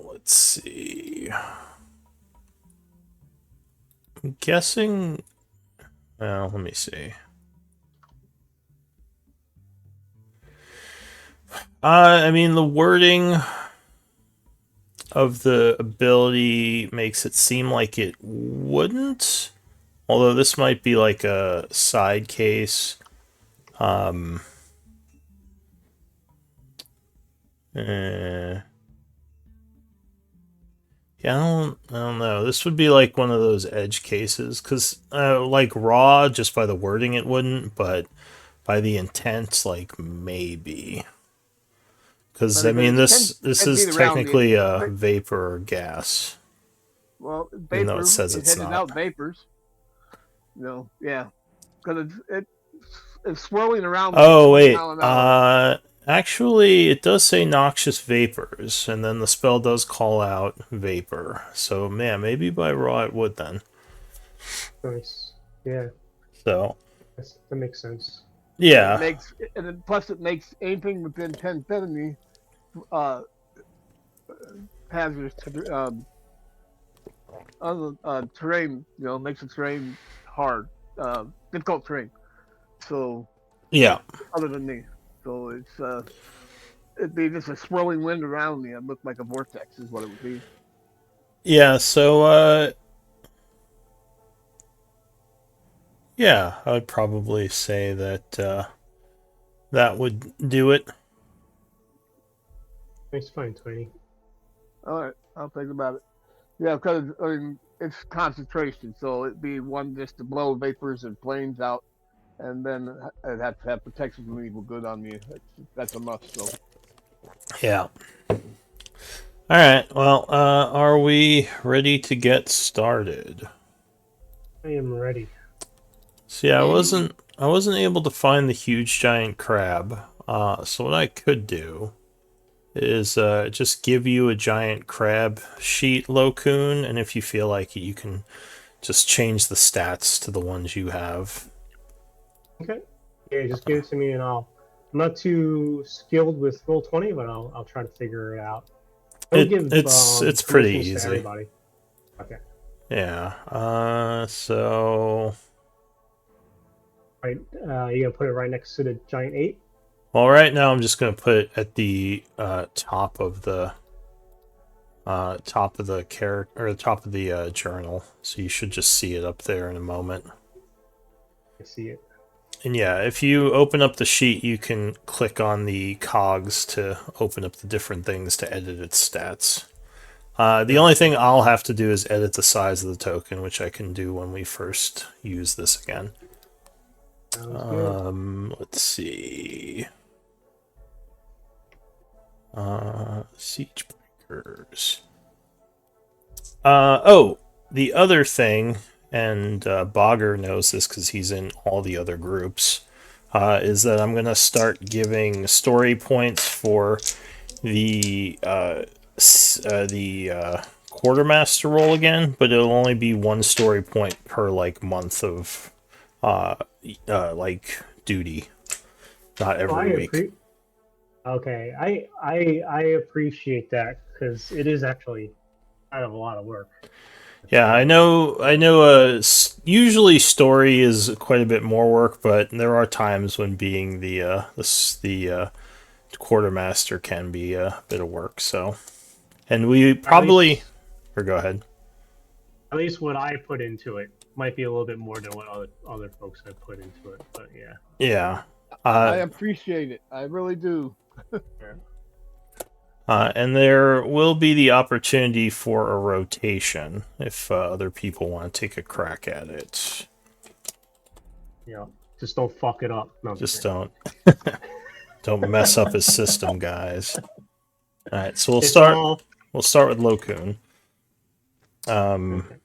Let's see. I'm guessing. Well, let me see. I mean, the wording of the ability makes it seem like it wouldn't. Although this might be like a side case. Um, eh, yeah, I don't know. This would be like one of those edge cases, because like raw, just by the wording, it wouldn't, but by the intent, like maybe. Because But I if mean, it this tends to is be around the technically a vapor or gas, well even though it vapor. says It it's headed not. out vapors. Yeah, because it's swirling around me at Oh 20 wait, mile an hour. actually, it does say noxious vapors, and then the spell does call out vapor. So man, maybe by raw it would then. Nice. Yeah, So that makes sense. And it yeah, makes and then plus it makes anything within 10 feet of me uh, hazardous to other terrain. Makes the terrain hard, difficult terrain. So yeah, other than me, so it'd be just a swirling wind around me. It looked like a vortex, is what it would be. yeah. So yeah, I would probably say that that would do it. Nice find, Tiny. All right, I'll think about it. Yeah, because I mean it's concentration, so it'd be one just to blow vapors and flames out, and then I'd have to have protection from evil good on me. That's a must. So Yeah. All right. Well, are we ready to get started? I am ready. See, yay. I wasn't able to find the huge giant crab. So what I could do is just give you a giant crab sheet, Locoon, and if you feel like it, you can just change the stats to the ones you have. Okay. Yeah, just give it to me and I'm not too skilled with Roll20, but I'll try to figure it out. Don't give It's pretty permissions to easy. everybody. Okay. Yeah. So Right. You gonna put it right next to the giant 8? well, right now I'm just gonna put it at the top of the character or the top of the journal, so you should just see it up there in a moment. I see it. And yeah, if you open up the sheet, you can click on the cogs to open up the different things to edit its stats. The only thing I'll have to do is edit the size of the token, which I can do when we first use this again. Sounds good. Let's see. Siegebreakers. Oh, the other thing, and Bogger knows this because he's in all the other groups, is that I'm gonna start giving story points for the quartermaster role again, but it'll only be one story point per like month of uh, like duty, not Oh, every week. Okay, I appreciate that because it is actually kind of a lot of work. Yeah, I know. I know. Usually story is quite a bit more work, but there are times when being the quartermaster can be a bit of work. So, and we At probably, least or go ahead. at least what I put into it might be a little bit more than what other folks have put into it. But yeah. Yeah. I Uh, appreciate it. I really do. Yeah. and there will be the opportunity for a rotation if other people want to take a crack at it. Yeah. Just don't fuck it up. No, I'm Just kidding. don't mess up his system, guys. All right, so It's all we'll start with Locoon. okay.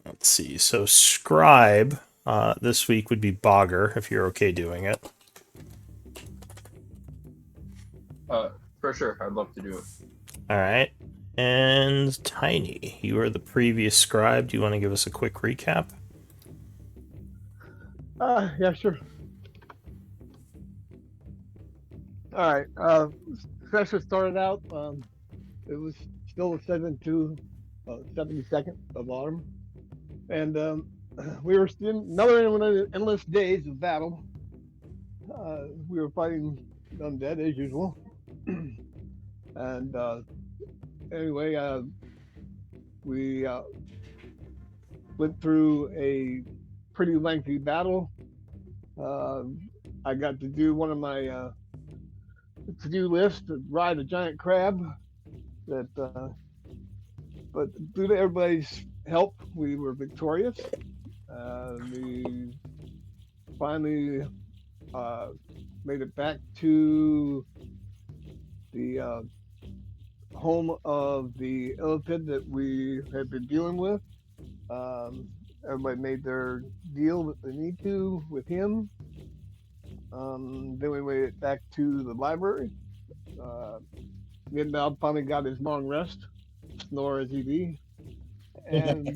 Let's see. So scribe this week would be Bogger if you're okay doing it. For sure, I'd love to do it. All right. And Tiny, you are the previous scribe. Do you want to give us a quick recap? Yeah, sure. All right. Session started out. It was still a 72nd of autumn, and we were still another one of the endless days of battle. We were fighting undead as usual, and anyway, we went through a pretty lengthy battle. I got to do one of my to-do lists to ride a giant crab. That, but due to everybody's help, we were victorious. We finally made it back to the home of the illithid that we had been dealing with. Everybody made their deal that they need to with him. Then we made it back to the library. Midnight finally got his long rest, snore as he be. And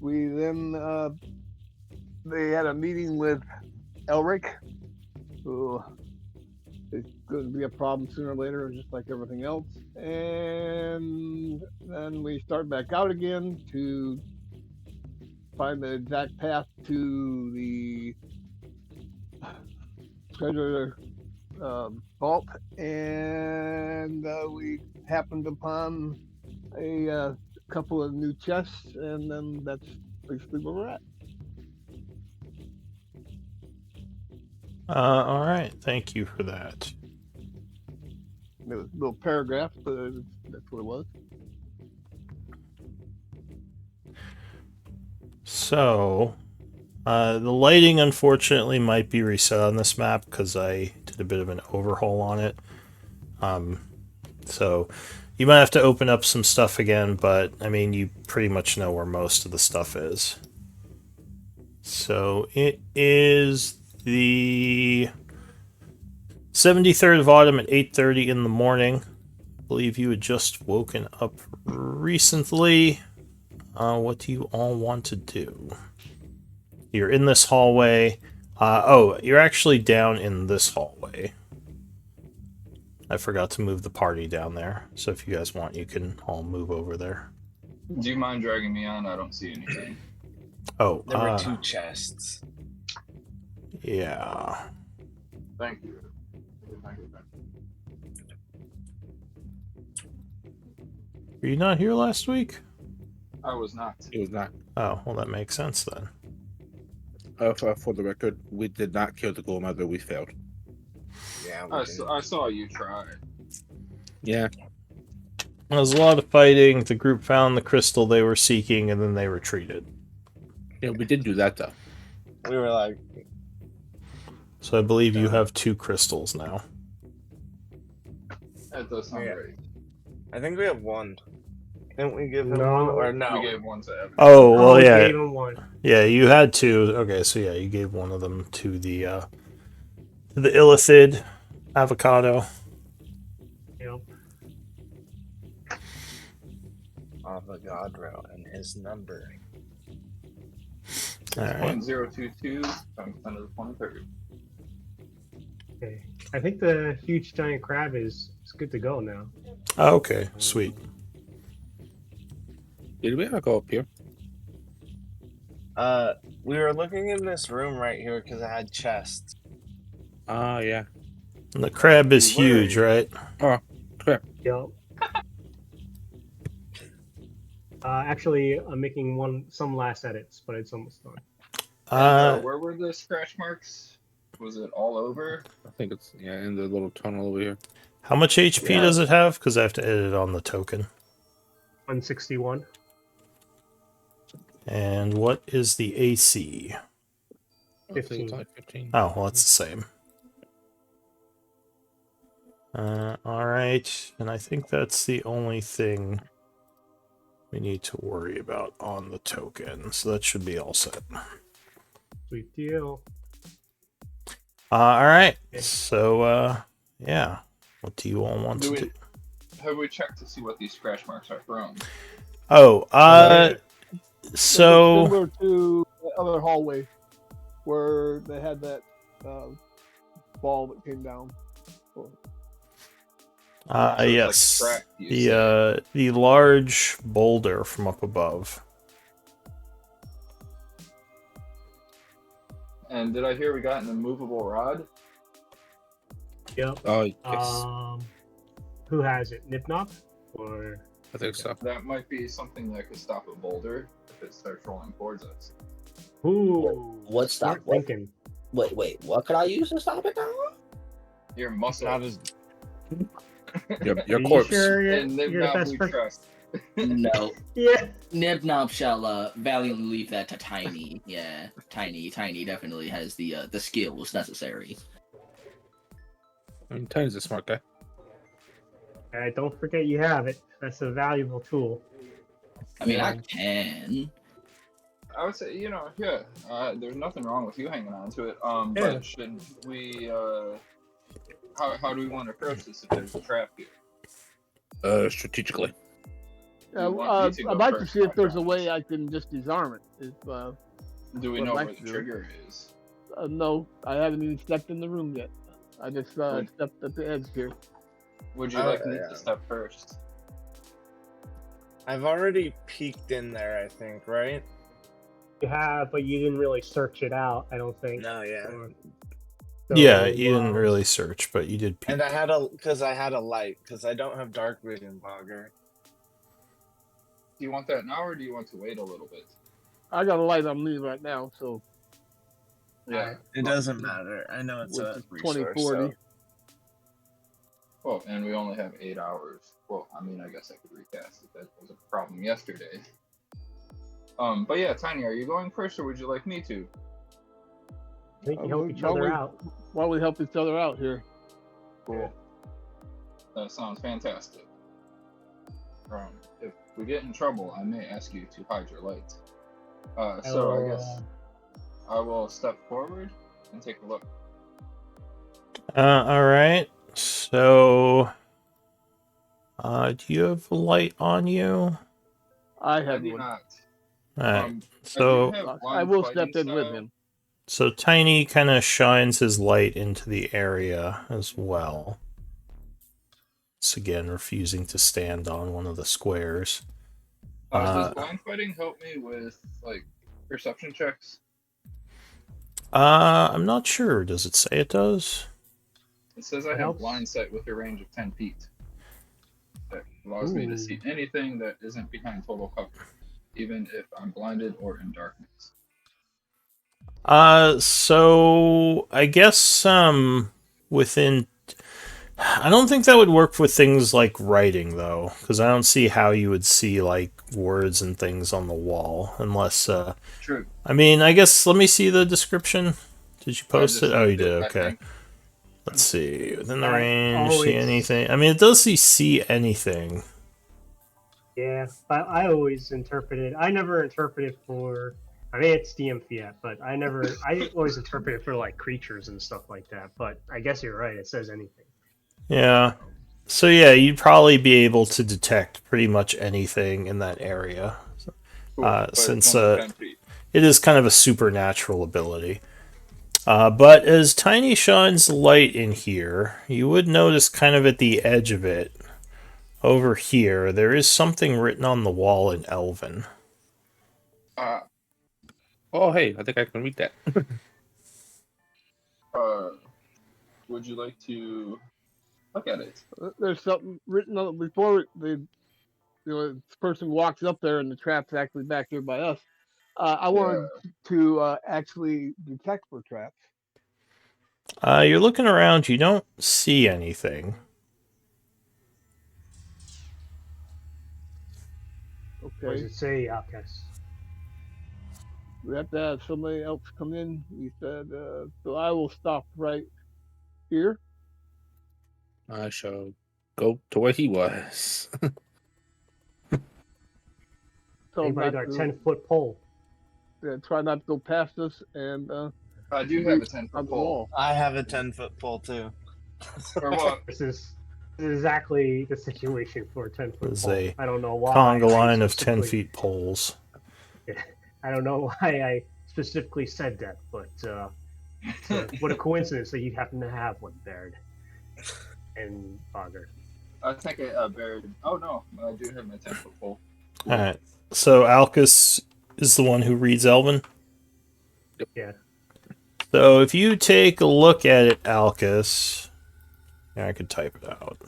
we then they had a meeting with Elric, who is going to be a problem sooner or later, just like everything else. And then we start back out again to find the exact path to the treasure vault, and we happened upon a couple of new chests, and then that's basically where we're at. All right. Thank you for that. It was a little paragraph, but that's what it was. So, the lighting unfortunately might be reset on this map because I did a bit of an overhaul on it. So you might have to open up some stuff again, but I mean, you pretty much know where most of the stuff is. So it is the 73rd of autumn at 8:30 in the morning. I believe you had just woken up recently. What do you all want to do? You're in this hallway. Oh, you're actually down in this hallway. I forgot to move the party down there. So if you guys want, you can all move over there. Do you mind dragging me on? I don't see anything. Oh, There were 2 chests. Yeah. Thank you. Thank you. Were you not here last week? I was not. It was not. Oh, well, that makes sense then. For the record, we did not kill the Goremother. We failed. Yeah, I saw you try. Yeah. There was a lot of fighting. The group found the crystal they were seeking, and then they retreated. Yeah, we did do that though. we were like, So I believe you have 2 crystals now. That does sound Yeah. right. I think we have 1. Didn't we give him No. 1 or no? We gave one to Evan. Oh, well, we yeah. gave him 1. Yeah, you had 2. Okay, so yeah, you gave one of them to the illithid avocado. Yep. Avogadro and his number. All right. 0.022 times 10 to the 23rd. Okay. I think the huge giant crab is good to go now. Oh, okay, sweet. Did we ever go up here? We were looking in this room right here because it had chests. Yeah. And the crab is Where are huge, you? right? Yep. Actually, I'm making some last edits, but it's almost done. Where were the scratch marks? Was it all over? I think it's in the little tunnel over here. How much HP Yeah. does it have? Because I have to edit on the token. 161. And what is the AC? I think 15. it's like 15. Oh, well, it's the same. All right, and I think that's the only thing we need to worry about on the token. So that should be all set. Sweet deal. All right. Okay. So, yeah. What do you all want Do to we- do? Have we checked to see what these scratch marks are from? Oh, so Similar to the other hallway where they had that ball that came down. So it's like a Yes. track, you say. The large boulder from up above. And did I hear we got an immovable rod? Yep. Oh yes, Who has it? Nipnop? Or I think so. That might be something that could stop a boulder if it starts rolling towards us. who? What stop? Smart What? thinking. Wait. What could I use to stop it now? Your muscle. Not as Your Are you corpse. sure And you're the now best we person? trust. No. Yeah. Nibnob shall valiantly leave that to Tiny. Yeah, Tiny definitely has the skills necessary. I mean, Tiny's a smart guy. Don't forget you have it. That's a valuable tool. I mean, I Yeah. can. I would say, there's nothing wrong with you hanging on to it. Yeah. But should we, how do we want to approach this if there's a trap here? Strategically. Yeah, You want me to go I'd like to first, see if there's a Roger? way I can just disarm it. Do we Well, know like where the to. trigger is? No, I haven't even stepped in the room yet. I just stepped at the edge here. Would you Oh, like me yeah. to step first? I've already peeked in there, I think, right? You have, but you didn't really search it out, I don't think. No, yeah. So, Yeah, you didn't really search, but you did peek. And I had a light, because I don't have dark vision, Bogger. Do you want that now, or do you want to wait a little bit? I got a light on me right now, so Yeah. It doesn't matter. I know it's Which a is resource. 2040. So. Well, and we only have 8 hours. Well, I mean, I guess I could recast it. That was a problem yesterday. But yeah, Tiny, are you going first, or would you like me to? I think you Well, help each why other we- out. why don't we help each other out here? Cool. That sounds fantastic. If we get in trouble, I may ask you to hide your light. So I guess I will step forward and take a look. All right. So, do you have a light on you? I I have do one. not. All right. I do So, have I blind will fighting step in with style. him. so Tiny kind of shines his light into the area as well. It's again refusing to stand on one of the squares. Does blind fighting help me with like perception checks? I'm not sure. Does it say it does? It says I It have helps. blind sight with a range of 10 feet. That allows me to see anything that isn't behind total cover, even if I'm blinded or in darkness. So I guess within I don't think that would work with things like writing though, because I don't see how you would see like words and things on the wall unless True. I mean, I guess let me see the description. Did you post it? just Oh, you did, did. I Okay. think. Let's see. Within the I range, see always- anything. I mean, it does see anything. Yeah, I always interpreted. I never interpreted for. I mean, it's DMFiat, but I always interpreted for like creatures and stuff like that. But I guess you're right. It says anything. Yeah. So yeah, you'd probably be able to detect pretty much anything in that area. Cool, but it's Since only 10 feet. it is kind of a supernatural ability. But as Tiny shines light in here, you would notice kind of at the edge of it, over here, there is something written on the wall in Elven. Oh, hey, I think I can read that. Would you like to look at it? There's something written on it before this person walks up there and the trap's actually back here by us. I wanted to actually detect for traps. You're looking around, you don't see anything. What does Okay, it say, Outcast? we have to have somebody else come in. He said, so I will stop right here. I shall go to where he was. So Anybody not got a to, 10-foot pole? try not to go past us and I do have a on 10-foot the pole. wall. I have a 10-foot pole too. Or what? This is exactly the situation for a 10-foot There's pole. a I don't know why. Conga I line of 10 specifically- feet poles. I don't know why I specifically said that, but what a coincidence that you happen to have one, Baird and Bogger. I think I buried. Oh no, I do have my 10 foot pole. All right. So Alcus is the one who reads Elven. Yeah. So if you take a look at it, Alcus, I could type it out.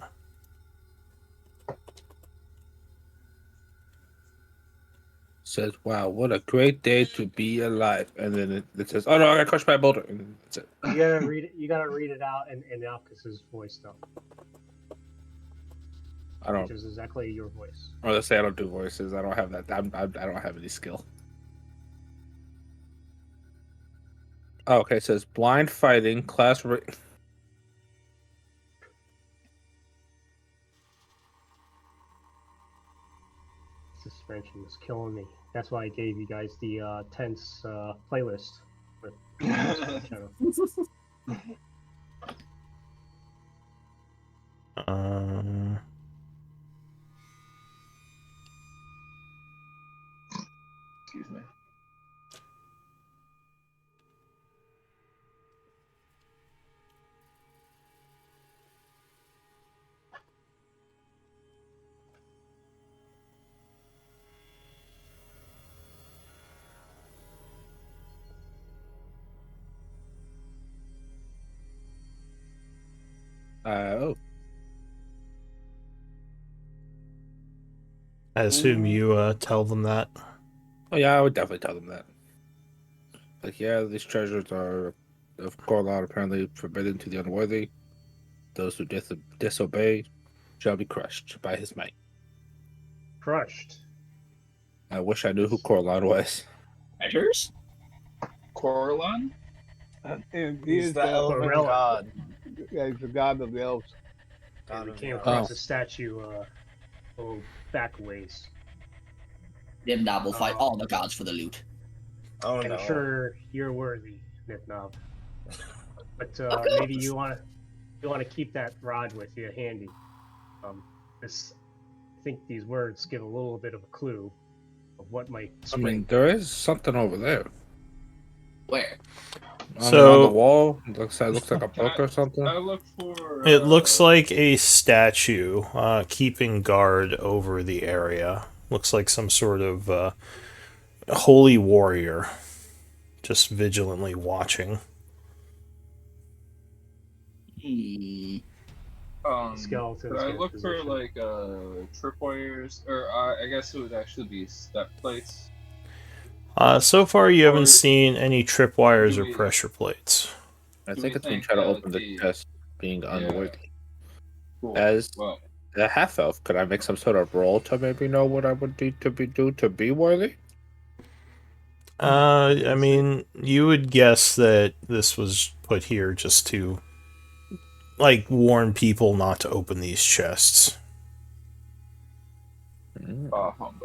Says, "Wow, what a great day to be alive!" And then it says, "Oh no, I got crushed by a boulder." And that's it. You gotta read it. You gotta read it out in Alcus's voice, though, I don't. which is exactly your voice. Or let's say I don't do voices. I don't have that. I don't have any skill. Oh, okay. It says blind fighting class. Suspension is killing me. That's why I gave you guys the tense playlist. With channel. Excuse me. Oh, I assume you tell them that. oh yeah, I would definitely tell them that. Like, yeah, these treasures are of Corlon apparently forbidden to the unworthy. Those who disobey shall be crushed by his might. Crushed. I wish I knew who Corlon was. Treasures? Coralon? And he He's is the the elven Corella. god. yeah, he's the god of the elves. And God we of came the across elves. a statue back ways. Nimnob will fight all the gods for the loot. Oh I'm no. sure you're worthy, Nipnob. But Okay. maybe you want to keep that rod with you handy. This, I think these words give a little bit of a clue of what might I spring. mean, there is something over there. Where? On So- the wall, looks like a book or something. I look for. It looks like a statue keeping guard over the area. Looks like some sort of holy warrior just vigilantly watching. Hmm. Skeletons Could I get look for positioned. like tripwires, or I guess it would actually be step plates. So far, you haven't Or seen any tripwires do or we- pressure plates. I Do think we it's when you think try to that open the the- chest being unworthy. Cool. As Well, a half elf, could I make some sort of roll to maybe know what I would need to be worthy? I mean, you would guess that this was put here just to, like, warn people not to open these chests. humbug.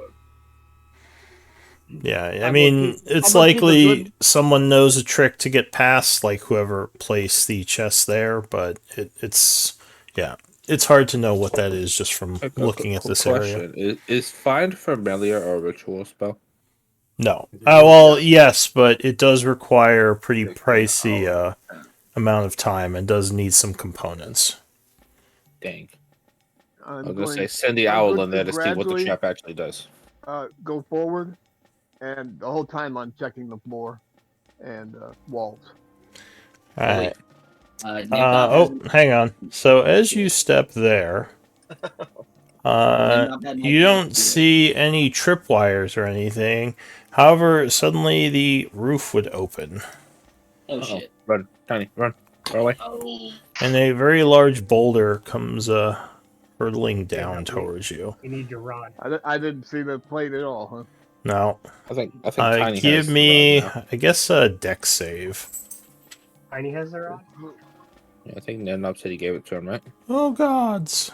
Yeah, I How mean, about it's how about keep a likely good- someone knows a trick to get past, like whoever placed the chest there, but it's hard to know what that is just from looking at this area. Is find familiar a ritual spell? No. Well, yes, but it does require a pretty pricey amount of time and does need some components. Dang. I I'm was gonna say going send the I'm owl going in there to to see what the gradually- chap actually does. go forward, and the whole time I'm checking the floor and walls. All right. Nimnob Hang on. So as you step there, you don't see any tripwires or anything. However, suddenly the roof would open, Oh Uh-oh. shit. Run, Tiny, run away. Oh. and a very large boulder comes hurtling down Yeah, towards you. You need your rod. I didn't see the plate at all, huh? Now, I think Tiny give has the me, rod now. I guess, a dex save. Tiny has the rod. Yeah, I think Nenop said he gave it to him, right? Oh gods.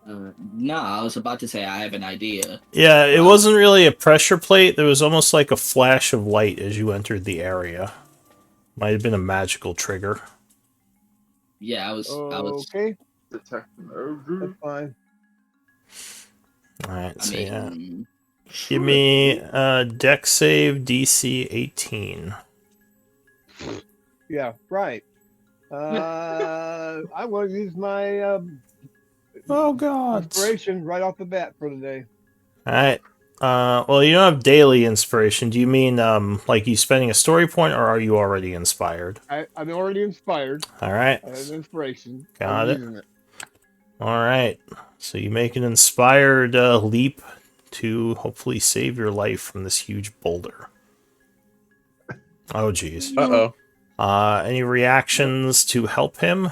Nah, I was about to say I have an idea. Yeah, it wasn't really a pressure plate. There was almost like a flash of light as you entered the area. Might have been a magical trigger. Yeah, I was. Okay, Detecting that's over. fine. Alright, I so yeah. mean, Give me dex save DC 18. Yeah, right. I want to use my Oh god. Inspiration right off the bat for the day. Alright. Well, you don't have daily inspiration. Do you mean like you spending a story point, or are you already inspired? I'm already inspired. Alright. I have inspiration. Got I'm it. using it. Alright. So you make an inspired leap to hopefully save your life from this huge boulder. Oh jeez. Uh-oh. Any reactions to help him?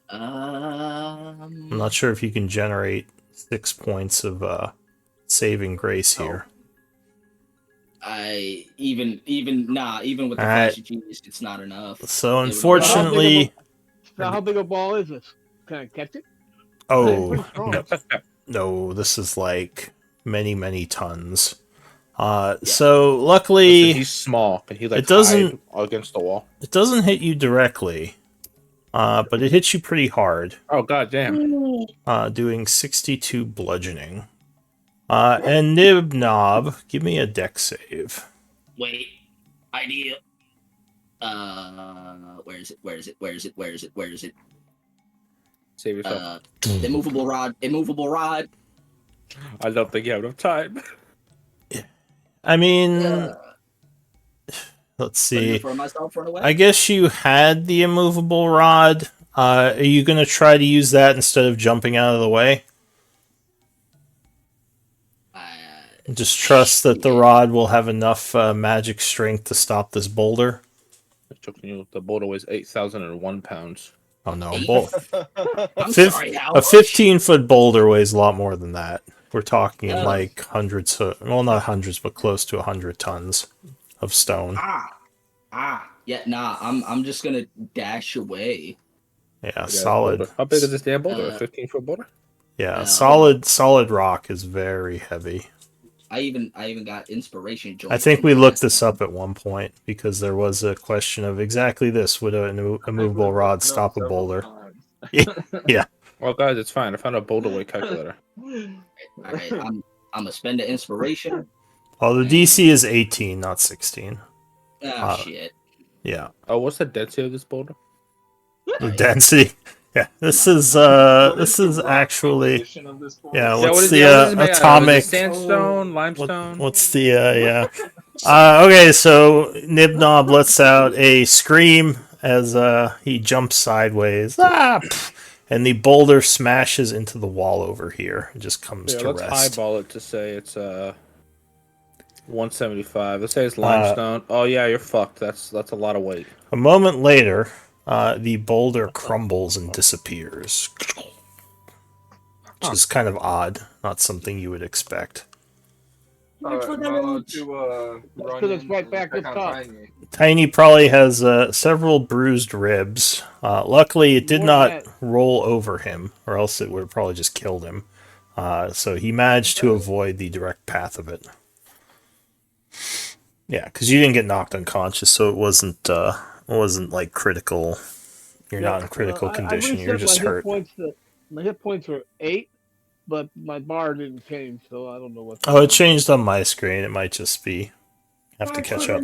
Um, I'm not sure if you can generate 6 points of saving grace here. even with the Alright. flash of genius, it's not enough. So It would- unfortunately, So how big a ball is this? Can I catch it? It's oh pretty strong. no, this is like many tons. Yeah. So Listen, luckily he's small. Can he like it doesn't- hide against the wall? it doesn't hit you directly, but it hits you pretty hard, Oh god damn. doing 62 bludgeoning. And Nib Knob, give me a dex save. Wait, idea. Where is it? Where is it? Where is it? Where is it? Where is it? Save yourself. Immovable rod. Immovable rod. I don't think you have enough time. I mean, Uh, let's putting see. it for myself run away. I guess you had the immovable rod. Are you going to try to use that instead of jumping out of the way? Just trust that the rod will have enough magic strength to stop this boulder. The boulder weighs 8,001 pounds. Oh no, Eight? I'm Fif- sorry, how a much? 15-foot boulder weighs a lot more than that. We're talking in Oh. like hundreds of, well, not hundreds, but close to 100 tons of stone. Yeah, nah. I'm just gonna dash away. Yeah, solid. Boulder. How big is this damn boulder? A Uh, 15-foot boulder? Yeah, hold solid rock is very heavy. I even got inspiration. I think we looked this up at one point because there was a question of exactly this: would a movable rod stop a boulder? Yeah. Well, guys, it's fine. I found a boulder weight calculator. All right, I'm gonna spend the inspiration. Well, the DC is 18, not 16. Ah, shit. Yeah, Oh, what's the density of this boulder? the density. Yeah, this is actually. Yeah, what's the atomic? Sandstone, limestone. What's the yeah? Okay, so Nibnob lets out a scream as he jumps sideways. And the boulder smashes into the wall over here and just comes to let's rest. eyeball it to say it's 175. Let's say it's limestone. Oh yeah, you're fucked. That's a lot of weight. A moment later, the boulder crumbles and disappears. Which is kind of odd. Not something you would expect. Run Because it's right back at top. Tiny probably has several bruised ribs. Luckily, it did More not than roll over him, or else it would have probably just killed him. So he managed to avoid the direct path of it. Yeah, because you didn't get knocked unconscious, so it wasn't like critical. You're not in critical condition. I You're just hurt. My hit points were 8, but my bar didn't change, so I don't know what. Oh, it changed on my screen. It might just be have to catch up.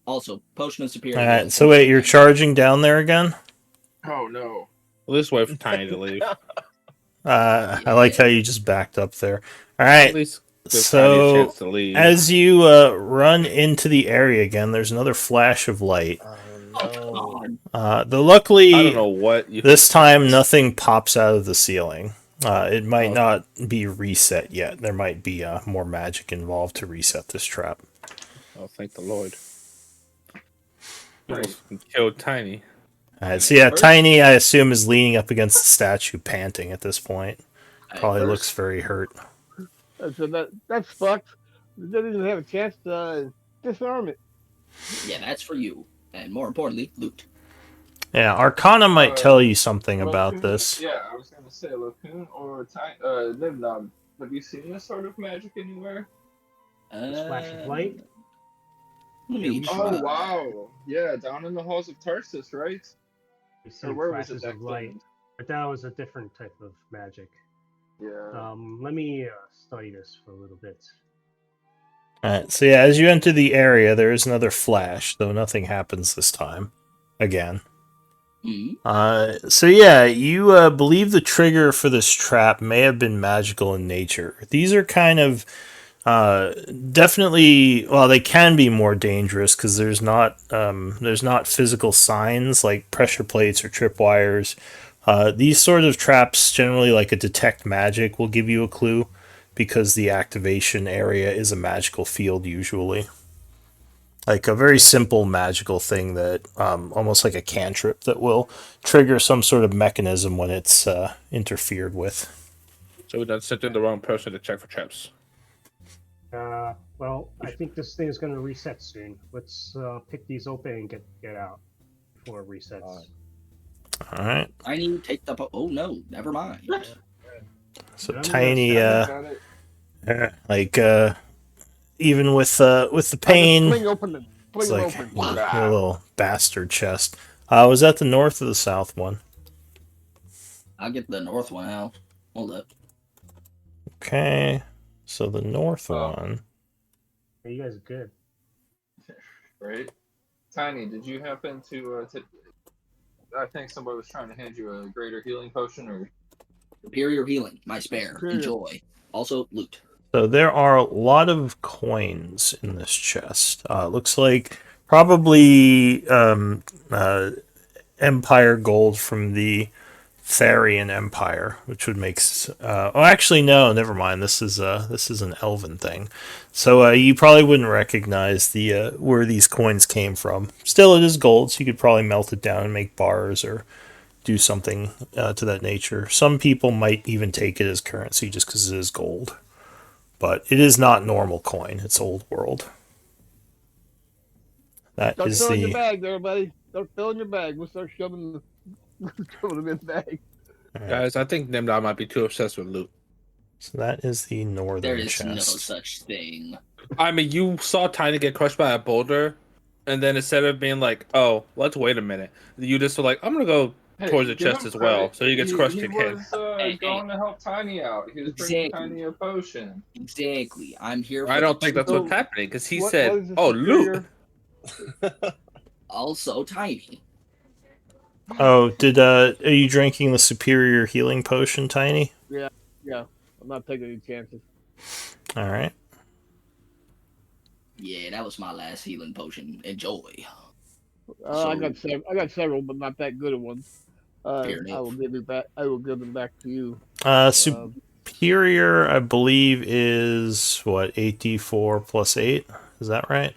Also, potion of superior. All right. So wait, you're charging down there again? Oh no. Well, this way for Tiny to leave. I like how you just backed up there. All At right. least give Tiny a So chance to leave. as you run into the area again, there's another flash of light. Oh, Though luckily, I don't know what you this time nothing pops out of the ceiling. It might not be reset yet. There might be more magic involved to reset this trap. Oh, thank the Lord. Killed Tiny. Alright, so yeah, Tiny, I assume, is leaning up against the statue, panting at this point. Probably looks very hurt. So that's fucked. They didn't even have a chance to disarm it. Yeah, that's for you. And more importantly, loot. Yeah, Arcana might tell you something about Lacoon, this. Yeah, I was gonna say Lacoon or Nimnob. Have you seen this sort of magic anywhere? Flash of light. Let me Oh try. wow, yeah, down in the halls of Tarsus, right? We Or seen where was flashes it? of light, but that was a different type of magic. Yeah. Let me study this for a little bit. Alright, so yeah, as you enter the area, there is another flash, though nothing happens this time. Again. So yeah, you believe the trigger for this trap may have been magical in nature. These are kind of uh, definitely, well, they can be more dangerous because there's not physical signs like pressure plates or tripwires. These sort of traps, generally like a detect magic, will give you a clue because the activation area is a magical field usually. Like a very simple magical thing that almost like a cantrip that will trigger some sort of mechanism when it's interfered with. So we done sent in the wrong person to check for traps. Well, I think this thing is going to reset soon. Let's pick these open and get out before it resets. All right. I need to take the. Oh no, never mind. So I'm tiny, gonna Got it. like even with the I'll just pain, fling open them. it's Fling them like open. a little bastard chest. Was that the north or the south one? I'll get the north one out. Hold up. Okay, so the north Oh. one. Hey, you guys are good. Right. Tiny, did you happen to? I think somebody was trying to hand you a greater healing potion, or Superior healing, my spare. Superior. Enjoy. Also loot. So there are a lot of coins in this chest. Looks like probably Empire gold from the Tharian Empire, which would make. Oh, actually, no. Never mind. This is an Elven thing. So you probably wouldn't recognize the where these coins came from. Still, it is gold, so you could probably melt it down and make bars or do something to that nature. Some people might even take it as currency just because it is gold. But it is not normal coin. It's old world. That Start is filling your the. bag there, buddy. Start filling your bag. We'll start shoving them in the bag. Guys, I think Nimdal might be too obsessed with loot. So that is the There northern is no chest. such thing. I mean, you saw Tiny get crushed by a boulder, and then instead of being like, "Oh, let's wait a minute," you just were like, "I'm gonna go towards the give chest him as well," credit. so he gets crushed again. Was Hey, going to help Tiny out. He was bringing Exactly. Tiny a potion. Exactly. I'm here for I don't think that's So, what's happening because he what said, is the "Oh, superior? loot." also tiny. Oh, are you drinking the superior healing potion, Tiny? Yeah. I'm not taking any chances. All right. Yeah, that was my last healing potion. Enjoy. I got several, but not that good at ones. Fair I will enough. give you back. I will give them back to you. Superior, I believe, is what 8d4 plus 8. Is that right?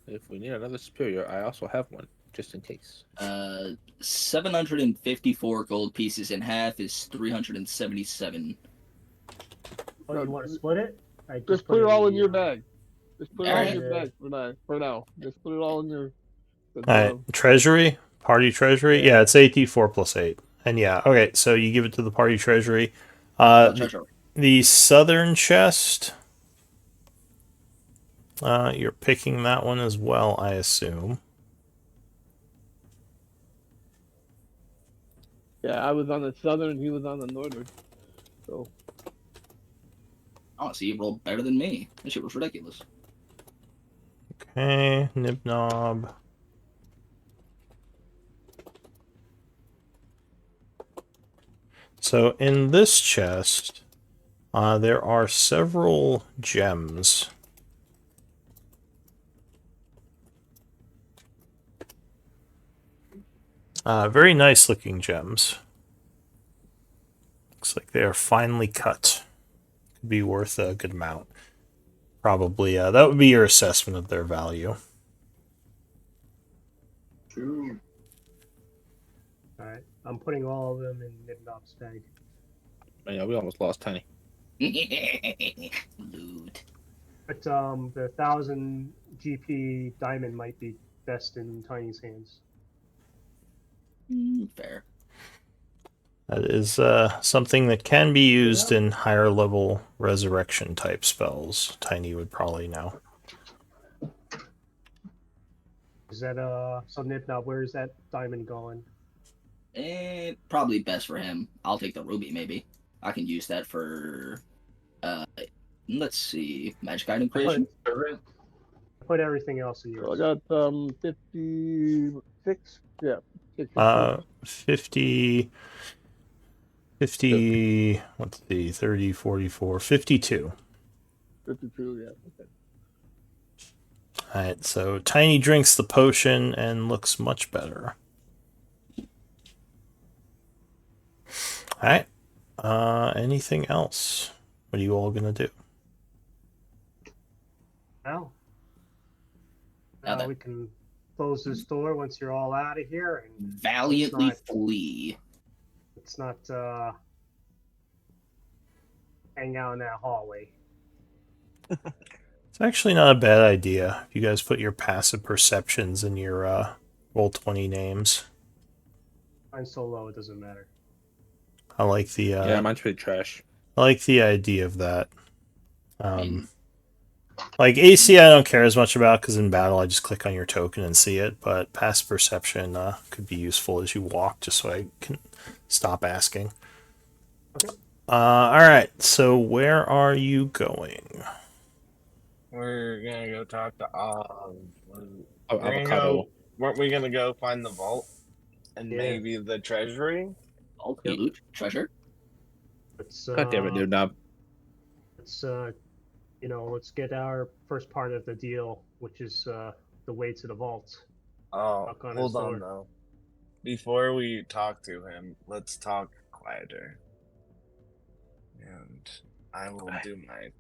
If we need another superior, I also have one just in case. 754 gold pieces in half is 377. Oh, you want to split it? I Just put it all in your the, bag. Just put it all in your bag for now. Just put it all in your. All right. Treasury, party treasury. Yeah, it's 8d4 plus 8. And yeah, okay. So you give it to the party treasury. The southern chest. You're picking that one as well, I assume. Yeah, I was on the southern and he was on the northern. So. Oh, so you rolled better than me. This shit was ridiculous. Okay, Nibnob. So in this chest, there are several gems. Very nice looking gems. Looks like they are finely cut. Could be worth a good amount. Probably, that would be your assessment of their value. True. Alright, I'm putting all of them in Nibnob's bag. Yeah, we almost lost Tiny. Loot. But the 1000 GP diamond might be best in Tiny's hands. Fair. That is something that can be used in higher level resurrection type spells. Tiny would probably know. Is that so Nibnob, where is that diamond going? Probably best for him. I'll take the ruby maybe. I can use that for let's see, magic item creation. Put everything else in yours. So I got 56. Yeah, 50, 50, let's see, 30, 44, 52. 52, yeah. Okay. Alright, so Tiny drinks the potion and looks much better. Alright. Anything else? What are you all gonna do? Well, Now that we can close this door once you're all out of here, and valiantly not- flee. let's not hang out in that hallway. It's actually not a bad idea if you guys put your passive perceptions in your Roll20 names. Mine's so low it doesn't matter. I like the Yeah, mine's pretty trash. I like the idea of that. mean- Like AC, I don't care as much about because in battle I just click on your token and see it. But passive perception could be useful as you walk, just so I can stop asking. Okay. All right. So where are you going? We're gonna go talk to Avocado. weren't we gonna go find the vault and Yeah. maybe the treasury? Oh, Yep. loot, treasure. Let's God damn it, dude. Now, let's let's get our first part of the deal, which is the way to the vault. Oh, Knock on his hold on door. though. Before we talk to him, let's talk quieter. And I will do my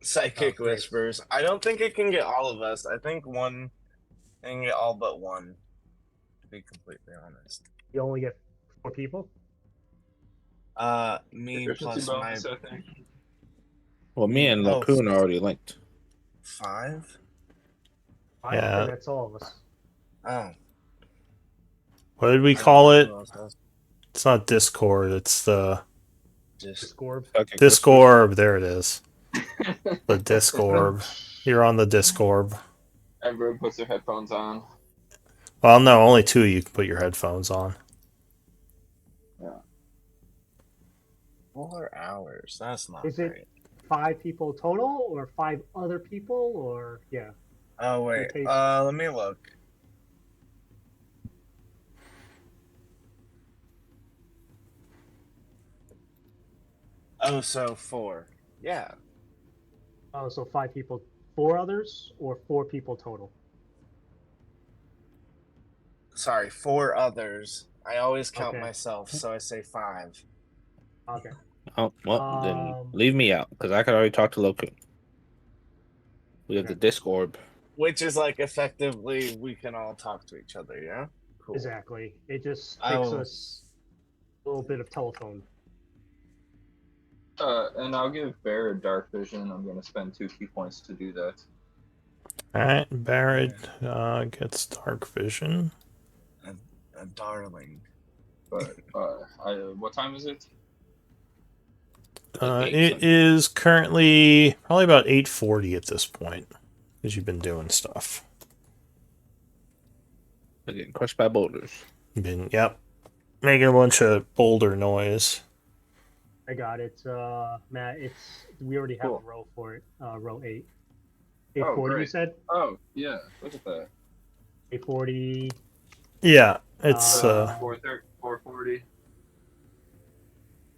psychic great. whispers. I don't think it can get all of us. I think one can get all but one. To be completely honest. You only get 4 people. Me Efficiency plus my bonus, I think. well, me and Oh. Lacoon are already linked. 5. I Yeah. think that's all of us. Oh, What did we I don't call know it? who else has It's not Discord. It's the Just Discord. Okay, Discord. There it is. The Discord. You're on the Discord. Everyone puts their headphones on. Well, no, only 2 of you can put your headphones on. 4 hours. That's not Is it- great. 5 people total, or 5 other people, or yeah. Oh wait. Okay. Let me look. Oh, so 4. Yeah. Oh, so 5 people, 4 others, or 4 people total. Sorry, 4 others. I always count Okay. myself, so I say 5. Okay. Oh, well, then Um, leave me out because I could already talk to Lacoon. We have the Okay. Discord. Which is like effectively we can all talk to each other, yeah? Cool. Exactly. It just takes Oh. us a little bit of telephone. And I'll give Bear a dark vision. I'm going to spend 2 key points to do that. Alright, Barrett gets dark vision. A darling. But what time is it? It is currently probably about 8:40 at this point, because you've been doing stuff. They're getting crushed by boulders. Yep, making a bunch of boulder noise. I got it, Matt. We already have Cool. a row for it. Row 8. Oh, 840. You great. said Oh, yeah. Look at that. 840. Yeah, it's 440.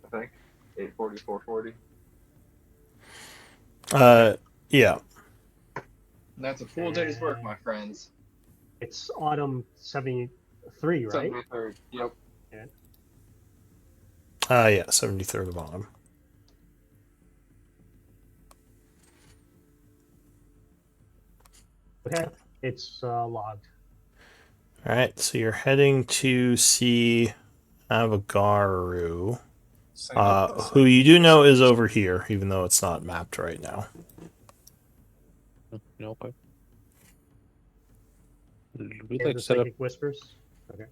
I think. 840, 440. yeah. That's a full day's work, my friends. It's autumn 73, right? 73rd. Yep. Yeah, 73rd of autumn. Okay. It's logged. Alright, so you're heading to see Avagaru, who you do know is over here, even though it's not mapped right now. Okay. We And like the set up psychic whispers. Okay.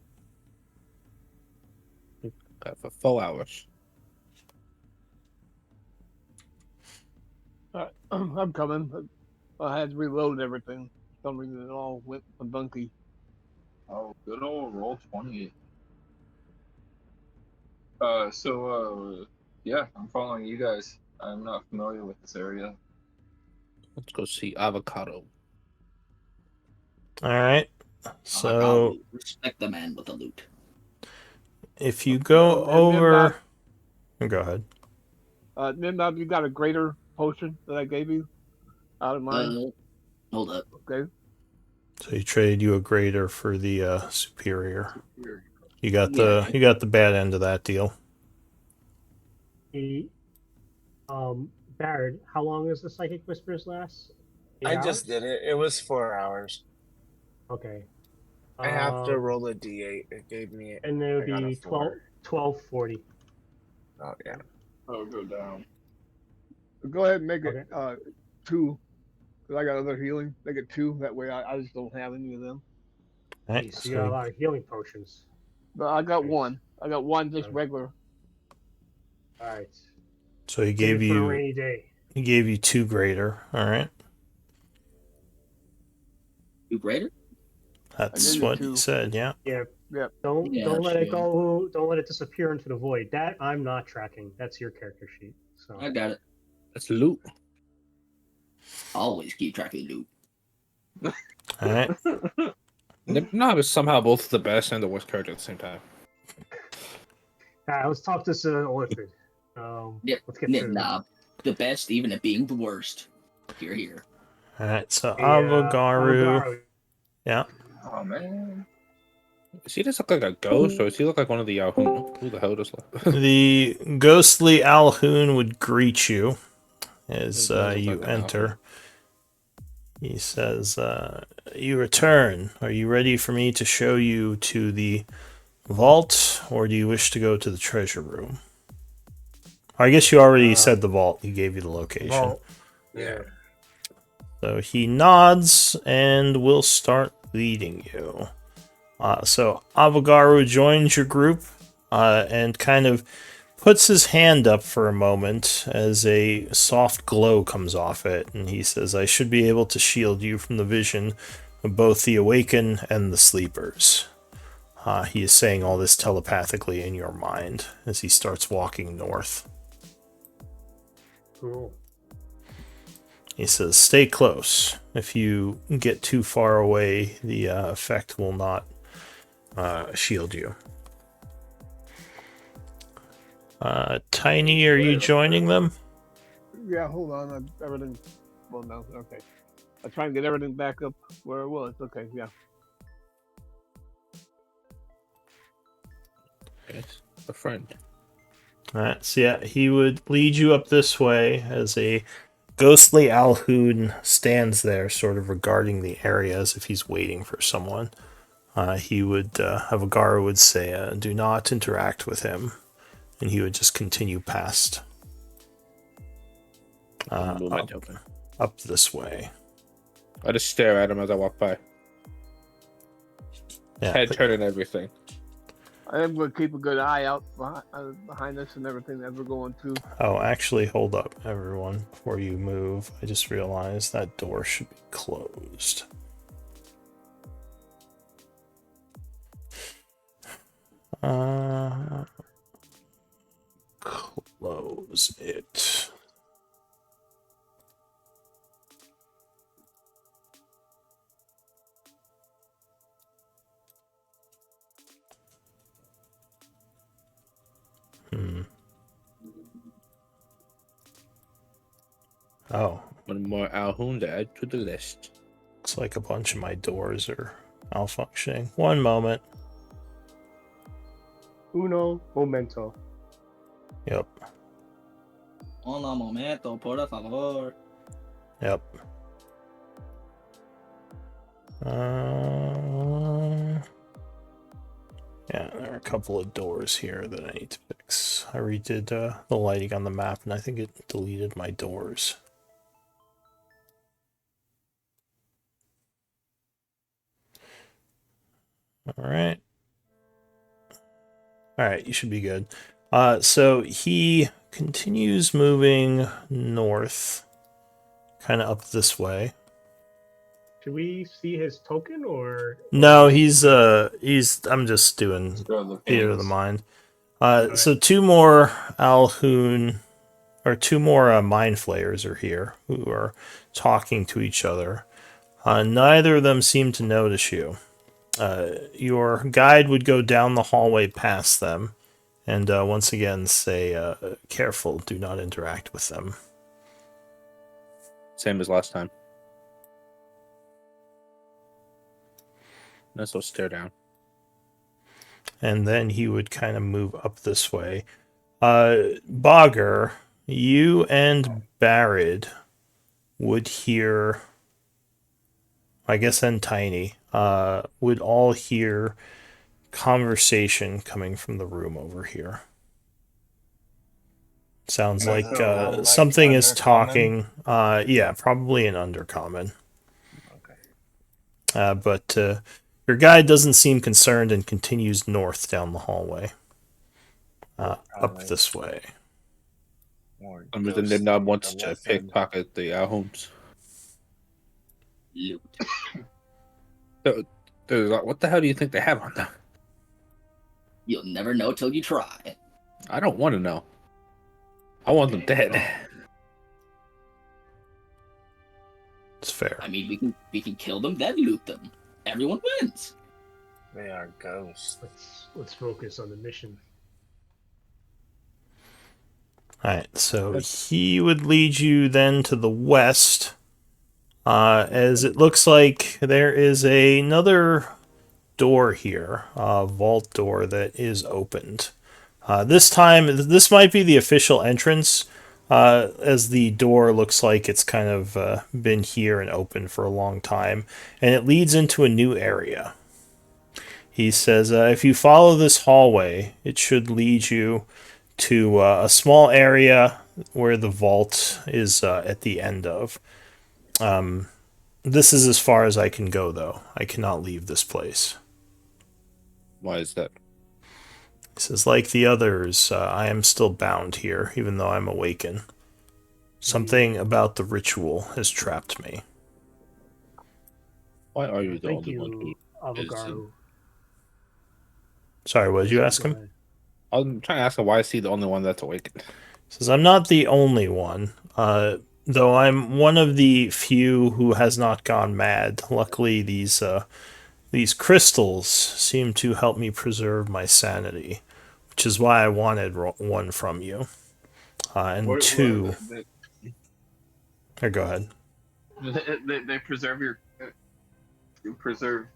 for 4 hours. I'm coming. I had to reload everything. For some reason it all went funky. Oh, good old roll 20. Yeah, I'm following you guys. I'm not familiar with this area. Let's go see Avocado. Alright, So Respect the man with the loot. if you go And over, go ahead. Nimrod, you got a greater potion that I gave you out of mine. Hold up. Okay. So he traded you a greater for the superior. You got Yeah. the bad end of that deal. He, Barrett, how long does the Psychic Whispers last? 8 I hours? just did it. It was 4 hours. Okay. I have to roll a d8. It gave me. And then it would I got a be 4. 12:40. Oh yeah. Oh, go down. Go ahead and make it Okay. 2. Because I got other healing. Make it 2. That way I just don't have any of them. Right, Jeez, you got a lot of healing potions. But I got Nice. 1. I got 1 just Okay. regular. All right. so he Save gave it for a you rainy day. 2 greater. All right, You greater? that's gave you what 2. he said. Yeah. Yeah. Yep. Don't Yeah, let it sure. go. Don't let it disappear into the void. That I'm not tracking. That's your character sheet. So I got it. That's loot. Always keep track of loot. All right. Nibnob is somehow both the best and the worst character at the same time. all right, let's talk this Orchid. Let's get through Nibnob. The best, even at being the worst. Here. All right. So the Avogaru. Yeah. Oh man. Does he just look like a ghost, or does he look like one of the who the hell just left? The ghostly Alhoon would greet you as It does look you like an enter. He says, "You return. Are you ready for me to show you to the vault, or do you wish to go to the treasure room?" I guess you already said the vault. He gave you the location. Vault. Yeah. So he nods and will start leading you. So Avogaru joins your group and kind of puts his hand up for a moment as a soft glow comes off it, and he says, "I should be able to shield you from the vision of both the Awaken and the Sleepers." He is saying all this telepathically in your mind as he starts walking north. Cool. He says, "Stay close. If you get too far away, the effect will not shield you." Tiny, are you joining them? Yeah, hold on. Everything. Well, no. Okay. I try and get everything back up where it was. Okay. Yeah. Yes, a friend. Alright, so yeah, he would lead you up this way as a ghostly Alhoon stands there, sort of regarding the area as if he's waiting for someone. Avogara would say, "Do not interact with him," and he would just continue past. Up this way. I just stare at him as I walk by. Yeah, Head turning everything. I am going to keep a good eye out behind us and everything that we're going to. Oh, actually, hold up, everyone, before you move. I just realized that door should be closed. Close it. Oh, One more Alhoon to add to the list. looks like a bunch of my doors are malfunctioning. One moment. Uno momento. Yep. Un momento, por favor. Yep. Yeah, there are a couple of doors here that I need to fix. I redid the lighting on the map, and I think it deleted my doors. Alright. Alright, you should be good. So he continues moving north, kind of up this way. Should we see his token or? No, he's I'm just doing theater of the mind. So two more Alhoon, or two more mind flayers are here who are talking to each other. Neither of them seem to notice you. Your guide would go down the hallway past them, and once again say, careful, do not interact with them. Same as last time. Let's just stare down. And then he would kind of move up this way. Bogger, you and Barrett would hear, I guess, and Tiny would all hear conversation coming from the room over here. Sounds like like something is undercommon? talking. Yeah, probably an undercommon. Okay. But your guide doesn't seem concerned and continues north down the hallway. Up Probably this way. more I'm reason ghosts Nimnod on wants the to west end. pickpocket the homes. Loot. What the hell do you think they have on them? You'll never know till you try. I don't want to know. I want them dead. It's fair. I mean, we can kill them, then loot them. Everyone wins. They are ghosts. Let's focus on the mission. Alright, so he would lead you then to the west, as it looks like there is another door here, a vault door that is opened. This time, this might be the official entrance, as the door looks like it's kind of been here and open for a long time, and it leads into a new area. He says, if you follow this hallway, it should lead you to a small area where the vault is at the end of. This is as far as I can go, though. I cannot leave this place. Why is that? He says, like the others, I am still bound here, even though I'm awakened. Something about the ritual has trapped me. Why are you the Thank only one who you, Avogaru. Sorry, what did you ask Go him? ahead. I'm trying to ask him why is he the only one that's awakened? He says, I'm not the only one, though I'm one of the few who has not gone mad. Luckily, these crystals seem to help me preserve my sanity, which is why I wanted one from you. And two... Here, go ahead. They preserve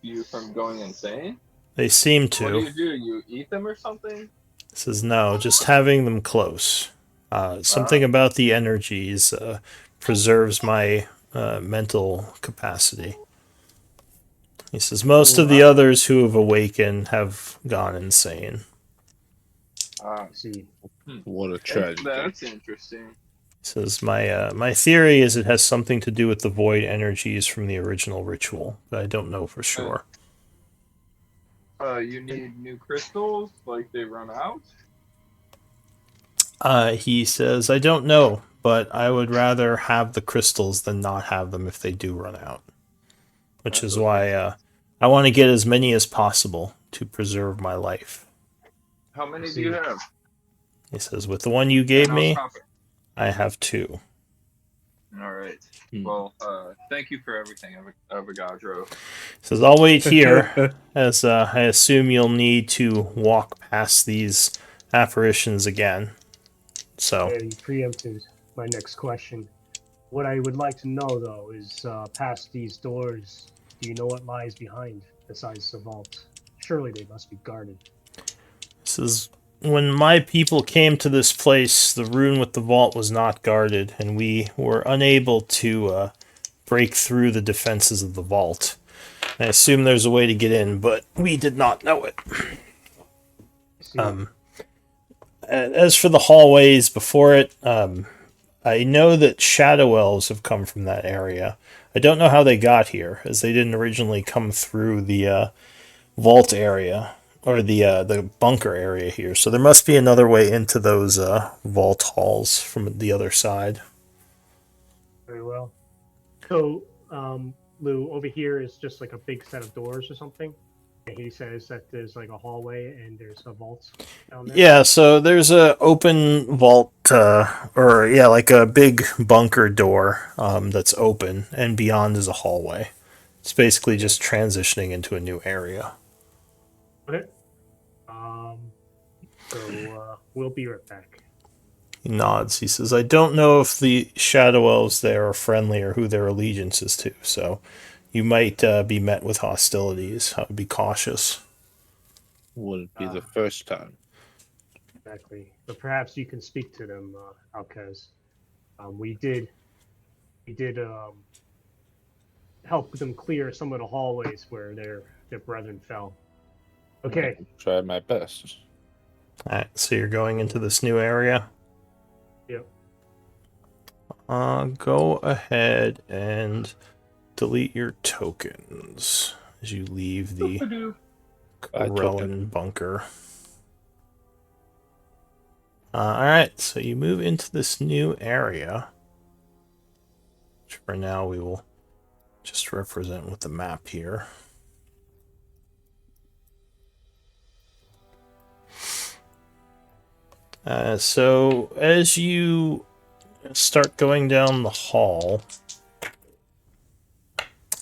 you from going insane. They seem What to. do? You eat them or something? Says, no, just having them close. Something about the energies preserves my mental capacity. He says, most of the others who have awakened have gone insane. See, What a tragedy. That's interesting. He says, my theory is it has something to do with the void energies from the original ritual, but I don't know for sure. You need new crystals, like they run out? He says, I don't know, but I would rather have the crystals than not have them if they do run out. Which is why I want to get as many as possible to preserve my life. How many do you have? He says, with the one you gave And I'll me, stop it. I have 2. All right. Hmm. Well, thank you for everything, Avogadro. He says, I'll wait here, as I assume you'll need to walk past these apparitions again. So, you preempted my next question. What I would like to know, though, is past these doors, do you know what lies behind besides the vault? Surely they must be guarded. he says, when my people came to this place, the rune with the vault was not guarded, and we were unable to break through the defenses of the vault. I assume there's a way to get in, but we did not know it. See, As for the hallways before it, I know that shadow elves have come from that area. I don't know how they got here, as they didn't originally come through the vault area, or the bunker area here. So there must be another way into those vault halls from the other side. very well. So, Lou, over here is just like a big set of doors or something. And he says that there's like a hallway and there's a vault down there. Yeah, so there's a open vault, like a big bunker door that's open, and beyond is a hallway. It's basically just transitioning into a new area. Okay. So we'll be right back. He nods. He says, I don't know if the Shadow Elves there are friendly or who their allegiance is to, so you might be met with hostilities. I would be cautious. Wouldn't be the first time. Exactly. But perhaps you can speak to them, Alcaz. We did help them clear some of the hallways where their brethren fell. Okay. Try my best. Alright, so you're going into this new area? Yep. Go ahead and delete your tokens as you leave the Corellan bunker. Alright, so you move into this new area, which for now we will just represent with the map here. So as you start going down the hall,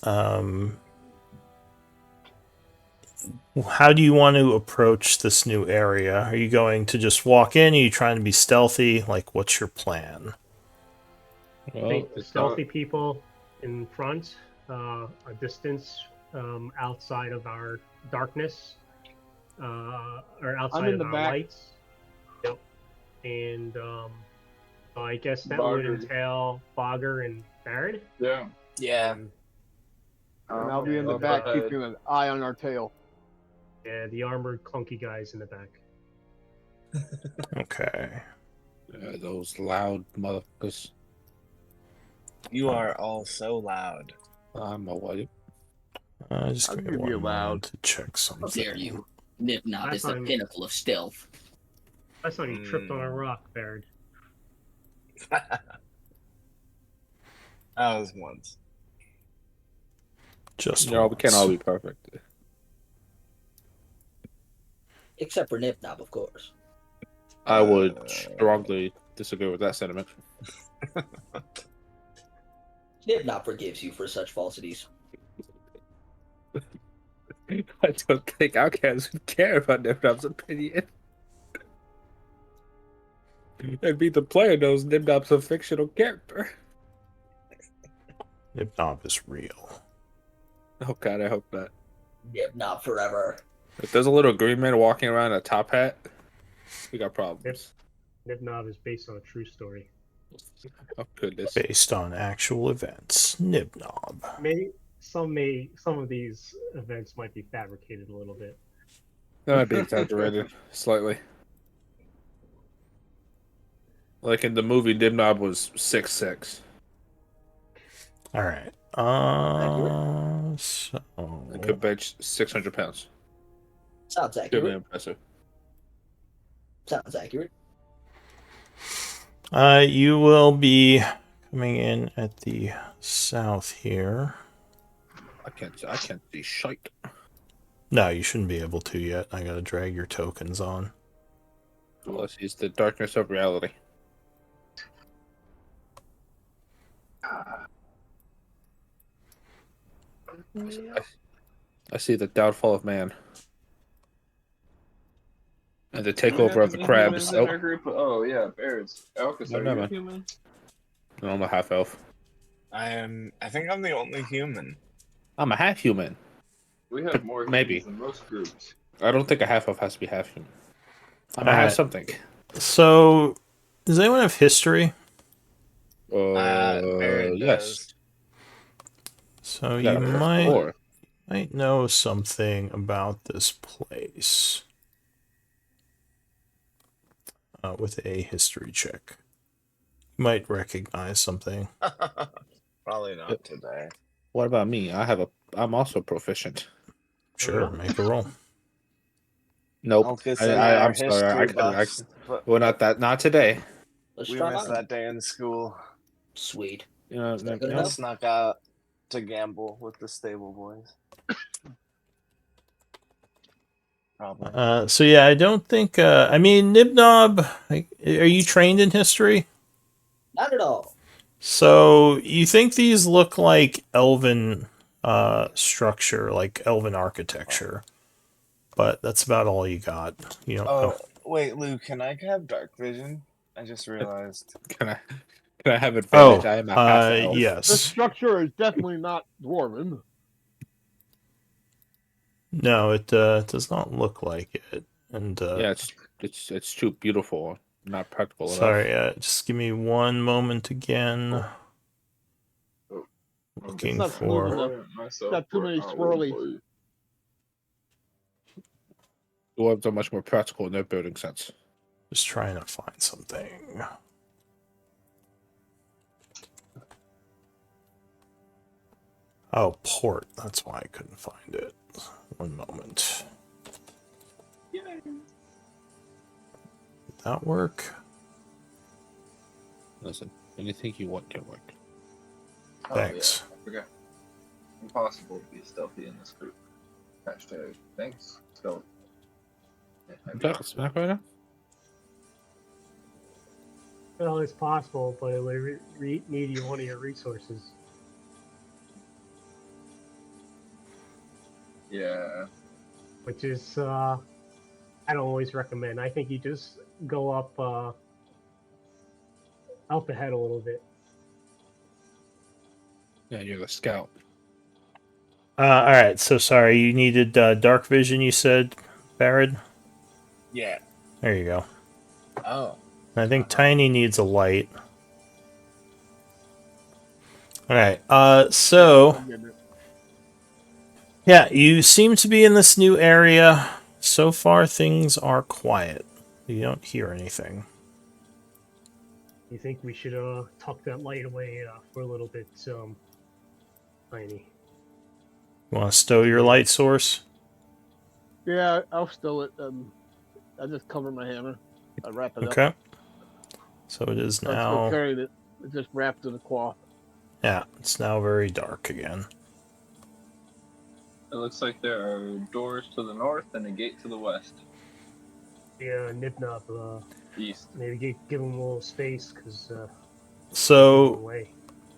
how do you want to approach this new area? Are you going to just walk in? Are you trying to be stealthy? Like, what's your plan? I think the stealthy people in front, a distance outside of our darkness, or outside of our lights. Yep. And so I guess that would entail Fogger and Barrett. Yeah. Yeah. And I'll be in the back keeping an eye on our tail. Yeah, the armored clunky guys in the back. Okay. Those loud motherfuckers. You are all so loud. I'm a white. Just I'll give me give you one loud. moment to check something. How dare you? Nip-Nop is the pinnacle of stealth. I saw you tripped on a rock, Barrett. That was once. Just we can't all be perfect. Except for Nip-Nop, of course. I would strongly disagree with that sentiment. Nip-Nop forgives you for such falsities. I don't think Outcast would care about Nip-Nop's opinion. It'd be the player knows Nip-Nop's a fictional character. Nip-Nop is real. Oh god, I hope not. Nip-Nop forever. If there's a little green man walking around in a top hat, we got problems. Nip-Nop is based on a true story. Oh goodness. Based on actual events. Nib-Nob. Maybe some of these events might be fabricated a little bit. That might be exaggerated slightly. Like in the movie, Nib-Nob was 6'6". Alright. So... And could bench 600 pounds. Sounds Really accurate. impressive. Sounds accurate. You will be coming in at the south here. I can't see shite. No, you shouldn't be able to yet. I gotta drag your tokens on. Unless he's the darkness of reality. I see the downfall of man. And the takeover of the crabs. In our group? Oh yeah, bears. Elkus, No, are no, you a man. human? No, I'm a half elf. I think I'm the only human. I'm a half human. We have more humans Maybe. than most groups. I don't think a half elf has to be half human. I'm a half something. So, does anyone have history? Barrett Yes. does. So Yeah, you that's might four. know something about this place. With a history check. You might recognize something. Probably not today. What about me? I'm also proficient. Sure, make a roll. Nope. Elkus and I are I'm sorry. history buffs, but Well, not today. Let's we try missed mine. that day in school. Sweet. You know, that good I enough? snuck out to gamble with the stable boys. Probably. So yeah, I don't think. I mean, Nibnob, are you trained in history? Not at all. So you think these look like elven structure, like elven architecture. But that's about all you got. You don't know. Wait, Lou, can I have dark vision? I just realized. Can I have advantage? Oh, I am a half elf. This yes. structure is definitely not dwarven. No, it does not look like it. And Yeah, it's too beautiful, not practical sorry, enough. just give me one moment again. Oh, I'm Looking It's not smooth for. enough. myself Got too for many an hour swirlies. employee. Dwarves are much more practical in their building sense. Just trying to find something. Oh, port. That's why I couldn't find it. One moment. Yay. Did that work? Listen, anything you want can work. Thanks. Oh, yeah, I forgot. Impossible to be stealthy in this group. Hashtag thanks, stealth. Black smack right now? Well, it's possible, but it would need you one of your resources. Yeah. Which is I don't always recommend. I think you just go up ahead a little bit. Yeah, you're the scout. All right. So sorry, you needed dark vision. You said, Barrett. Yeah. There you go. Oh. I think Uh-huh. Tiny needs a light. All right. So yeah, you seem to be in this new area. So far, things are quiet. You don't hear anything. You think we should tuck that light away for a little bit, Tiny? You want to stow your light source? Yeah, I'll stow it. I just cover my hammer. I wrap it up. Okay. So it is So I'm still now. carrying it. It's just wrapped in a cloth. Yeah, it's now very dark again. It looks like there are doors to the north and a gate to the west. Yeah, Nibnub, East. maybe give him a little space, because So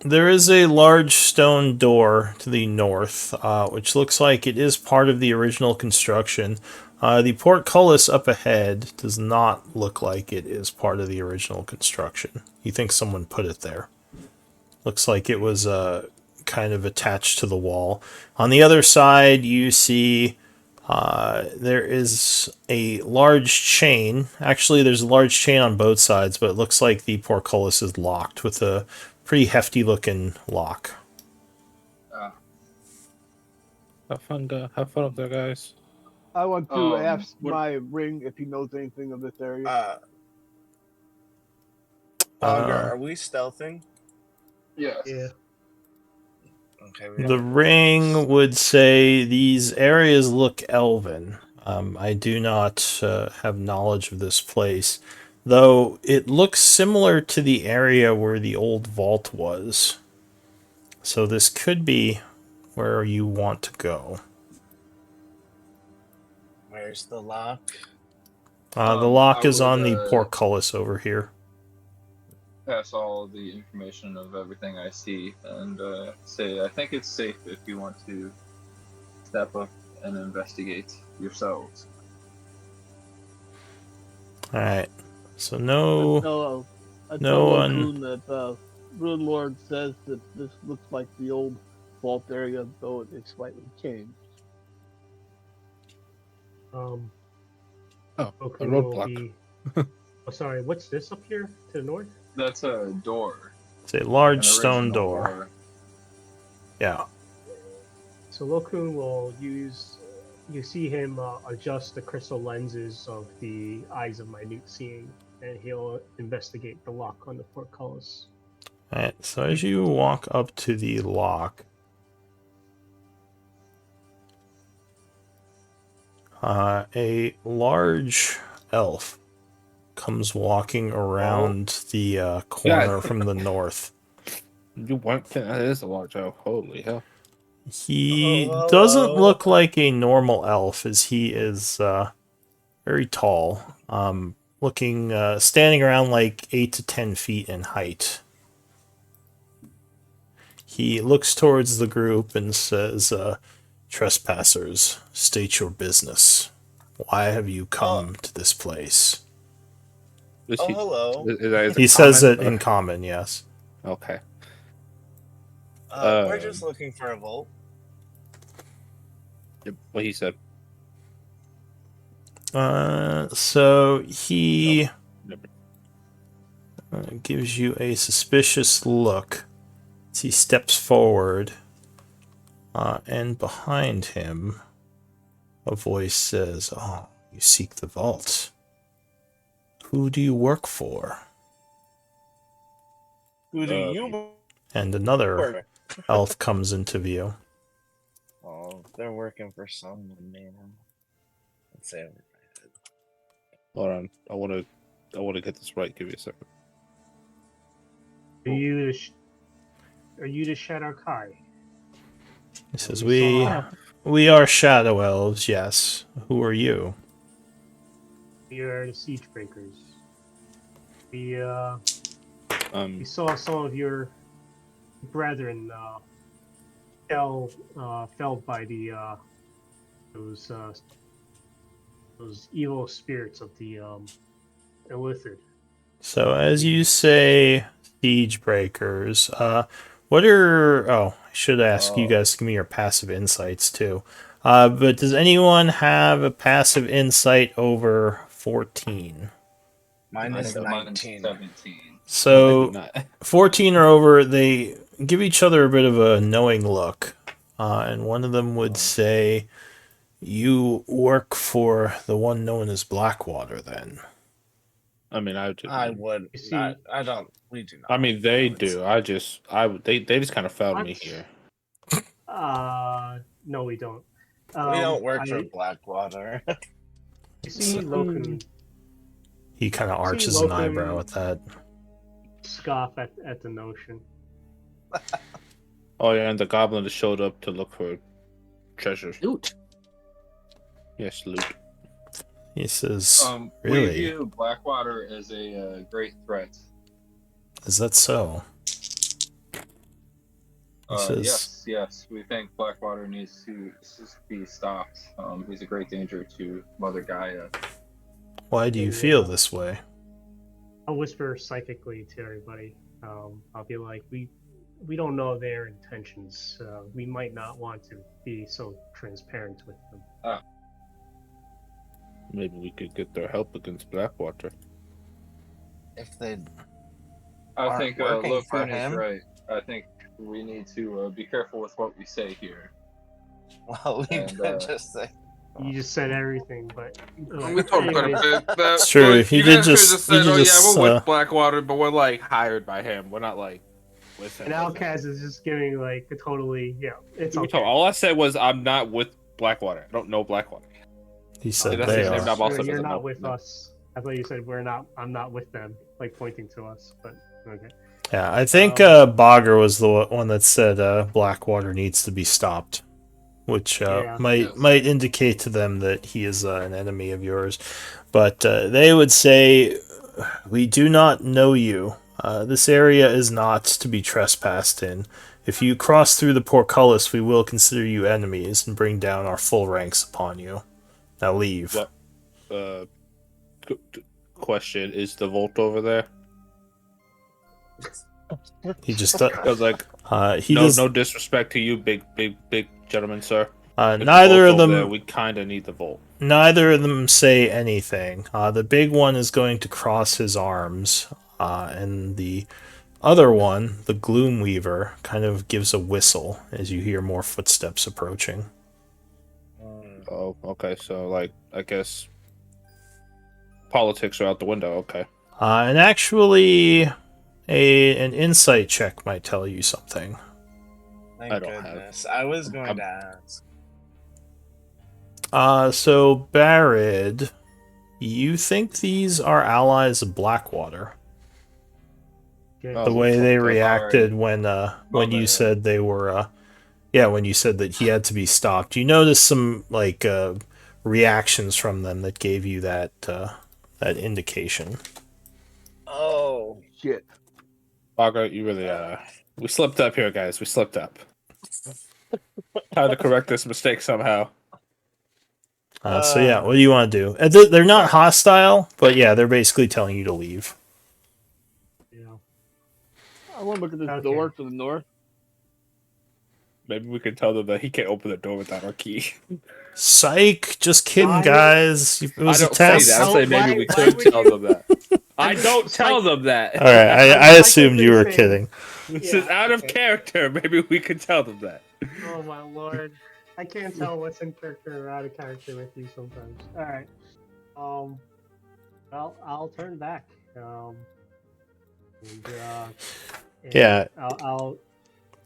there is a large stone door to the north, which looks like it is part of the original construction. The portcullis up ahead does not look like it is part of the original construction. You think someone put it there. Looks like it was kind of attached to the wall. On the other side, you see there is a large chain. Actually, there's a large chain on both sides, but it looks like the portcullis is locked with a pretty hefty looking lock. Have fun up there, guys. I want to ask what- my ring if he knows anything of this area. Augur, are we stealthing? Yes. Yeah. Okay. The ring would say these areas look elven. I do not have knowledge of this place, though it looks similar to the area where the old vault was. So this could be where you want to go. Where's the lock? The lock I is on the would, portcullis over here. pass all the information of everything I see and say I think it's safe if you want to step up and investigate yourselves. All right. So no I no tell one- Locoon that Rune Lord says that this looks like the old vault area, though it's slightly changed. Oh, Goku a will roadblock. be. Oh, sorry. What's this up here to the north? That's a door. It's a large An stone original door. Yeah. So Lokun will use. You see him adjust the crystal lenses of the eyes of minute seeing, and he'll investigate the lock on the portcullis. All right. So as you walk up to the lock, a large elf comes walking around the corner Yeah. from the north. You want that is a large elf. Holy hell. He Hello. doesn't look like a normal elf, as he is very tall, standing around like 8 to 10 feet in height. he looks towards the group and says, "Trespassers, state your business. Why have you come to this place?" Is Oh, he, hello. is He it says it common, in common, yes. okay. We're just looking for a vault. What he said. So he Never. gives you a suspicious look as he steps forward, and behind him, a voice says, "Oh, you seek the vault. Who do you work for?" Who do you And another work? elf comes into view. Oh, they're working for someone, man. Let's say over my head. Hold on. I want to get this right. Give me a second. Are you the Shadow Kai? He says, We we are shadow elves, yes. Who are you?" We are the Siegebreakers. We Um, we saw some of your brethren felled by those uh, those evil spirits of the Illithid. So as you say, siege breakers, what are... Oh, I should ask you guys to give me your passive insights too. But does anyone have a passive insight over 14? Mine I is think mine's 19. 17. So no, I do not. 14 or over, they give each other a bit of a knowing look. And one of them would say, "You work for the one known as Blackwater, then." I mean, I would. You see- Not, I don't. We do not. I mean, they I would do. say. They just kind of found What? me here. No, we don't. We don't work for I, Blackwater. You see, Lokun He kind of See, arches an Loken- eyebrow at that. scoff at the notion. Oh yeah, and the goblin that showed up to look for treasures. Loot. Yes, loot. He says, We "Really? view Blackwater as a great threat. Is that so?" He says, Yes. We think Blackwater needs to be stopped. He's a great danger to Mother Gaia. "Why do you feel this way?" I'll whisper psychically to everybody. I'll be like, we don't know their intentions. We might not want to be so transparent with them. Maybe we could get their help against Blackwater. If they I Aren't think working for Lokun is him? right. I think we need to be careful with what we say here. well, we And, could just say. You just said everything, but We talked quite a anyways, bit. That, It's true, like, he you did guys could've just- said, he "Oh just, yeah, we're with Blackwater, but we're like hired by him. We're not like with him." And Outcast is just giving like a totally it's So okay. all I said was I'm not with Blackwater. I don't know Blackwater. He said, that's "They his name, are." not also You're doesn't not know. with No. us. I thought you said we're not. I'm not with them, like pointing to us. But okay. Yeah, I think Bogger was the one that said Blackwater needs to be stopped, which Yeah. might indicate to them that he is an enemy of yours. But they would say, "We do not know you. This area is not to be trespassed in. If you cross through the portcullis, we will consider you enemies and bring down our full ranks upon you. Now leave." What? Question: is the vault over there? He just I was like, he no, does. no disrespect to you, big gentleman, sir. If the Neither of vault's over there, them. we kind of need the vault. Neither of them say anything. The big one is going to cross his arms, and the other one, the Gloom Weaver, kind of gives a whistle as you hear more footsteps approaching. Oh, okay. So, like, I guess politics are out the window. Okay. And actually, an insight check might tell you something. Thank I don't have- goodness. I was going to ask. So Barad, you think these are allies of Blackwater? Good. Oh, The way they fuck, reacted when you bad. said they were when you said that he had to be stopped. You noticed some like reactions from them that gave you that indication. Oh, Shit. Bogart, you really we slipped up here, guys. We slipped up. Time to correct this mistake somehow. So yeah, what do you want to do? They're not hostile, but yeah, they're basically telling you to leave. Yeah. I want to look at this Okay. door to the north. Maybe we can tell them that he can't open the door without our key. Psych! Just kidding, Why- guys. It I was a don't say test. that. I say maybe we Why could would tell you- them that. I don't tell them that. All right, I assumed you were kidding. This Yeah, is out of okay. character. Maybe we could tell them that. Oh my lord. I can't tell what's in character or out of character with you sometimes. Alright. Well, I'll turn back. And, Yeah. I'll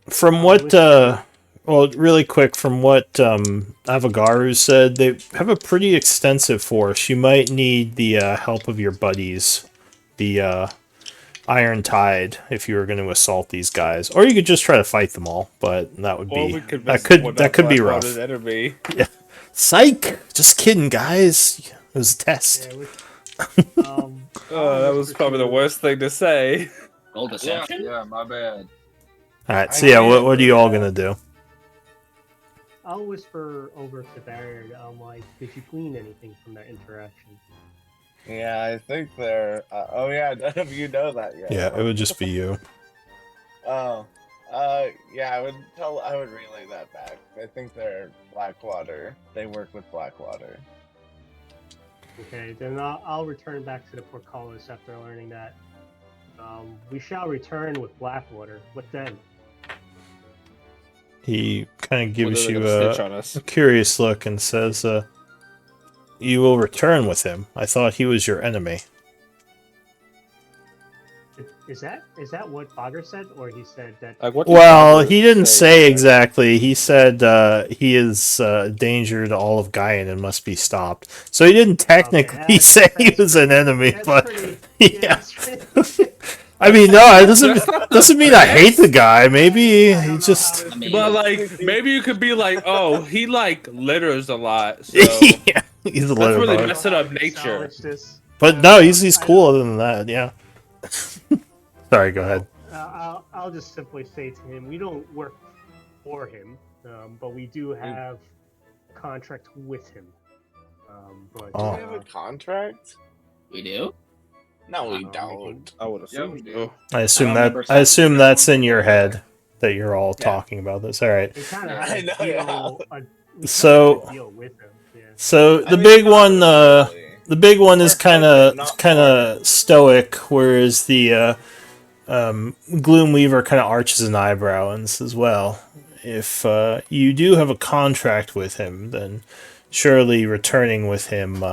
From what, well, really quick, from what Avagaru said, they have a pretty extensive force. You might need the help of your buddies, the Iron Tide, if you were going to assault these guys, or you could just try to fight them all. But that would Or be we could that could be rough. An enemy. Psych! Just kidding, guys. It was a test. yeah, with, Oh, that was probably the worst thing to say. Roll Yeah, deception. yeah, my bad. All right. So yeah, what are you all gonna do? I'll whisper over to Barrett. Like, did you glean anything from that interaction? Yeah, I think they're. Oh yeah, none of you know that yet. Yeah, it would just be you. Oh. Yeah, I would relay that back. I think they're Blackwater. They work with Blackwater. Okay, then I'll return back to the portcullis after learning that. We shall return with Blackwater. What then? He kind of gives Whether you they're gonna snitch on us. a curious look and says, "You will return with him. I thought he was your enemy." Is that what Bogger said, or he said that? Like, what did Well, Bogart he didn't say about that? exactly. He said he is a danger to all of Gaian and must be stopped. So he didn't technically that's- say he that's was an enemy, That's but pretty, yeah. that's pretty- I mean, no, it doesn't mean I hate the guy. Maybe I he don't know just how I mean, But like, maybe you could be like, oh, he like litters a lot, so yeah, he's a that's little really bug. messing up nature. Salvage this. But no, he's cool other than that. Yeah. Sorry, go ahead. I'll just simply say to him, we don't work for him, but we do have a contract with him. But Oh. Do we have a contract? we do. No, we Um, don't. I would Yeah, assume. we do. so. I assume I don't that remember I assume signing that's that in your one. head that you're all Yeah. talking about this. All right. we kind of Yeah, have I know, a deal, yeah. we So- have a deal with him. Yeah. So I the mean, big not one, really. the big one is We're kind friendly, of not stoic, whereas the Gloomweaver kind of arches an eyebrow and says, "Well, if you do have a contract with him, then surely returning with him,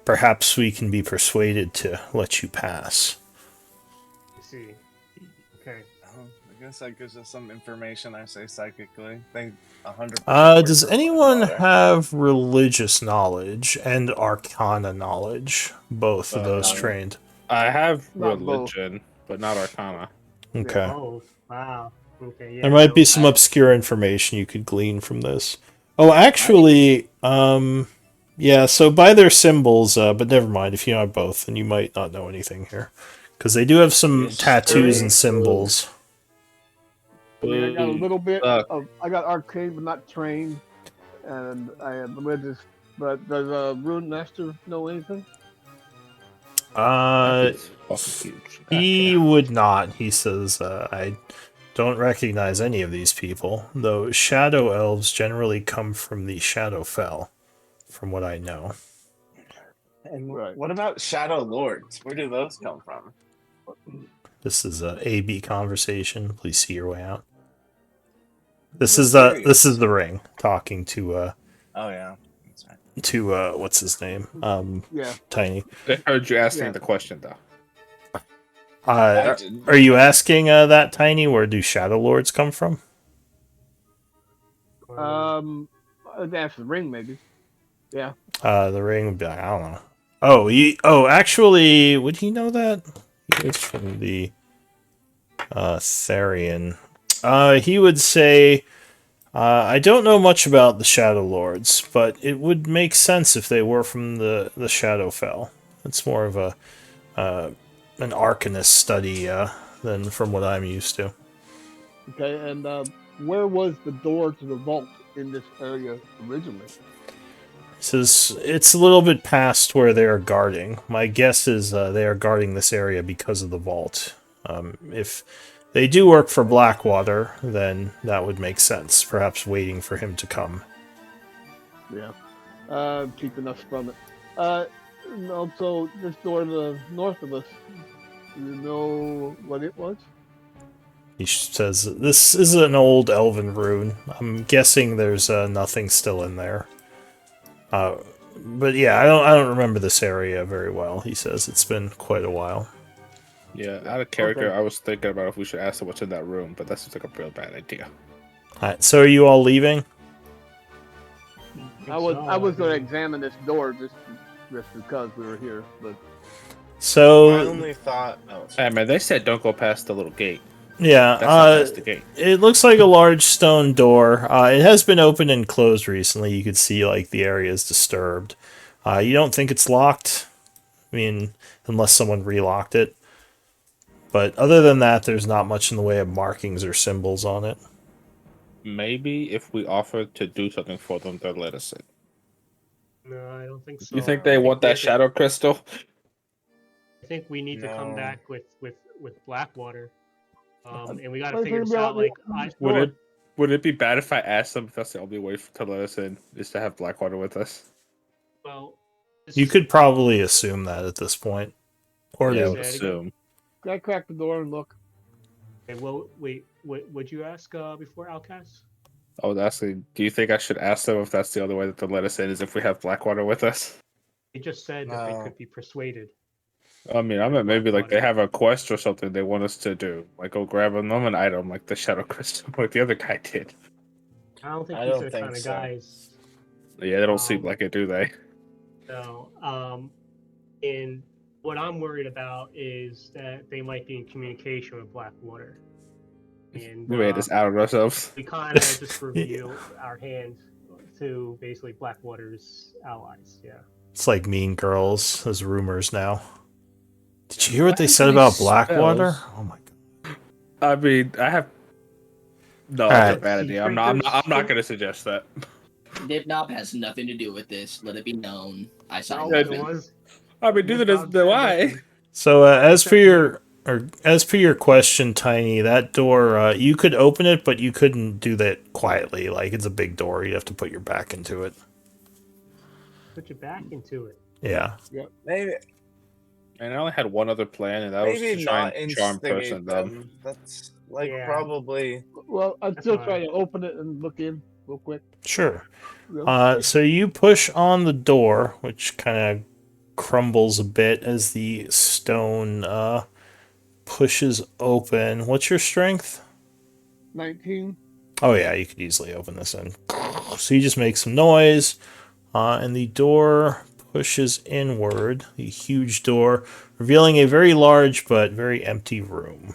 perhaps we can be persuaded to let you pass." I see. Okay. I guess that gives us some information. I say psychically. Think 100. Does anyone have religious knowledge and arcana knowledge? Both of those Uh, trained. I have Not both. religion, but not arcana. Okay. Oh, wow. Okay. Yeah. There might be no, some obscure information you could glean from this. Oh, actually, yeah, so by their symbols, but never mind. If you know both, then you might not know anything here. Because they do have some Yes, tattoos sir. and symbols. I mean, I got a little bit Suck. of. I got arcane, but not trained, and I am religious. But does Rune Master know anything? It's fucking huge. He would not. He says, I don't recognize any of these people, though shadow elves generally come from the Shadowfell, from what I know. And Right. what about Shadow Lords? Where do those come from? This is a A-B conversation. Please see your way out. This I'm is curious. this is the ring talking to Oh yeah, that's right. what's his name? Yeah. Tiny. I heard you asking Yeah. the question though. Are, didn't. are you asking that Tiny? Where do Shadow Lords come from? That's the ring, maybe. Yeah. The ring would be like, I don't know. Oh, actually, would he know that? He is from the Therian. He would say, I don't know much about the Shadow Lords, but it would make sense if they were from the Shadowfell. It's more of a an arcanist study than from what I'm used to. Okay, and where was the door to the vault in this area originally? It says it's a little bit past where they are guarding. My guess is they are guarding this area because of the vault. If they do work for Blackwater, then that would make sense. Perhaps waiting for him to come. Yeah. Keeping us from it. And also, this door to the north of us, do you know what it was? He says this is an old elven rune. I'm guessing there's nothing still in there. But yeah, I don't remember this area very well. He says it's been quite a while. Yeah, out of character, Okay. I was thinking about if we should ask them what's in that room, but that seems like a real bad idea. Alright, so are you all leaving? I was going to examine this door just because we were here, but My So only thought. Oh, Hey man, they said don't go past the little gate. yeah, That's not past the gate. it looks like a large stone door. It has been opened and closed recently. You could see like the area is disturbed. You don't think it's locked? I mean, unless someone relocked it. But other than that, there's not much in the way of markings or symbols on it. Maybe if we offer to do something for them, they'll let us in. No, I don't think so. You think they I want we that have to- shadow crystal? I think we need to come No. back with Blackwater, and we got to What figure is this it out. about Like, this Would door? it be bad if I asked them if that's the only way to let us in is to have Blackwater with us? well, this You is- could probably assume that at this point. Or Yeah, I they would Say it assume. Can I crack the door and look? Okay, well, wait. Would you ask before Outcast? I was asking, do you think I should ask them if that's the only way that they'll let us in is if we have Blackwater with us? They just said that they No. could be persuaded. I mean, I meant maybe like they Blackwater. have a quest or something they want us to do. Like go grab an item like the Shadow Crystal like the other guy did. I don't think I these don't are the think kind of so. guys. Yeah, they don't seem Um, like it, do they? So, and what I'm worried about is that they might be in communication with Blackwater, and We made this out of ourselves. we kind of just reveal our hand to basically Blackwater's allies. Yeah. It's like Mean Girls. There's rumors now. Did you hear Why what they is said these about Blackwater? spells? Oh my god. I mean, I have. No, Alright. that's a bad idea. I'm not going to suggest that. Nibnob has nothing to do with this. Let it be known. I signed No, nothing. it was- I mean, neither does the why. So as per your question, Tiny, that door you could open it, but you couldn't do that quietly. Like it's a big door. You'd have to put your back into it. Put your back into it. Yeah. Maybe And I only had one other plan, and that was maybe to try not and charm instigate person them. them. That's like Yeah. probably. Well, I'm That's still fine. trying to open it and look in real quick. Sure. Real- So you push on the door, which kind of crumbles a bit as the stone pushes open. What's your strength? 19. Oh yeah, you could easily open this in. So you just make some noise, and the door pushes inward, the huge door, revealing a very large but very empty room.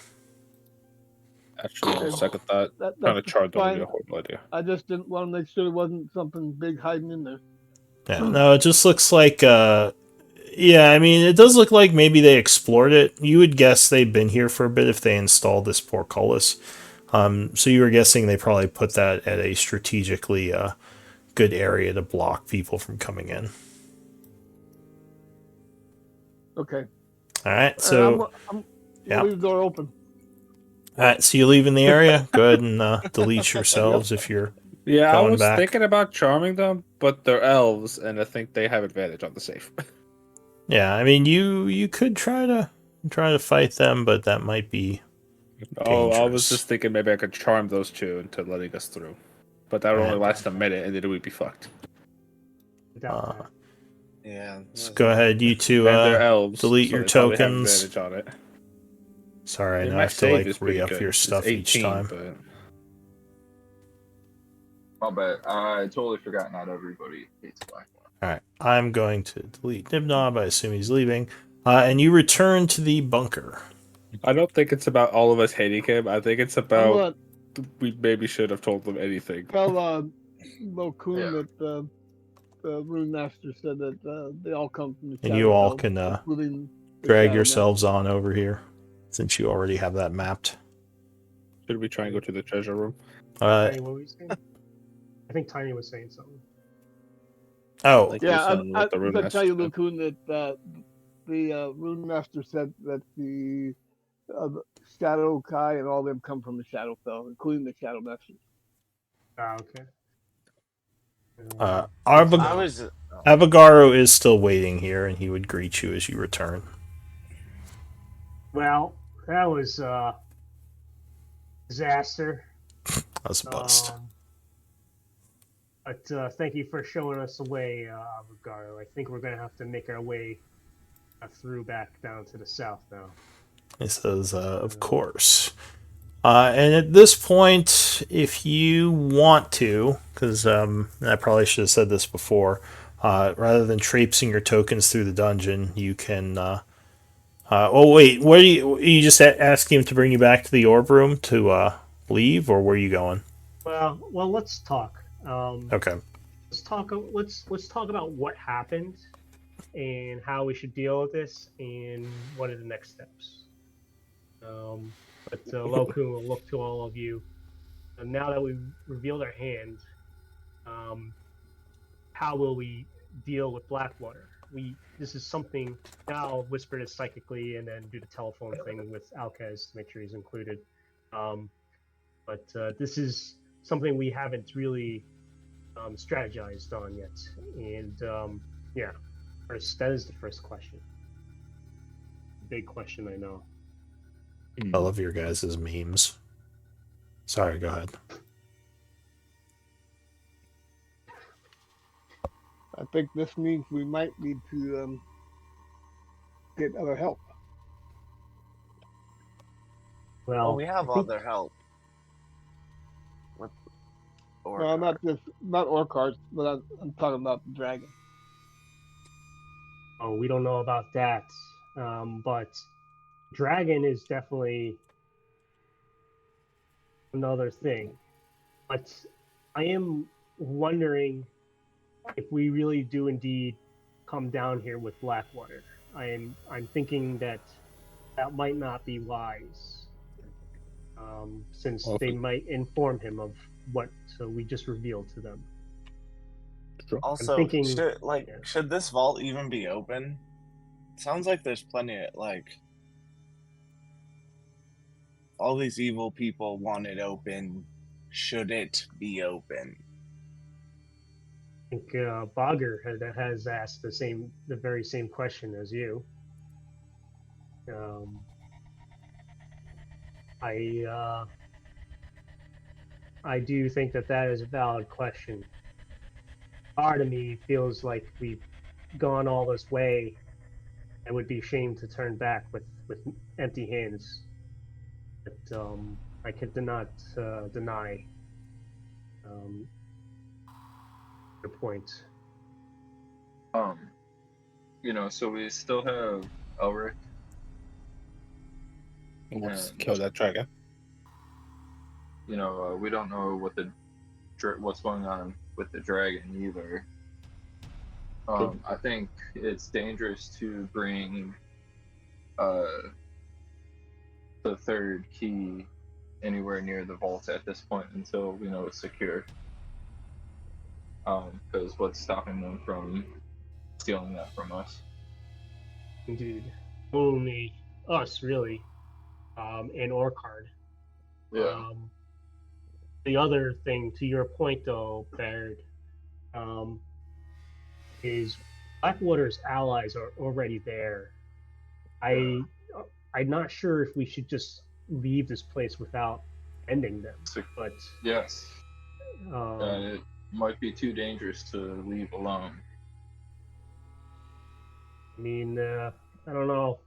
Actually, on second thought, That, trying to that's charm them would fine. be a horrible idea. I just didn't want to make sure there wasn't something big hiding in there. Yeah, no, it just looks like, yeah, I mean, it does look like maybe they explored it. You would guess they've been here for a bit if they installed this portcullis. So you were guessing they probably put that at a strategically good area to block people from coming in. Okay. All right, so I'm yeah. leave the door open. all right, so you leave in the area. Go ahead and delete yourselves if you're. Yeah, I Going was back. thinking about charming them, but they're elves, and I think they have advantage on the safe. Yeah, I mean, you could try to fight them, but that might be. Oh, I was Dangerous. just thinking maybe I could charm those two into letting us through, but that would only last a minute, and then we'd be fucked. Without that. Yeah. So go ahead, you two. And they're elves. delete so your they probably have totens. advantage on it. Sorry, mean, now I my have to save like is pretty re-up good. your It's stuff each 18, time. But... My bad. I totally forgot not everybody hates Blackwater. All right, I'm going to delete Nibnob. I assume he's leaving, and you return to the bunker. I don't think it's about all of us hating him. I think it's I'm about gonna we maybe should have told them anything. tell Lokun Yeah. that the Rune Master said that they all come from the And Shadow you all Elves, can including the Drag Shadow yourselves on over here. since you already have that mapped. Should we try and go to the treasure room? Tiny, what were you saying? I think Tiny was saying something. Oh, Like Yeah, you said, I what the was rune going to tell you, master said. Lukun, that the Rune Master said that the Shadow Kai and all them come from the Shadowfell, including the Shadow Master. Ah, okay. I was. Avogaro is still waiting here, and he would greet you as you return. Well, that was disaster. That's a bust. But thank you for showing us the way, Avogaro. I think we're gonna have to make our way through back down to the south now. He says, of course. And at this point, if you want to, because I probably should have said this before, rather than traipsing your tokens through the dungeon, you can. Oh wait, what are you just asking him to bring you back to the orb room to leave, or where are you going? Well, let's talk. Okay. Let's talk about what happened and how we should deal with this and what are the next steps. But Loku will look to all of you. And now that we've revealed our hand, how will we deal with Blackwater? This is something now whispered it psychically and then do the telephone thing with Alkaz to make sure he's included. But this is something we haven't really strategized on yet. And yeah, that is the first question. Big question, I know. I love your guys' memes. Sorry, go ahead. I think this means we might need to get other help. Well, we have other help. No, not Orcars, but I'm talking about the dragon. Oh, we don't know about that. But dragon is definitely another thing. But I am wondering if we really do indeed come down here with Blackwater. I'm thinking that might not be wise, since they might inform him of what we just revealed to them. Also, should this vault even be open? Sounds like there's plenty of all these evil people want it open. Should it be open? I think Bogger has asked the very same question as you. I do think that is a valid question. Part of me feels like we've gone all this way. I would be ashamed to turn back with empty hands. But I could not deny your point. So we still have Elric. Let's kill that dragon. We don't know what's going on with the dragon either. I think it's dangerous to bring the third key anywhere near the vault at this point until we know it's secure. Because what's stopping them from stealing that from us? Indeed. Only us, really. And Orcard. Yeah. The other thing, to your point, though, Baird, is Blackwater's allies are already there. I'm not sure if we should just leave this place without ending them. But yes, it might be too dangerous to leave alone. I mean, I don't know.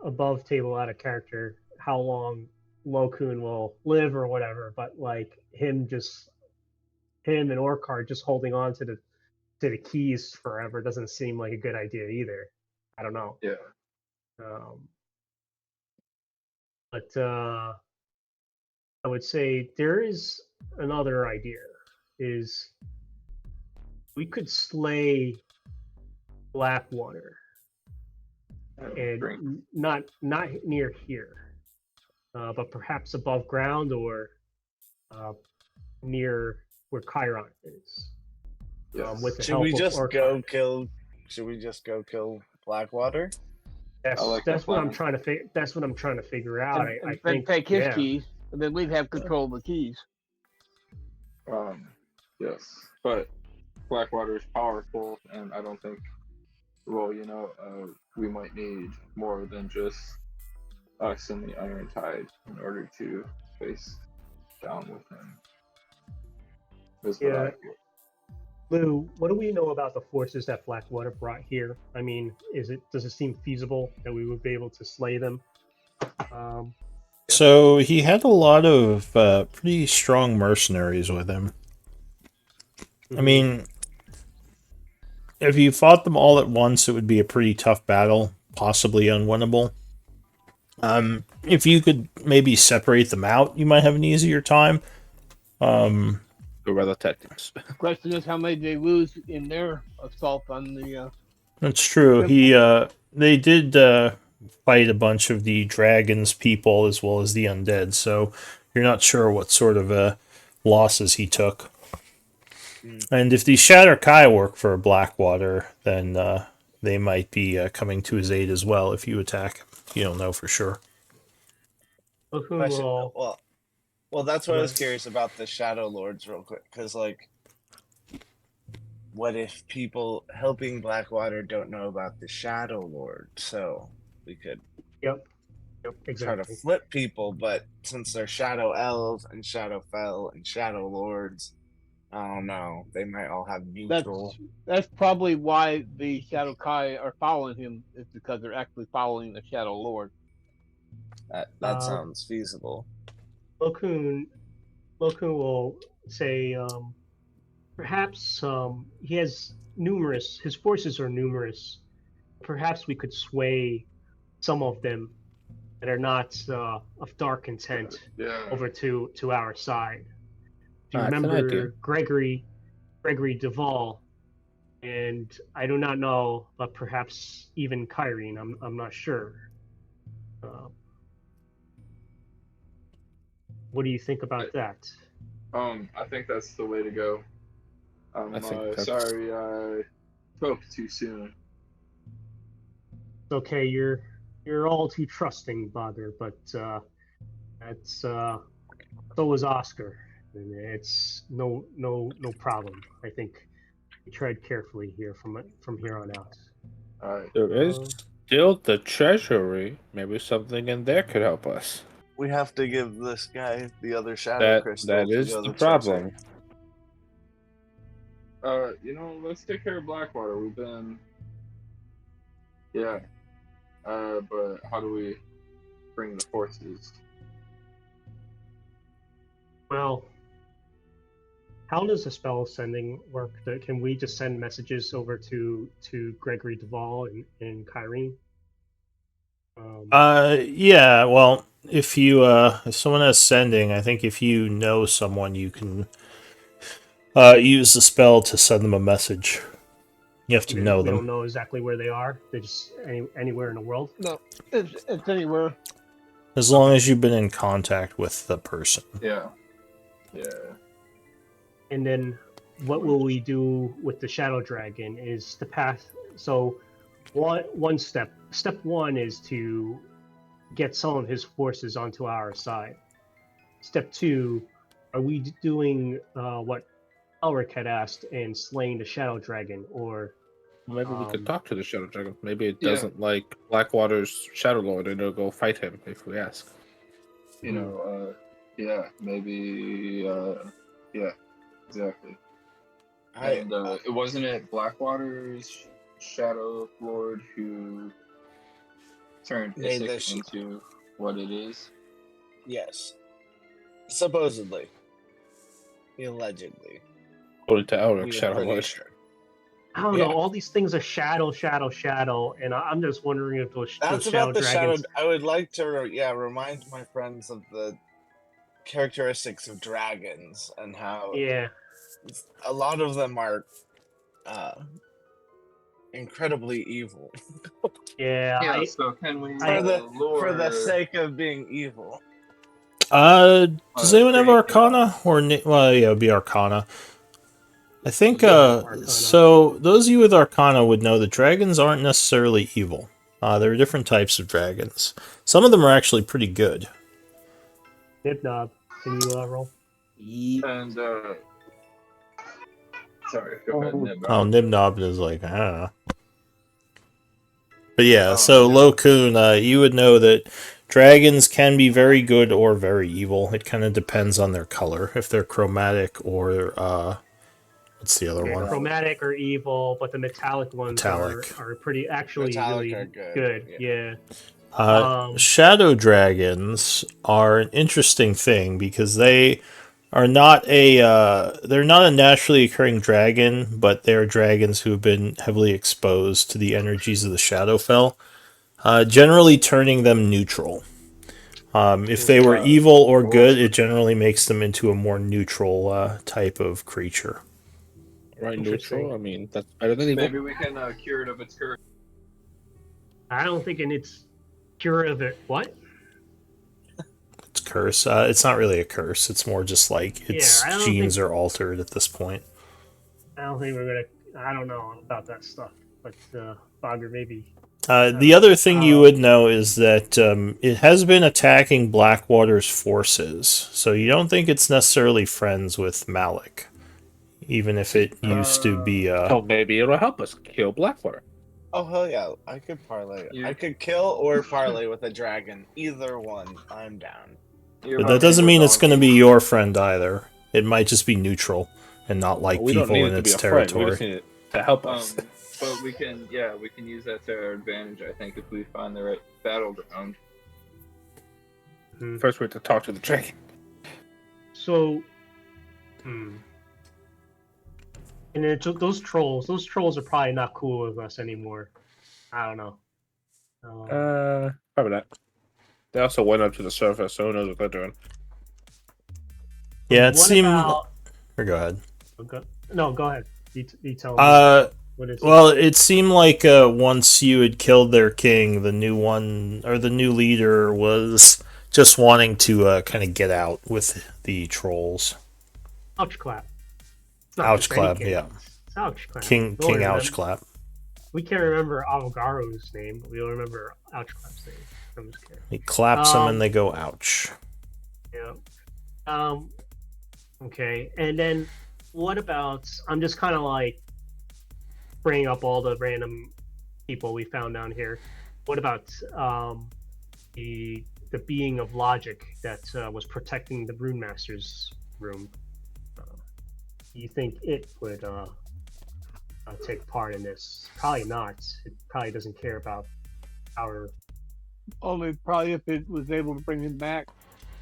Above table out of character, how long Lokun will live or whatever, but like him and Orkar just holding on to the keys forever doesn't seem like a good idea either. I don't know. Yeah. But I would say there is another idea. Is we could slay Blackwater and drink. not near here, but perhaps above ground or near where Chiron is. Yes. With the Should we help of just Orcar. go kill? Should we just go kill Blackwater? That's I like that's that what I'm plan. trying to that's what I'm trying to figure out. I And then think take his yeah. keys, and then we'd have control of the keys. Yes, but Blackwater is powerful, and I don't think. Well, we might need more than just us and the Iron Tide in order to face down with him. Is what I Yeah. feel. Lou, what do we know about the forces that Blackwater brought here? I mean, does it seem feasible that we would be able to slay them? So he had a lot of pretty strong mercenaries with him. I Mhm. mean, if you fought them all at once, it would be a pretty tough battle, possibly unwinnable. If you could maybe separate them out, you might have an easier time. Guerrilla tactics. Question is, how many they lose in their assault on the That's true. temple? They did fight a bunch of the dragons people as well as the undead, so you're not sure what sort of losses he took. And if the Shatter Kai work for Blackwater, then they might be coming to his aid as well if you attack. You don't know for sure. Look who Question. will. Well, that's what I was Go curious about the Shadow Lords, real quick, because like, what if people helping Blackwater don't know about the Shadow Lord? So we could Yep, try to exactly. flip people, but since they're Shadow Elves and Shadow Fell and Shadow Lords, I don't know. They might all have neutral. That's probably why the Shadow Kai are following him, is because they're actually following the Shadow Lord. That sounds feasible. Lokun will say, perhaps he has numerous. His forces are numerous. Perhaps we could sway some of them that are not of dark intent Yeah. over to our side. Do you That's an idea. remember Gregory Duvall? And I do not know, but perhaps even Kyrene. I'm not sure. What do you think about that? I think that's the way to go. I think that's Sorry I spoke too soon. It's okay, you're all too trusting, Bogger, but that's so was Oscar, and it's no problem. I think we tread carefully here from here on out. All right. there is still the treasury. Maybe something in there could help us. We have to give this guy the other Shadow Crystal That to is go the to treasure. problem. Let's take care of Blackwater. We've been. Yeah. But how do we bring the forces? Well, how does the spell sending work? Can we just send messages over to Gregory Duvall and Kyrene? Yeah, well, if someone has sending, I think if you know someone, you can use the spell to send them a message. You have to know We don't them. know exactly where they are. They're just anywhere in the world. No, it's anywhere. As long as you've been in contact with the person. Yeah. And then what will we do with the shadow dragon is the path. So one step one is to get some of his forces onto our side. Step 2, are we doing what Elric had asked and slaying the shadow dragon, or Maybe we could talk to the Shadow Dragon. Maybe it Yeah. doesn't like Blackwater's Shadow Lord, and it'll go fight him if we ask. Yeah, maybe, yeah, exactly. And it wasn't it Blackwater's Shadow Lord who turned Made Isaac this- into what it is? Yes. Supposedly. Allegedly. According to Elric, We are Shadow pretty Lord. sure. I don't Yeah. know. All these things are shadow, and I'm just wondering if those That's shadow about the dragons. shadow. I would like to, remind my friends of the characteristics of dragons and how Yeah, a lot of them are incredibly evil. Yeah, Yeah. So can we For the lure? sake of being evil. Does anyone have create Arcana? chaos? Or, well, yeah, it would be Arcana. I think, Arcana. so those of you with Arcana would know that dragons aren't necessarily evil. There are different types of dragons. Some of them are actually pretty good. Nibnob, can you roll? And sorry, go ahead, Nib. Oh, Nibnob is like, I don't know. But yeah, Oh, so yeah. Lokun, you would know that dragons can be very good or very evil. It kind of depends on their color, if they're chromatic or what's the other one? Chromatic or evil, but the metallic ones Metallic. are pretty actually Metallic really are good, Yeah. Shadow dragons are an interesting thing because they are not they're not a naturally occurring dragon, but they're dragons who have been heavily exposed to the energies of the Shadowfell, generally turning them neutral. If they were evil or good, it generally makes them into a more neutral type of creature. Right, neutral. I mean, that's better than evil. Maybe we can cure it of its curse. I don't think in its cure of it. What? It's curse. It's not really a curse. It's more just like its I don't genes think- are altered at this point. I don't think we're gonna. I don't know about that stuff, but Fogger maybe. The other thing you would know is that it has been attacking Blackwater's forces, so you don't think it's necessarily friends with Malik, even if it used to be. So maybe it'll help us kill Blackwater. Oh hell yeah! I could parlay. Yeah. I could kill or parlay with a dragon. Either one, I'm down. But that doesn't mean it's going to be your friend either. It might just be neutral and not like We don't people need in it to its be a friend. We territory. just need it to help us. But we can use that to our advantage. I think if we find the right battleground. First, we have to talk to the dragon. So, and then those trolls are probably not cool with us anymore. I don't know. Probably not. They also went up to the surface, so who knows what they're doing. Yeah, it What seemed. about- Or go ahead. Okay. No, go ahead. You tell me. What is Well, it seemed like once you had killed their king, the new one or the new leader was just wanting to kind of get out with the trolls. Ouch clap. It's not Ouch just any clap, king. yeah. It's ouch clap. King We only King Ouch remember- clap. We can't remember Algaro's name, but we don't remember Ouch clap's name. I'm just kidding. He claps them and they go ouch. Yeah. Okay. And then what about? I'm just kind of like bringing up all the random people we found down here. What about the being of logic that was protecting the Rune Master's room? Do you think it would take part in this? Probably not. It probably doesn't care about our. Only probably if it was able to bring him back,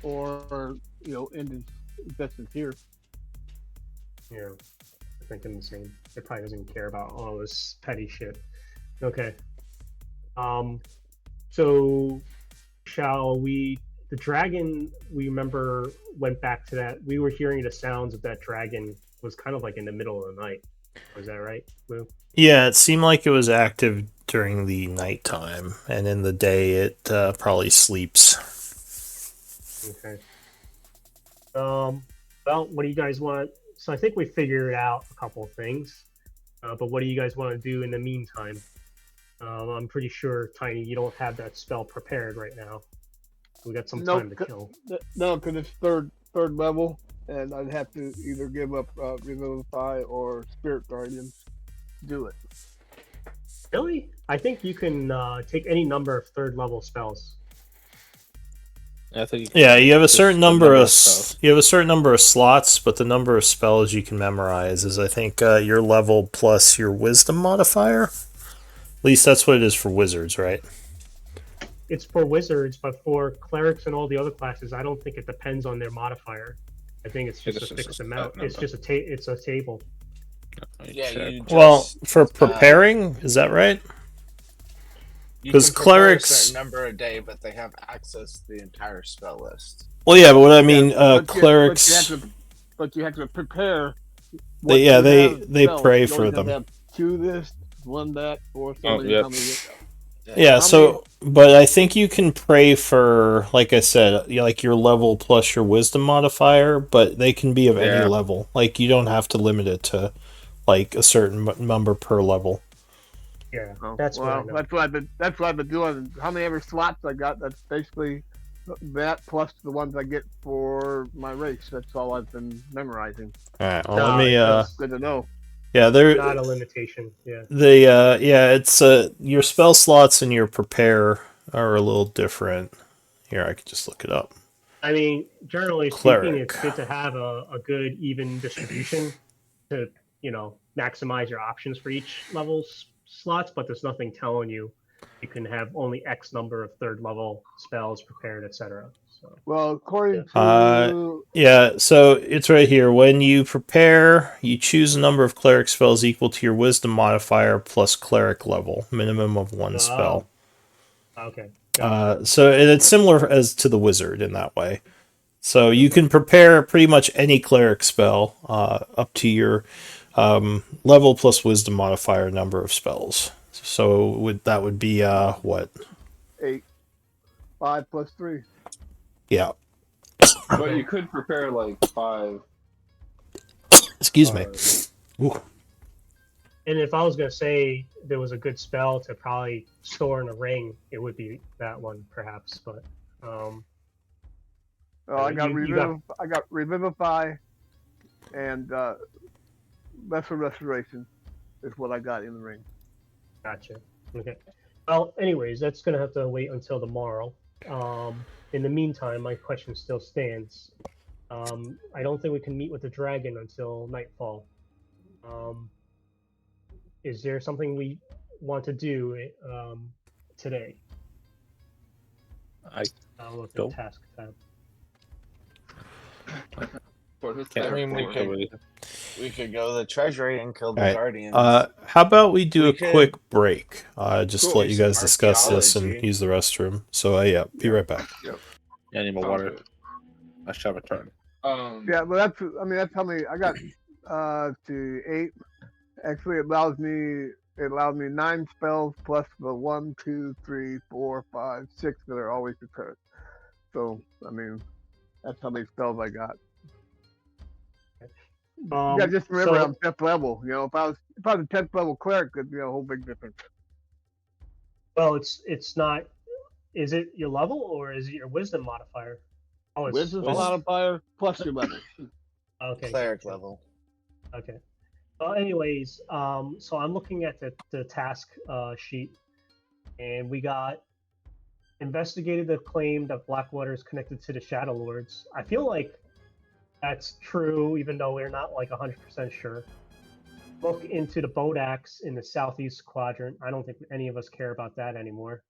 or end his existence here. Yeah, I'm thinking the same. It probably doesn't care about all this petty shit. Okay. So shall we? The dragon, we remember, went back to that. We were hearing the sounds of that dragon was kind of like in the middle of the night. Was that right, Lou? Yeah, it seemed like it was active during the nighttime, and in the day it probably sleeps. Okay. Well, what do you guys want? So I think we figured out a couple of things. But what do you guys want to do in the meantime? I'm pretty sure, Tiny, you don't have that spell prepared right now. We got some time to kill. No, because it's third level, and I'd have to either give up Revivify or Spirit Guardian to do it. Really? I think you can take any number of third level spells. I think Yeah, you have a just certain the number of spells. you have a certain number of slots, but the number of spells you can memorize is, I think, your level plus your wisdom modifier. At least that's what it is for wizards, right? It's for wizards, but for clerics and all the other classes, I don't think it depends on their modifier. I think it's just It's a just fixed a amount. set It's number. just it's a table. Yeah, you Well, just, for preparing, is that right? you 'cause can prepare clerics- a certain number a day, but they have access to the entire spell list. Well, yeah, but what I mean, clerics. But you have to prepare. They pray for them. To this, one that, or Oh, somebody yep. tell me. Yeah, How so but I think you can pray for, like I said, like your level plus your wisdom modifier, but they can be of any Yeah. level. Like you don't have to limit it to like a certain number per level. Yeah, Oh, that's what I well, know. that's what I've been doing. How many ever slots I got? That's basically that plus the ones I get for my race. That's all I've been memorizing. All right, well No, let me it's Good to know. yeah, not a limitation. Yeah. yeah, it's your spell slots and your prepare are a little different. Here, I could just look it up. I mean, generally speaking, Cleric. it's good to have a good even distribution to, maximize your options for each level slots, but there's nothing telling you can have only X number of third level spells prepared, etc. So, Well, according Uh, to yeah, so it's right here. When you prepare, you choose a number of cleric spells equal to your wisdom modifier plus cleric level, minimum of one spell. okay, gotcha. So and it's similar as to the wizard in that way. So you can prepare pretty much any cleric spell up to your level plus wisdom modifier number of spells. So that would be what? 8, 5 plus 3. Yeah. But you could prepare like 5. Excuse me. Ooh. And if I was gonna say there was a good spell to probably store in a ring, it would be that one, perhaps. But Oh, I got you got revivify, and lesser restoration is what I got in the ring. gotcha. Okay. Well, anyways, that's gonna have to wait until tomorrow. In the meantime, my question still stands. I don't think we can meet with the dragon until nightfall. Is there something we want to do today? I I'll look at don't. task tab. What is Can't I mean, we there could for? we could go to the treasury and kill the All guardians. right. How about we do We a could quick break? Just to Cool. let you guys discuss this and Archaeology. use the restroom. So yeah, be right back. I need more Sounds water. good. I shall return. Yeah, but that's how many I got. To 8. Actually, it allows me 9 spells plus the 1, 2, 3, 4, 5, 6 that are always prepared. So I mean, that's how many spells I got. Yeah, just remember so I'm 10th level. If I was a 10th level cleric, it'd be a whole big difference. well, it's not. Is it your level or is it your wisdom modifier? Oh, it's Wisdom both. modifier plus your level. Okay, Cleric gotcha. level. Okay. Well, anyways, so I'm looking at the task sheet, and we got investigated the claim that Blackwater is connected to the Shadow Lords. I feel like that's true, even though we're not like 100% sure. Look into the boat axe in the southeast quadrant. I don't think any of us care about that anymore.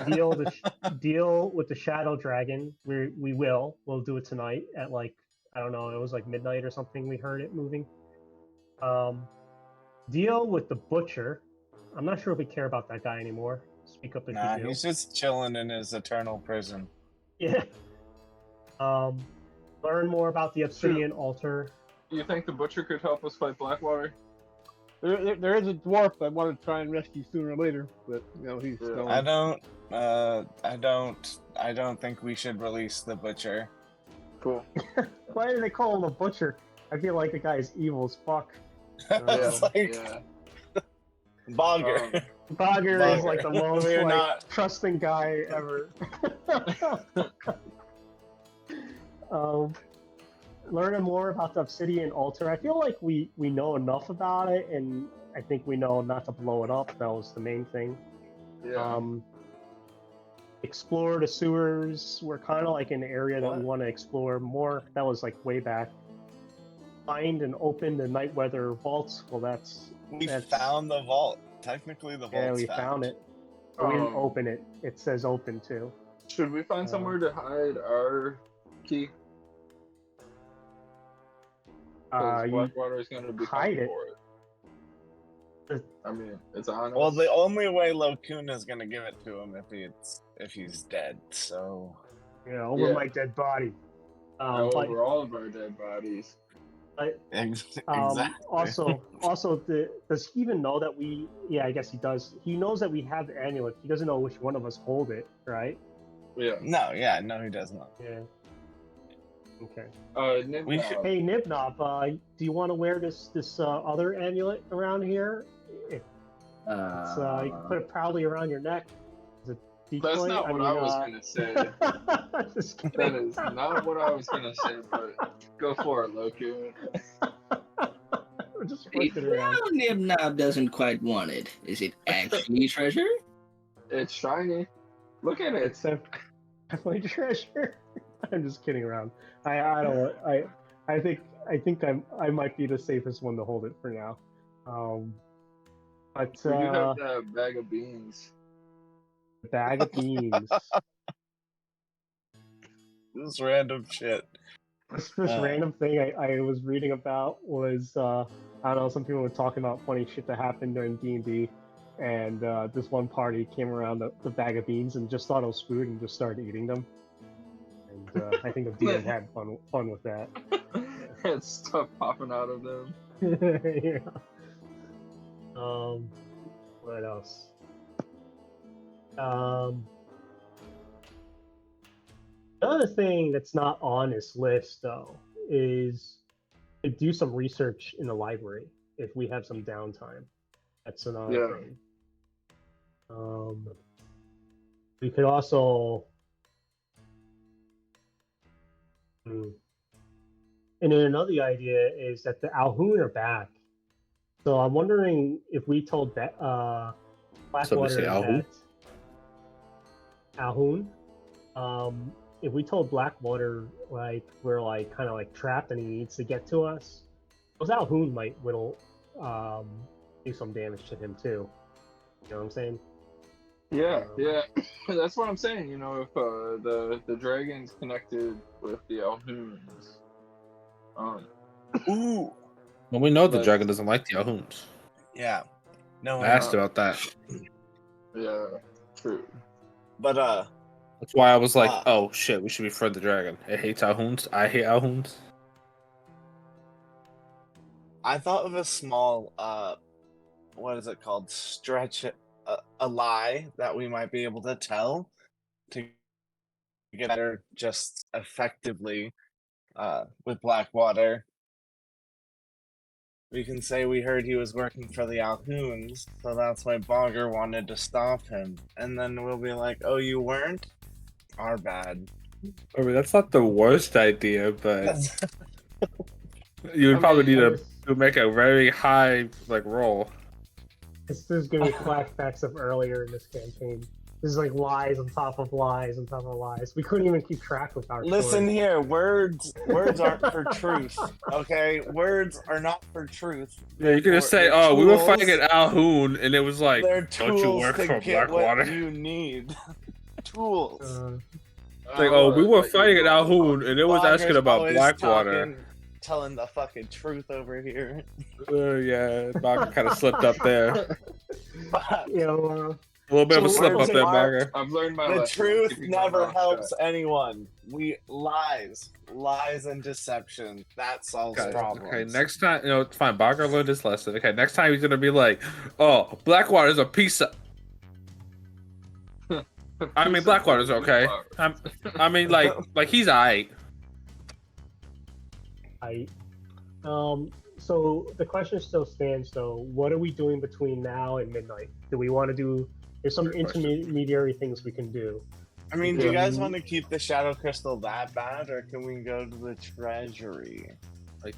Deal with the Shadow Dragon. We will. We'll do it tonight at like, I don't know. It was like midnight or something. We heard it moving. Deal with the Butcher. I'm not sure if we care about that guy anymore. Speak up if Nah, you do. he's just chilling in his eternal prison. Yeah. Learn more about the Obsidian Altar. You think the butcher could help us fight Blackwater? There is a dwarf I want to try and rescue sooner or later, but he's Yeah. gone. I don't think we should release the butcher. Cool. Why do they call him a butcher? I feel like the guy is evil as fuck. It's like Bogger. Bogger is like the most We're like not- trusting guy ever. Learning more about the Obsidian Altar. I feel like we know enough about it, and I think we know not to blow it up. That was the main thing. Yeah. Explore the sewers. We're kind of like in the area that we want to explore more. That was like way back. Find and open the Nightweather vaults. Well, that's found the vault. Technically, the vault's yeah, we found it. But we didn't open it. It says open too. Should we find somewhere to hide our key? Because Blackwater is going to be hide coming it. for it. I mean, it's on Well, us. the only way Lokun is gonna give it to him if he's dead. So over my dead body. But over all of our dead bodies. But Exactly. also, does he even know that we? Yeah, I guess he does. He knows that we have the amulet. He doesn't know which one of us hold it, right? Yeah. No, no, he does not. Yeah. Okay. We should- Hey, Nibnob, do you want to wear this other amulet around here? It's you can put it proudly around your neck. As a decoy. That's not what I was gonna say. Just kidding. That is not what I was gonna say, but go for it, Loku. Just push it around. Well, Nibnob doesn't quite want it. Is it actually treasure? It's shiny. Look at it. It's definitely treasure. I'm just kidding around. I think I might be the safest one to hold it for now. But You have that bag of beans. bag of beans. This random shit. This random thing I was reading about was I don't know, some people were talking about funny shit that happened during D&D, and this one party came around the bag of beans and just thought it was food and just started eating them. And I think the DM had fun with that. Had stuff popping out of them. Yeah. What else? Another thing that's not on this list, though, is to do some research in the library if we have some downtime. That's another thing. We could also. And then another idea is that the Alhoun are back. So I'm wondering if we told Blackwater that Alhoun, if we told Blackwater like we're like kind of like trapped and he needs to get to us, those Alhoun might do some damage to him too. You know what I'm saying? Yeah. That's what I'm saying. You know, if the dragon's connected with the Alhoons. Ooh. Well, we know the dragon doesn't like the Alhoons. Yeah. No, I asked about that. Yeah, true. But That's why I was like, oh shit, we should befriend the dragon. It hates Alhoons. I hate Alhoons. I thought of a small what is it called? A lie that we might be able to tell to get better just effectively with Blackwater. We can say we heard he was working for the Alhoons, so that's why Bogger wanted to stop him. And then we'll be like, oh, you weren't? Our bad. I mean, that's not the worst idea, but you would probably need to make a very high roll. This is gonna be flashbacks of earlier in this campaign. This is like lies on top of lies on top of lies. We couldn't even keep track of our Listen story. here, words aren't for truth, okay? Words are not for truth. Yeah, you can just say, "Oh, we were fighting at Alhoun," and it was like, They're "Don't you work to for get Blackwater?" what you need. Tools. It's like, "Oh, we were fighting at Alhoun," and it was Bogger's asking about always Blackwater. Telling the fucking truth over here. Yeah, Bogger kind of slipped up there. A little bit of a slip up there, Bogger. I've learned my The lesson. truth Keeping my never mouth helps shut. anyone. Lies and deception. That solves problems. Okay, next time, it's fine. Bogger learned his lesson. Okay, next time he's gonna be like, "Oh, Blackwater's a piece of." I mean, Blackwater's okay. I mean, like he's alright. So the question still stands, though. What are we doing between now and midnight? Do we want to do? There's some intermediary things we can do. I mean, do you guys want to keep the Shadow Crystal that bad, or can we go to the Treasury?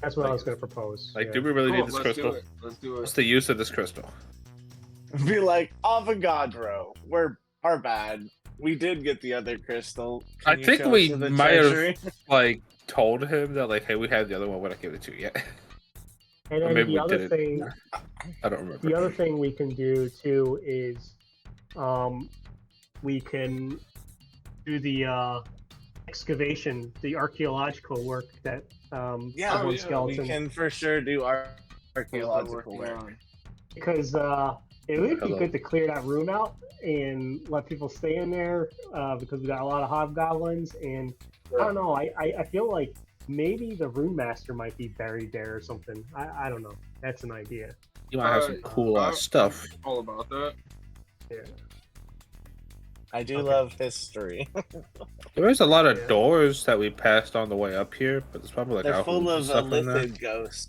That's what I was going to propose. Do we really need this crystal? Let's do it. What's the use of this crystal? Be like, Avogadro, we're our bad. We did get the other crystal. I think we might have told him that hey, we had the other one. We're not giving it to you yet. And then the other thing, I don't remember. The other thing we can do too is, we can do the excavation, the archaeological work that skeleton. We can for sure do our archaeological work. Because it would be good to clear that room out and let people stay in there because we got a lot of hobgoblins, and I don't know. I feel like maybe the Rune Master might be buried there or something. I don't know. That's an idea. You might have some cool stuff. I'm all about that. Yeah. I do Okay. love history. There is a lot of Yeah. doors that we passed on the way up here, but there's probably like They're full Alhoods and of stuff in there. illithid ghosts.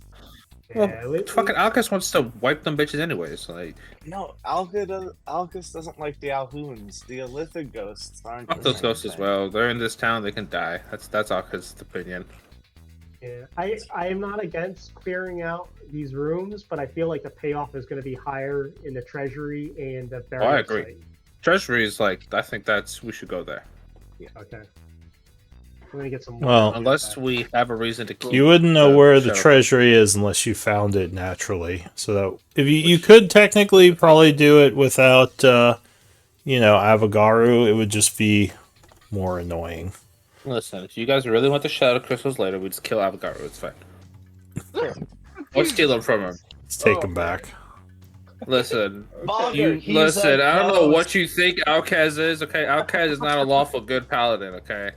Well, Yeah, fucking Alcus wants to wipe them bitches anyways. Like, No, Alcus doesn't like the Alhoons. The illithid ghosts aren't fuck the those same ghosts as thing. well. They're in this town, they can die. That's Alcus' opinion. Yeah, I am not against clearing out these rooms, but I feel like the payoff is going to be higher in the treasury and the burial I agree. site. Treasury is like, I think we should go there. Okay. I'm gonna get some. Well, Unless we have a reason to keep. You wouldn't know where the Shadow treasury is unless you found it naturally. So that if you could technically probably do it without, Avagaru, it would just be more annoying. Listen, if you guys really want the Shadow Crystals later, we just kill Avagaru. It's fine. Or steal them from him. Let's take them back. Listen, Bogger, he's a listen. I don't know ghost. what you think Alcaz is. Okay, Alcaz is not a lawful good paladin. Okay,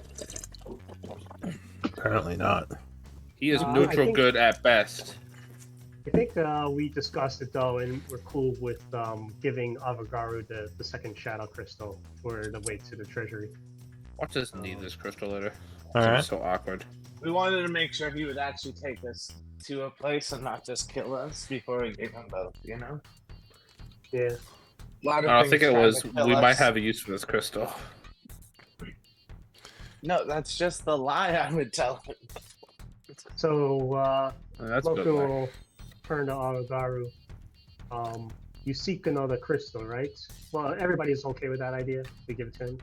Apparently not. he is I neutral think- good at best. I think we discussed it though, and we're cool with giving Avagaru the second Shadow Crystal for the way to the treasury. Watch this need this crystal later. All It's right. so awkward. We wanted to make sure he would actually take us to a place and not just kill us before we gave him both, you know? Yeah. A lot of I things think it trying was to we kill might us. have a use for this crystal. No, that's just the lie I would tell him. So That's a Loku good. Lie. will turn to Avagaru. You seek another crystal, right? Well, everybody's okay with that idea. We give it to him.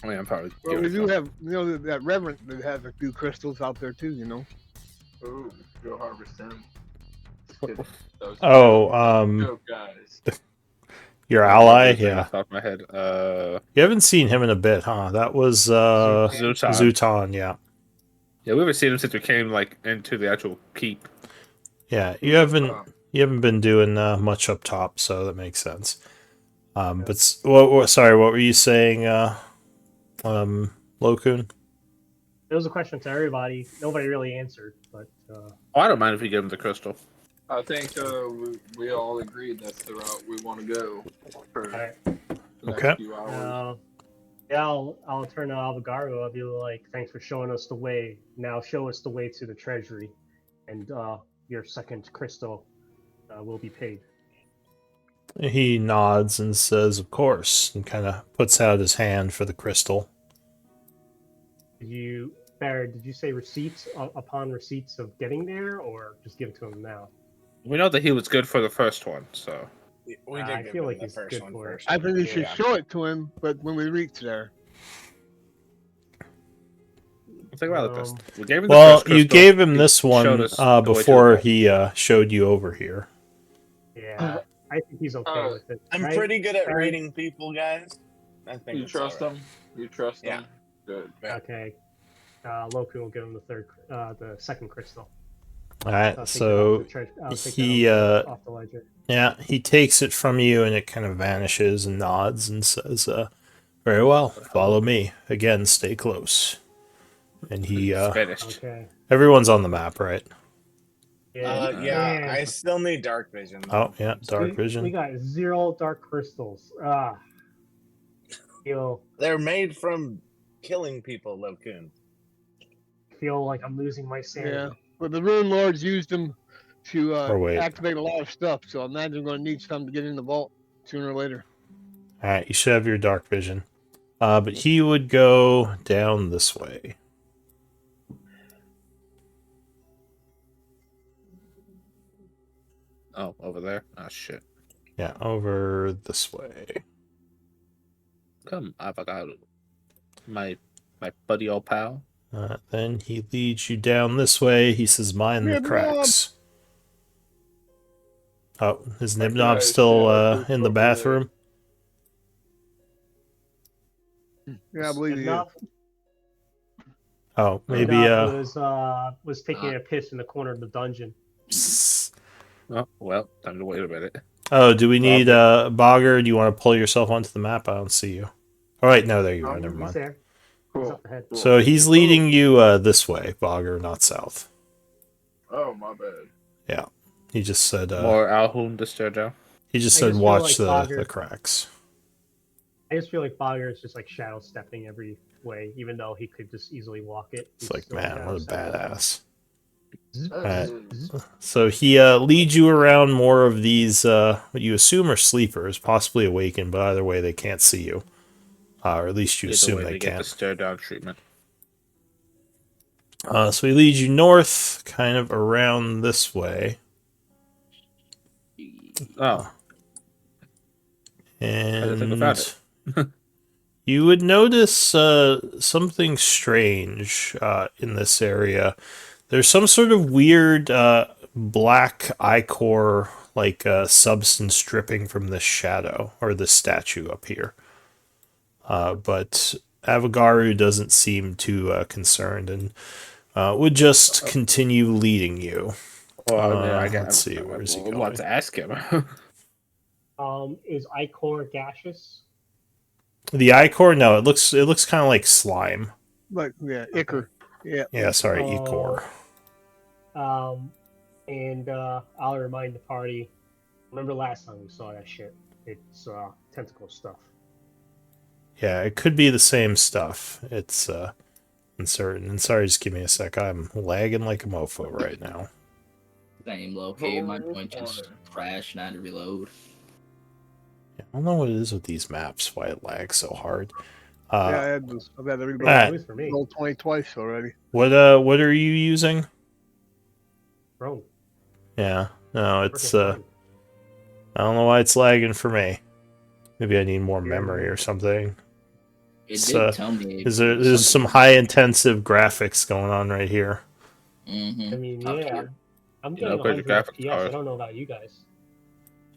I mean, I'm probably. Well, we giving do it have, that Reverend that has a few crystals out there too, Ooh, go harvest him. Those Oh, dope guys. your to ally, him. yeah. Off the top of my head. You haven't seen him in a bit, huh? That was Zutan. Zutan, yeah. Yeah, we haven't seen him since we came like into the actual keep. Yeah, you haven't been doing much up top, so that makes sense. But sorry, what were you saying, Lokun? It was a question to everybody. Nobody really answered, but Oh, I don't mind if we give him the crystal. I think we all agreed that's the route we want to go for Alright. the next Okay. few hours. yeah, I'll turn to Avagaru. I'll be like, thanks for showing us the way. Now show us the way to the treasury, and your second crystal will be paid. He nods and says, "Of course," and kind of puts out his hand for the crystal. Barrett, did you say receipts upon receipts of getting there, or just give it to him now? We know that he was good for the first one, so We did I give feel him like the he's first good one for it. first. I think we should Yeah. show it to him, but when we reach there. think about this. We gave him the Well, first you crystal. gave him He this one showed us the way to the before vault. he showed you over here. Yeah, I think he's okay with it. I'm right? pretty good at Barrett? reading people, guys. I think You it's trust alright. him? You trust Yeah. him? Good. Okay. Loku will give him the second crystal. All right, I'll take so that off the I'll take he that off the ledger. yeah, he takes it from you and it kind of vanishes and nods and says, "Very well, follow me. Again, stay close." And he It's finished. Okay. everyone's on the map, right? Yeah. Yeah, man. I still need dark vision. Oh, yeah, dark We vision. got 0 dark crystals. They're made from killing people, Lokun. Feel like I'm losing my Yeah. sanity. But the Rune Lords used them to Or wait. activate a lot of stuff, so I imagine we're going to need some to get in the vault sooner or later. All right, you should have your dark vision. But he would go down this way. Oh, over there. Ah, shit. Yeah, over this way. Come, avocado. My buddy old pal. Then he leads you down this way. He says, "Mind the Nib-nob." cracks." Oh, is That Nibnob guy's, still just in the over there. bathroom? Yeah, I believe he is. Enough. Oh, maybe Was taking a piss in the corner of the dungeon. Oh, well, time to wait a minute. Oh, do we need Bogger? Do you want to pull yourself onto the map? I don't see you. All right, no, there you are. Never He's mind. there. He's up ahead. So he's leading you this way, Bogger, not south. Oh, my bad. Yeah. He just said More Alhun to stare down. he just I said just feel watch like the Bogger- cracks. I just feel like Fogger is just like shadow stepping every way, even though he could just easily walk it. It's He's like, still man, shadow what a stepping. badass. That Right. is- So he leads you around more of these what you assume are sleepers, possibly awakened, but either way they can't see you. Or at least you Either assume way, they they get the can't. stare down treatment. So he leads you north, kind of around this way. Oh, I didn't think about And it. you would notice something strange in this area. There's some sort of weird black ichor like substance dripping from this shadow or this statue up here. But Avagaru doesn't seem too concerned and would just continue leading you. Well, yeah, Let's see, where is he We'll going? have to ask him. Is Icor gaseous? The ichor? No, it looks kind of like slime. Like Icar. Yeah. Yeah, sorry, Oh. ichor. And I'll remind the party. Remember last time we saw that shit? It's tentacle stuff. Yeah, it could be the same stuff. It's uncertain. And sorry, just give me a sec. I'm lagging like a mofo right now. Same located. My joint just crashed and I had to reload. Yeah, I don't know what it is with these maps, why it lags so hard. Yeah, I had this. I've had to reload Alright. Always for me, roll 20 twice already. What are you using? bro. Yeah, no, it's Freaking I fine. don't know why it's lagging for me. Maybe I need more memory or something. It It's, did tell me. There's some high intensive graphics going on right here. I Mm-hmm. mean, Top yeah, tier. I'm You getting upgrade your 100 graphics FPS. I card. don't know about you guys.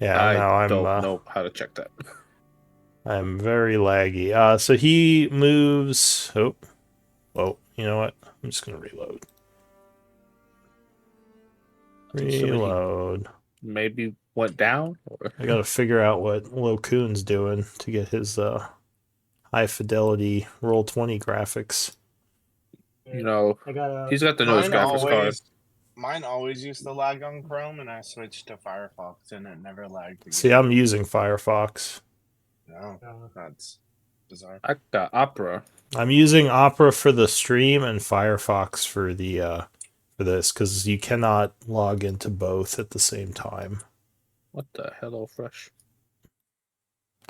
Yeah, I no, don't know how to check that. I'm very laggy. So he moves. Oh, well, you know what? I'm just gonna reload. So he Reload. maybe went down. Or... I gotta figure out what Lokun's doing to get his high fidelity Roll20 graphics. You know, I got he's got the newest graphics card. Mine always used to lag on Chrome, and I switched to Firefox, and it never lagged again. See, I'm using Firefox. No, that's bizarre. I got Opera. I'm using Opera for the stream and Firefox for the for this because you cannot log into both at the same time. What the hello fresh?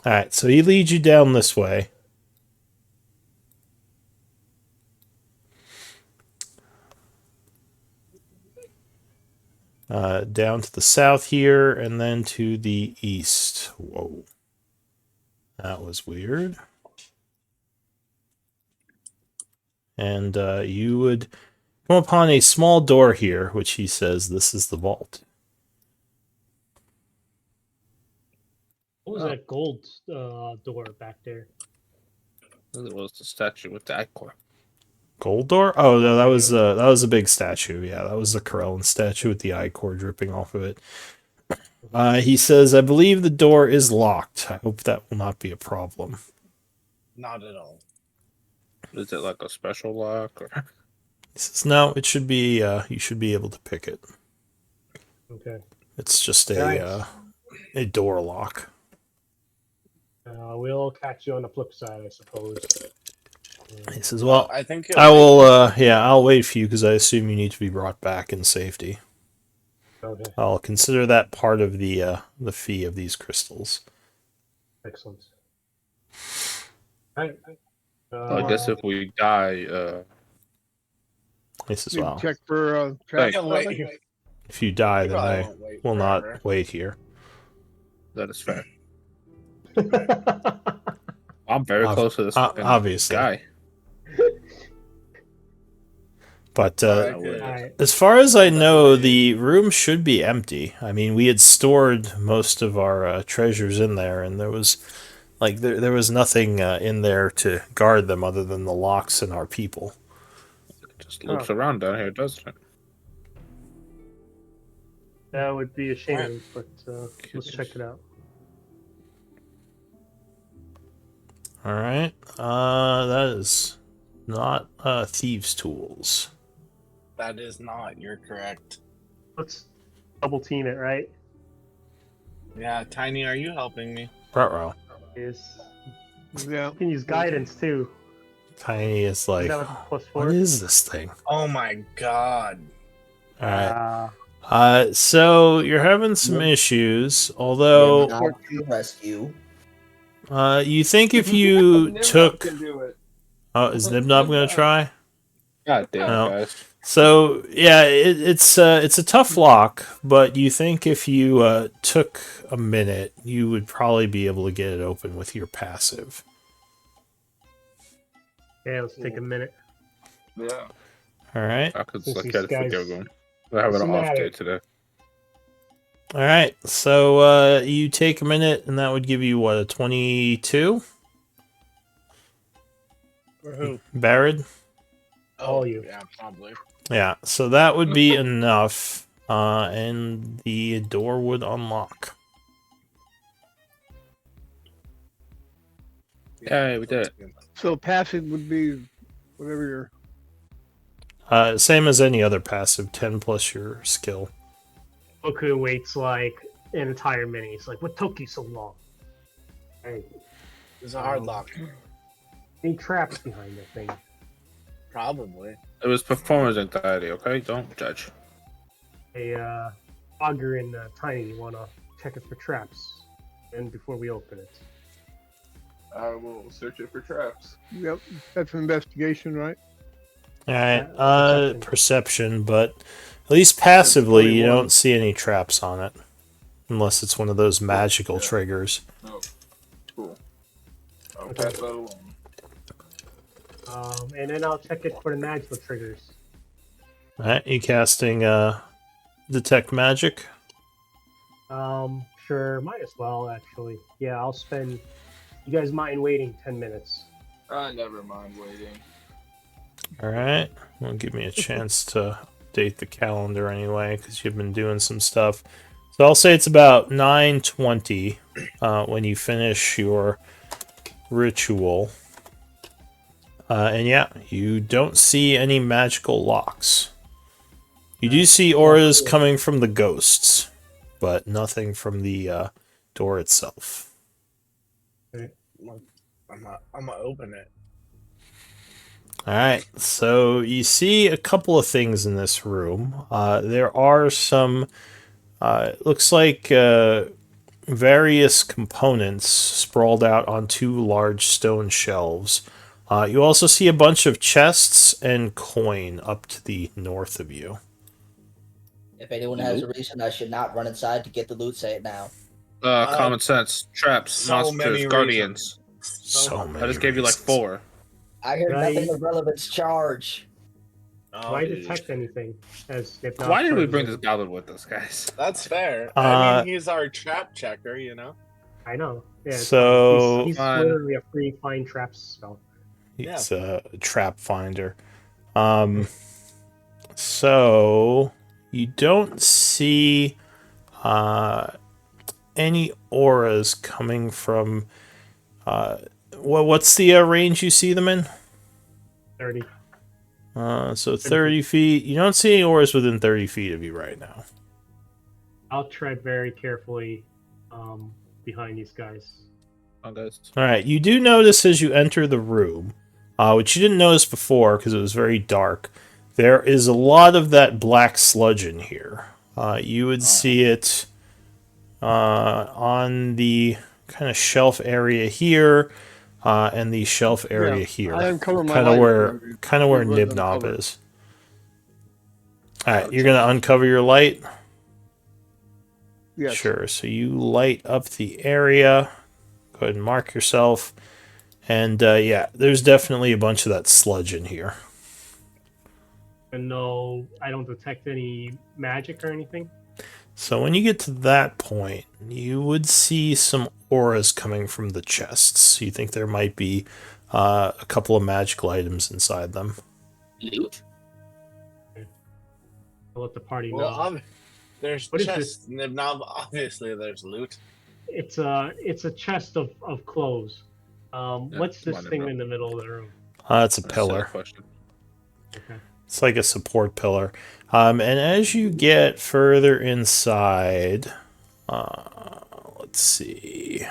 All right, so he leads you down this way. Down to the south here, and then to the east. Whoa. That was weird. And you would come upon a small door here, which he says this is the vault. what was that gold door back there? It was the statue with the ichor. Gold door? Oh no, that was a big statue. Yeah, that was the Corellan statue with the ichor dripping off of it. He says, I believe the door is locked. I hope that will not be a problem. Not at all. Is it like a special lock? Or... He says, no, it should be, you should be able to pick it. Okay. It's just Nice. a door lock. We'll catch you on the flip side, I suppose. He says, well, I think I will, I'll wait for you because I assume you need to be brought back in safety. Okay, I'll consider that part of the fee of these crystals. excellent. All right. I guess if we die, He says, You well, check for Hey. traps. He'll wait. if you die, He then probably I won't wait will forever. not wait here. that is fair. I'm very close to this fucking Obviously. guy. But Alright, All good. right. as far as I know, the room should be empty. I mean, we had stored most of our treasures in there, and there was like there was nothing in there to guard them other than the locks and our people. It just loops around down here, doesn't it? That would be a shame, but let's check it out. All right, that is not thieves' tools. That is not. You're correct. Let's double team it, right? Yeah, Tiny, are you helping me? Ruh-roh. Is Yeah. you can use guidance too. Tiny is Is like, that with the +4? what is this thing? Oh my god. All right. Uh, So you're having some issues, although Not to rescue. you think if you Nimrod took, can do it. oh, is Nibnob gonna try? God damn it, No. guys. So yeah, it's a tough lock, but you think if you took a minute, you would probably be able to get it open with your passive. yeah, let's take a minute. Yeah. All right. I could Since look these at it guys- forgive them. We're having What's an the off matter? day today. All right. So you take a minute, and that would give you what, a 22? For who? Barrett? All you. Yeah, probably. Yeah. So that would be enough, and the door would unlock. Yeah, we did it. So passive would be whatever your. Same as any other passive, 10 plus your skill. Goku waits like an entire minute. He's like, "What took you so long?" Hey, It's a hard lock. any traps behind that thing? Probably. It was performance anxiety, okay? Don't judge. Hey, Augur and Tiny, you wanna check it for traps, and before we open it. I will search it for traps. Yep, that's an investigation, right? All right. Perception. Perception, but at least passively, you 21. don't see any traps on it, unless it's one of those magical triggers. Oh, cool. I'll pass that along. And then I'll check it for the magical triggers. All right. You casting detect magic? Sure, might as well actually. Yeah, I'll spend. You guys mind waiting 10 minutes? I never mind waiting. All right. Well, give me a chance to update the calendar anyway, because you've been doing some stuff. So I'll say it's about 9:20 when you finish your ritual. And yeah, you don't see any magical locks. You do see auras coming from the ghosts, but nothing from the door itself. I'm gonna open it. All right, so you see a couple of things in this room. There are some, it looks like various components sprawled out on two large stone shelves. You also see a bunch of chests and coin up to the north of you. If anyone has a reason I should not run inside to get the loot, say it now. Common sense, traps, so many monsters, guardians. So many. I just gave you like reasons. 4. I heard Right. nothing of relevance. Charge. Why detect anything? As if not Why did we for- bring this goblin with us, guys? That's fair. I Uh, mean, he's our trap checker, you know? I know. Yeah. it's So- fine. he's literally a free find traps spell. He's a trap finder. So you don't see any auras coming from. What's the range you see them in? 30. So 30 feet. You don't see any auras within 30 feet of you right now. I'll tread very carefully behind these guys. Oh, guys. All right. You do notice as you enter the room, which you didn't notice before because it was very dark. There is a lot of that black sludge in here. You would see it on the kind of shelf area here, and the shelf area Yeah, here, I uncover my kind of light. where Everyone's Nibnob uncovered. is. All right, you're gonna uncover your light. Yes. Sure. So you light up the area. Go ahead and mark yourself. And yeah, there's definitely a bunch of that sludge in here. And no, I don't detect any magic or anything. So when you get to that point, you would see some auras coming from the chests. You think there might be a couple of magical items inside them. Loot? I'll let the party know. Well, there's What is chests. Now, obviously, there's loot. It's a chest of clothes. What's come this on, thing bro. in the middle of the room? It's a That's a silly pillar. question. Okay. It's like a support pillar. And as you get further inside, let's see.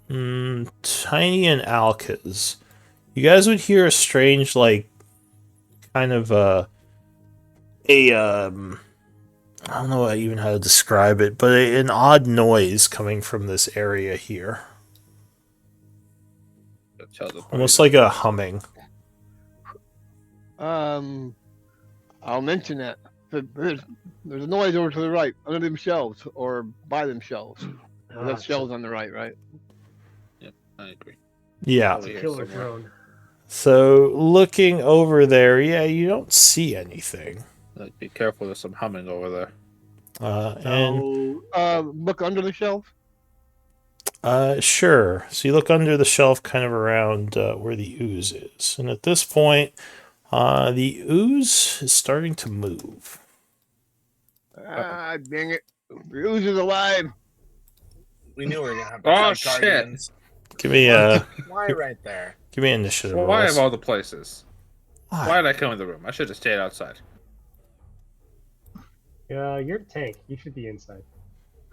Tiny and Alcaz. You guys would hear a strange, like, kind of I don't know even how to describe it, but an odd noise coming from this area here. Tell the party Almost that like a it's- humming. I'll mention that. There's a noise over to the right, under them shelves, or by them shelves. That's shelves on the right, right? Yep, I agree. Yeah. Over here Killer somewhere. drone. So looking over there, yeah, you don't see anything. Like, be careful, there's some humming over there. And So Look under the shelf. sure. So you look under the shelf, kind of around where the ooze is, and at this point, the ooze is starting to move. Ah, dang it! The ooze is alive. We knew we were gonna have to Oh, fight shit. guardians. Give me Why right there? give me initiative Why rolls. of all the places? Why? Why did I come in the room? I should have stayed outside. you're a tank. You should be inside.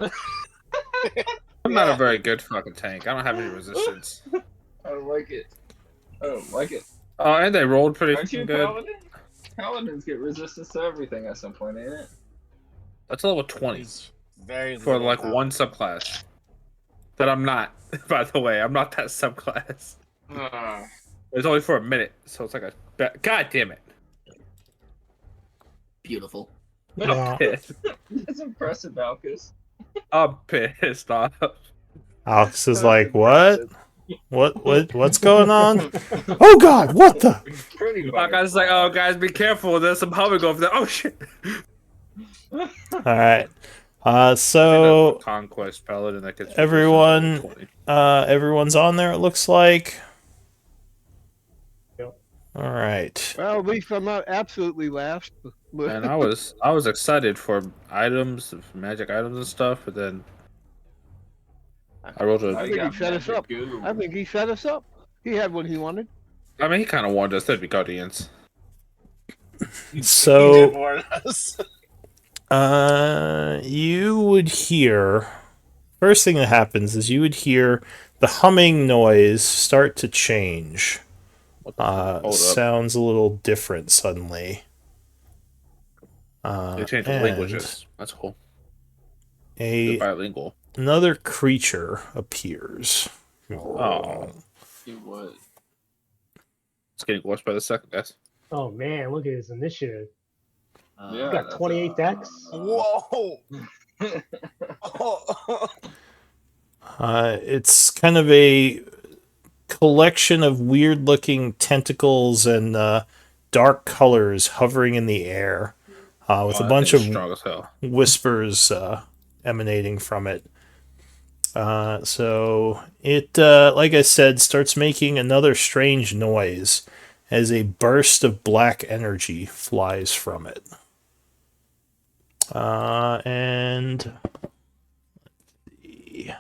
I'm not a very good fucking tank. I don't have any resistance. I don't like it. I don't like it. Oh, and they rolled pretty Aren't you good. paladin? Paladins get resistance to everything at some point, ain't it? That's level 20 He's very for little like power. one subclass. That I'm not, by the way. I'm not that subclass. It's only for a minute, so it's like a. God damn it! Beautiful. I'm pissed. That's impressive, Alcus. I'm pissed off. Alex is like, what? What's going on? Oh God! What the? Pretty Like I was like, oh guys, be careful. There's some humming over there. Oh shit! All right. So Conquest paladin that gets everyone- resistance to level 20. everyone's on there. It looks like. Yep. All right. Well, at least I'm not absolutely last. And I was excited for items, magic items and stuff, but then I rolled I a. think he set us up. I think he set us up. He had what he wanted. I mean, he kind of warned us there'd be guardians. He did So warn us. you would hear. First thing that happens is you would hear the humming noise start to change. Hold up. Sounds a little different suddenly. They changed the and languages. That's cool. They're bilingual. Another creature appears. Oh, You would. it's getting worse by the second, guys. Oh man, look at his initiative. Yeah, You got that's, 28 decks. Whoa! It's kind of a collection of weird-looking tentacles and dark colors hovering in the air, with a That bunch thing's of strong as hell. whispers emanating from it. So it, like I said, starts making another strange noise as a burst of black energy flies from it. And let's see.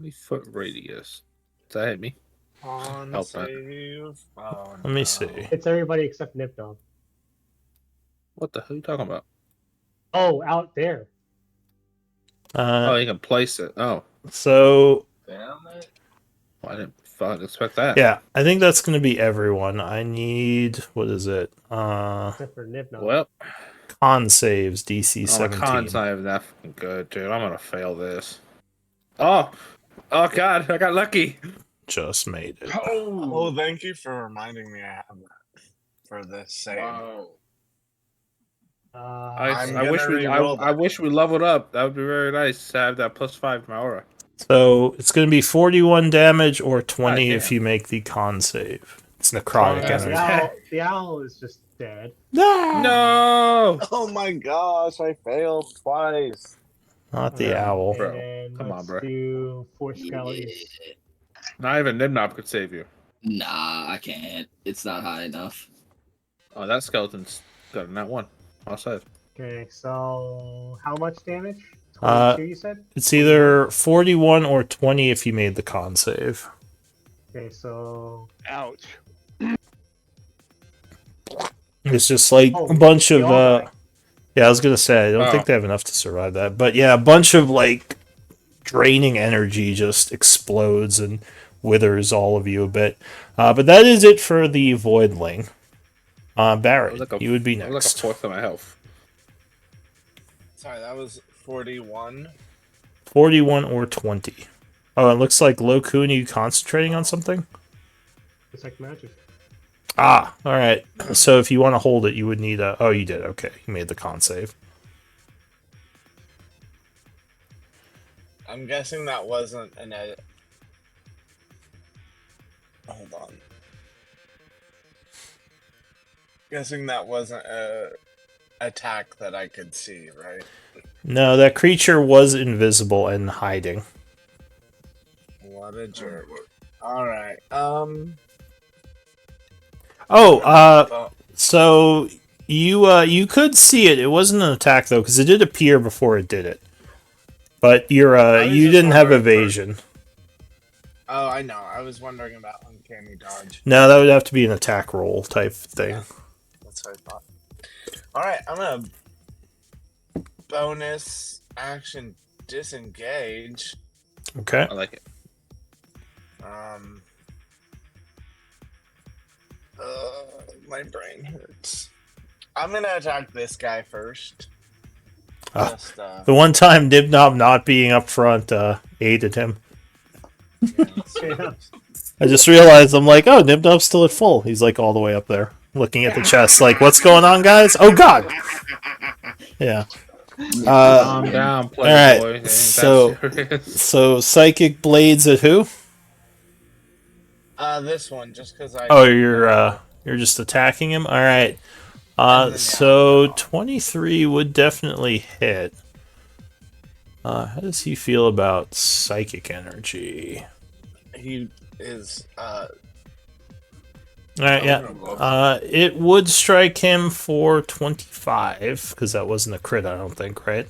20-foot radius. Does that hit me? On Help that. save. Oh, Let me see. It's everybody except Nip Dog. What the hell are you talking about? Oh, out there. Oh, you can place it. Oh, So Damn it. well, I didn't fucking expect that. yeah, I think that's going to be everyone. I need, what is it? Except for Nip Dog. Well, Con saves DC oh, my 17. con's not even that fucking good, dude. I'm gonna fail this. Oh god, I got lucky. Just made it. Oh, thank you for reminding me I have that for this save. Wow. I'm I wish gonna we re-roll I that. wish we leveled up. That would be very nice to have that +5 to my aura. So it's going to be 41 damage or 20 if damn. you make the con save. It's necrotic Oh, energy. The owl is just dead. No. Oh my gosh, I failed twice. Not the owl. Bro, And come on, let's bro. do 4 skeletons. Not even Nimnob could save you. Nah, I can't. It's not high enough. Oh, that skeleton's got a nat 1. I'll save. Okay, so how much damage? Uh, 22, you said? It's either 41 or 20 if you made the con save. Okay, so Ouch. It's just like oh, a bunch they of all die. yeah, I was gonna say I don't think they have enough to survive that, but yeah, a bunch of like draining energy just explodes and withers all of you a bit. But that is it for the Voidling. I was Barrett, like a, you would be I was like a next. fourth of my health. Sorry, that was 41. 41 or 20. Oh, it looks like Lokun, you concentrating on something? It's like magic. Ah, all right. So if you want to hold it, you would need a. Oh, you did. Okay, you made the con save. I'm guessing that wasn't an edit. Hold on. Guessing that wasn't a attack that I could see, right? No, that creature was invisible and hiding. What a jerk. Alright, Oh, so you could see it. It wasn't an attack though, because it did appear before it did it. But I was you just didn't have wondering for- evasion. Oh, I know. I was wondering about uncanny dodge. No, that would have to be an attack roll type thing. Yeah. That's what I thought. Alright, I'm gonna bonus action disengage. Okay. I like it. My brain hurts. I'm gonna attack this guy first. Ah. Just, The one time Nibnob not being up front aided him. Yeah. I just realized I'm like, oh, Nibnob's still at full. He's like all the way up there, looking at the chest, like, what's going on, guys? Oh God! Yeah. Calm down, all playboy. right. Ain't that So serious? psychic blades at who? this one, just because I. Oh, you're just attacking him. All right. And then, So 23 would definitely hit. How does he feel about psychic energy? He is. All right, yeah. It would strike him for 25 because that wasn't a crit, I don't think, right?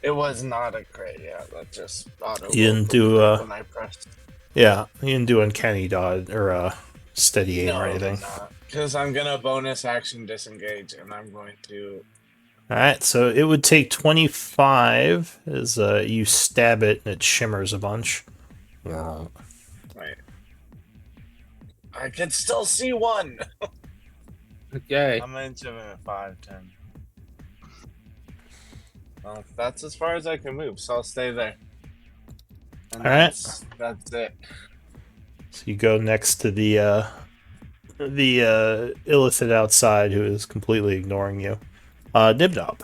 It was not a crit. Yeah, that just auto. You didn't do when I pressed. Yeah, you didn't do uncanny dodge or steady aim or anything. Because I'm gonna bonus action disengage, and I'm going to. All right, so it would take 25 as you stab it and it shimmers a bunch. Wait. I can still see one. Yay. I'm into 5, 10. Well, that's as far as I can move, so I'll stay there. And all right. That's it. So you go next to the Illithid outside who is completely ignoring you. Nibnob.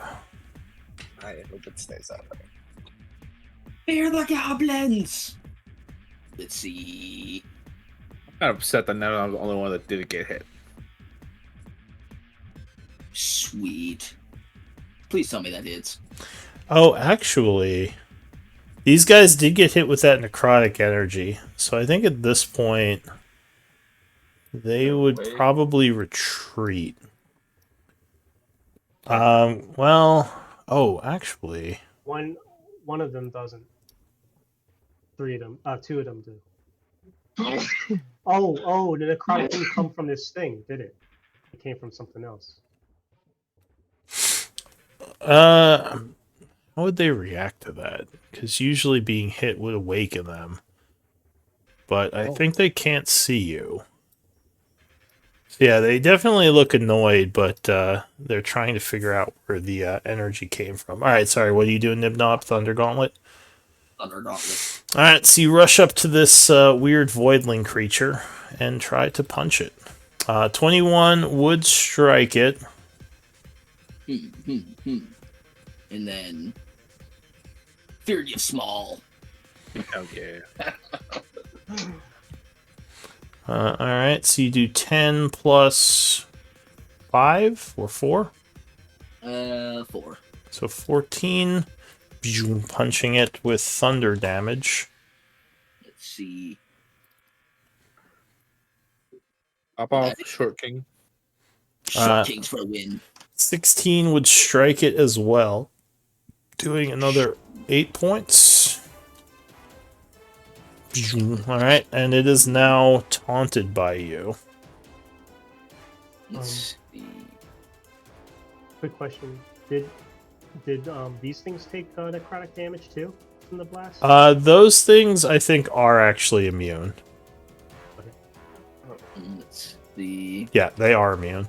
I hope it stays that way. Fear the goblins! Let's see. I'm kind of upset that now I'm the only one that didn't get hit. Sweet. Please tell me that hits. Oh, actually, these guys did get hit with that necrotic energy. So I think at this point, they would probably retreat. Well, oh, actually, One of them doesn't. 2 of them do. Oh, the necrotic didn't come from this thing, did it? It came from something else. how would they react to that? Because usually being hit would awaken them. But I think they can't see you. So yeah, they definitely look annoyed, but they're trying to figure out where the energy came from. All right, sorry, what are you doing, Nibnob? Thunder Gauntlet? Thunder Gauntlet. All right, so you rush up to this weird voidling creature and try to punch it. 21 would strike it. And then fear you small. Oh, yeah. All right, so you do 10 plus 5 or 4? 4. So 14. Punching it with thunder damage. Let's see. Up off, Short King. Short Kings for a win. 16 would strike it as well, doing another 8 points. Alright, and it is now taunted by you. Let's see. Quick question: Did these things take necrotic damage too from the blast? Those things I think are actually immune. Let's see. Yeah, they are immune.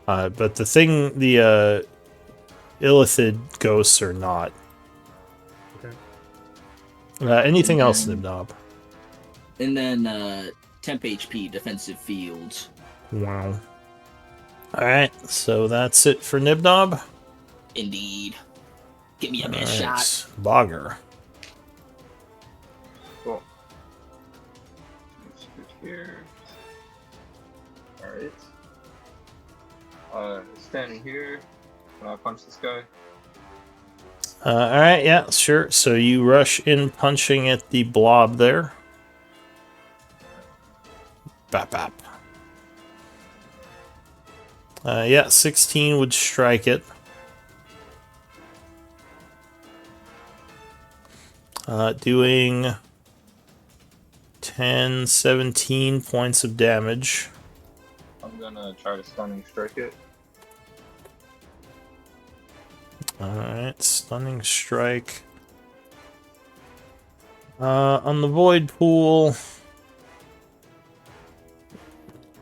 But the illithid ghosts are not. Okay. Anything else, Nibnob? And then temp HP defensive fields. Wow. Alright, so that's it for Nibnob. Indeed. Give me a best shot. Bogger. Cool. Let's switch here. Alright. Standing here. Can I punch this guy? Alright, yeah, sure. So you rush in punching at the blob there. Bap bap. Yeah, 16 would strike it. Doing 10, 17 points of damage. I'm gonna try to stunning strike it. Alright, stunning strike. On the void pool.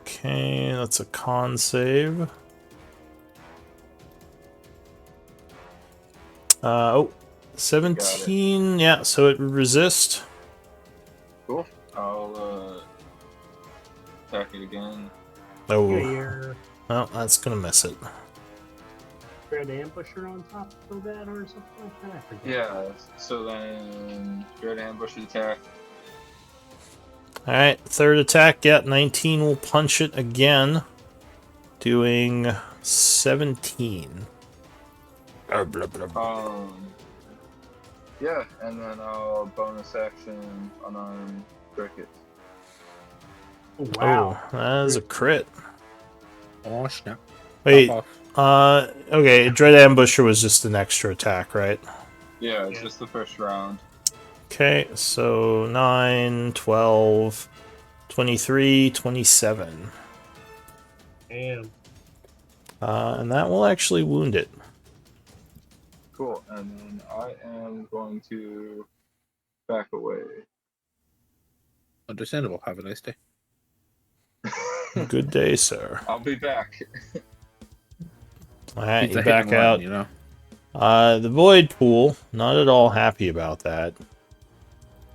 Okay, that's a con save. Oh, 17. Yeah, so it would resist. Cool. I'll attack it again. Oh, Your well, that's gonna miss it. Dread Ambusher on top of that or something like that? I forget. Yeah, so then Dread Ambush attack. Alright, third attack. Yeah, 19 will punch it again. Doing 17. Yeah, and then I'll bonus action unarmed cricket. Wow. Oh, that is a crit. Oh, snap. Wait, Pop off. okay, Dread Ambusher was just an extra attack, right? Yeah, it's just the first round. Okay, so 9, 12, 23, 27. Damn. And that will actually wound it. Cool, and then I am going to back away. Understandable. Have a nice day. Good day, sir. I'll be back. Alright, It's you a hit back and run, out. you know. The Void Pool, not at all happy about that.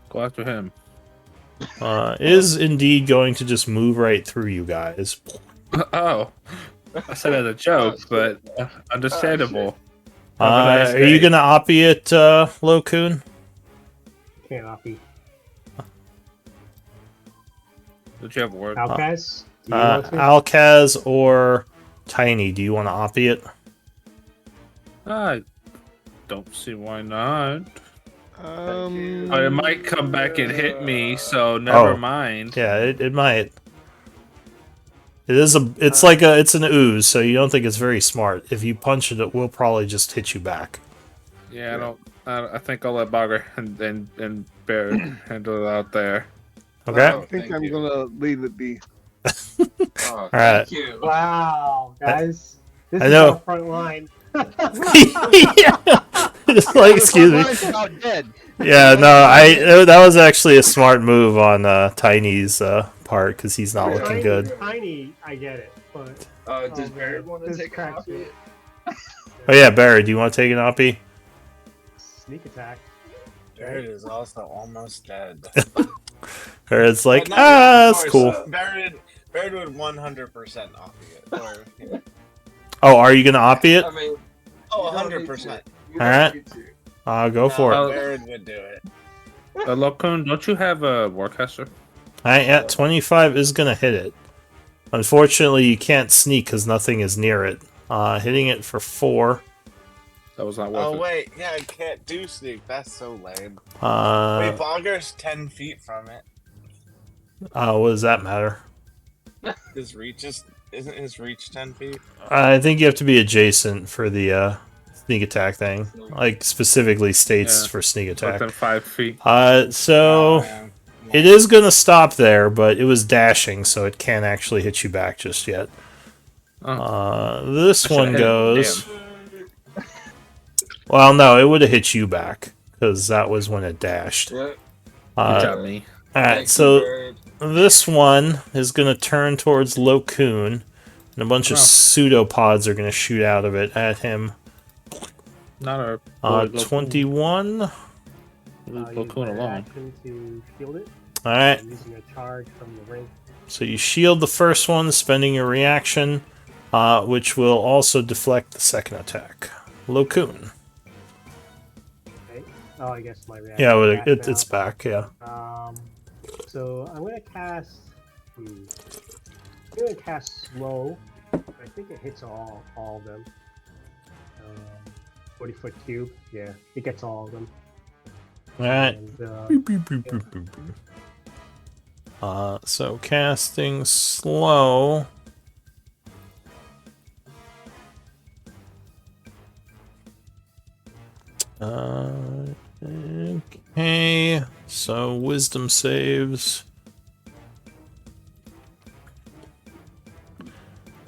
Go after him. Is indeed going to just move right through you guys. Oh, I said it as a joke, but understandable. Have a nice Are you day. gonna oppie it, Lokun? Can't oppie. Don't you have a word? Outcast? Do you want to? Alkaz or Tiny, do you want to oppie it? I don't see why not. Um, But it might come back and hit me, so never mind. Yeah, it might. It's an ooze, so you don't think it's very smart. If you punch it, it will probably just hit you back. Yeah, I think I'll let Bogger and Bear handle it out there. Okay. Oh, I think thank I'm you. gonna leave it be. Oh, Alright. thank you. Wow, guys. This I is know. our front line. Just like, excuse me. It's about dead. Yeah, no, that was actually a smart move on Tiny's part because he's not looking Tiny, good. Tiny, I get it, but Does Oh, Barrett man, want to this take a cracks copy? me. Oh yeah, Barry, do you want to take an oppie? sneak attack. Barrett is also almost dead. Or it's like, Well, not yet, of that's course, cool. Barrett would 100% off it. Or, yeah. Oh, are you gonna oppie it? I mean, Oh, you don't need 100%. to. You Alright. don't need to. Go for it. No, Barrett would do it. Lokun, don't you have a Warcaster? Alright, yeah, 25 is gonna hit it. Unfortunately, you can't sneak because nothing is near it. Hitting it for 4. That was not worth Oh, it. wait. Yeah, I can't do sneak. That's so lame. Wait, Bogger's 10 feet from it. What does that matter? His reach isn't his reach 10 feet? I think you have to be adjacent for the sneak attack thing. Like, specifically states Yeah. for sneak Within attack. 5 feet. So... Yeah. It is going to stop there, but it was dashing, so it can't actually hit you back just yet. This I should've one hit it. goes. Well, no, it would have hit you back because that was when it dashed. Yeah. Good job, me. Alright, Thank so you, Bird. this one is going to turn towards Lokun, and a bunch of pseudopods are going to shoot out of it at him. Not our boy, 21. Leave Use Locoon my alone. action to shield it. Alright, I'm using a charge from the ring. so you shield the first one, spending your reaction, which will also deflect the second attack. Lokun. Okay. Oh, I guess my reaction. Yeah, well, is back it's back, yeah. now. So I'm gonna cast. I'm gonna cast slow. I think it hits all of them. 40-foot cube. Yeah, it gets all of them. Alright. And, So casting slow. Okay, so wisdom saves.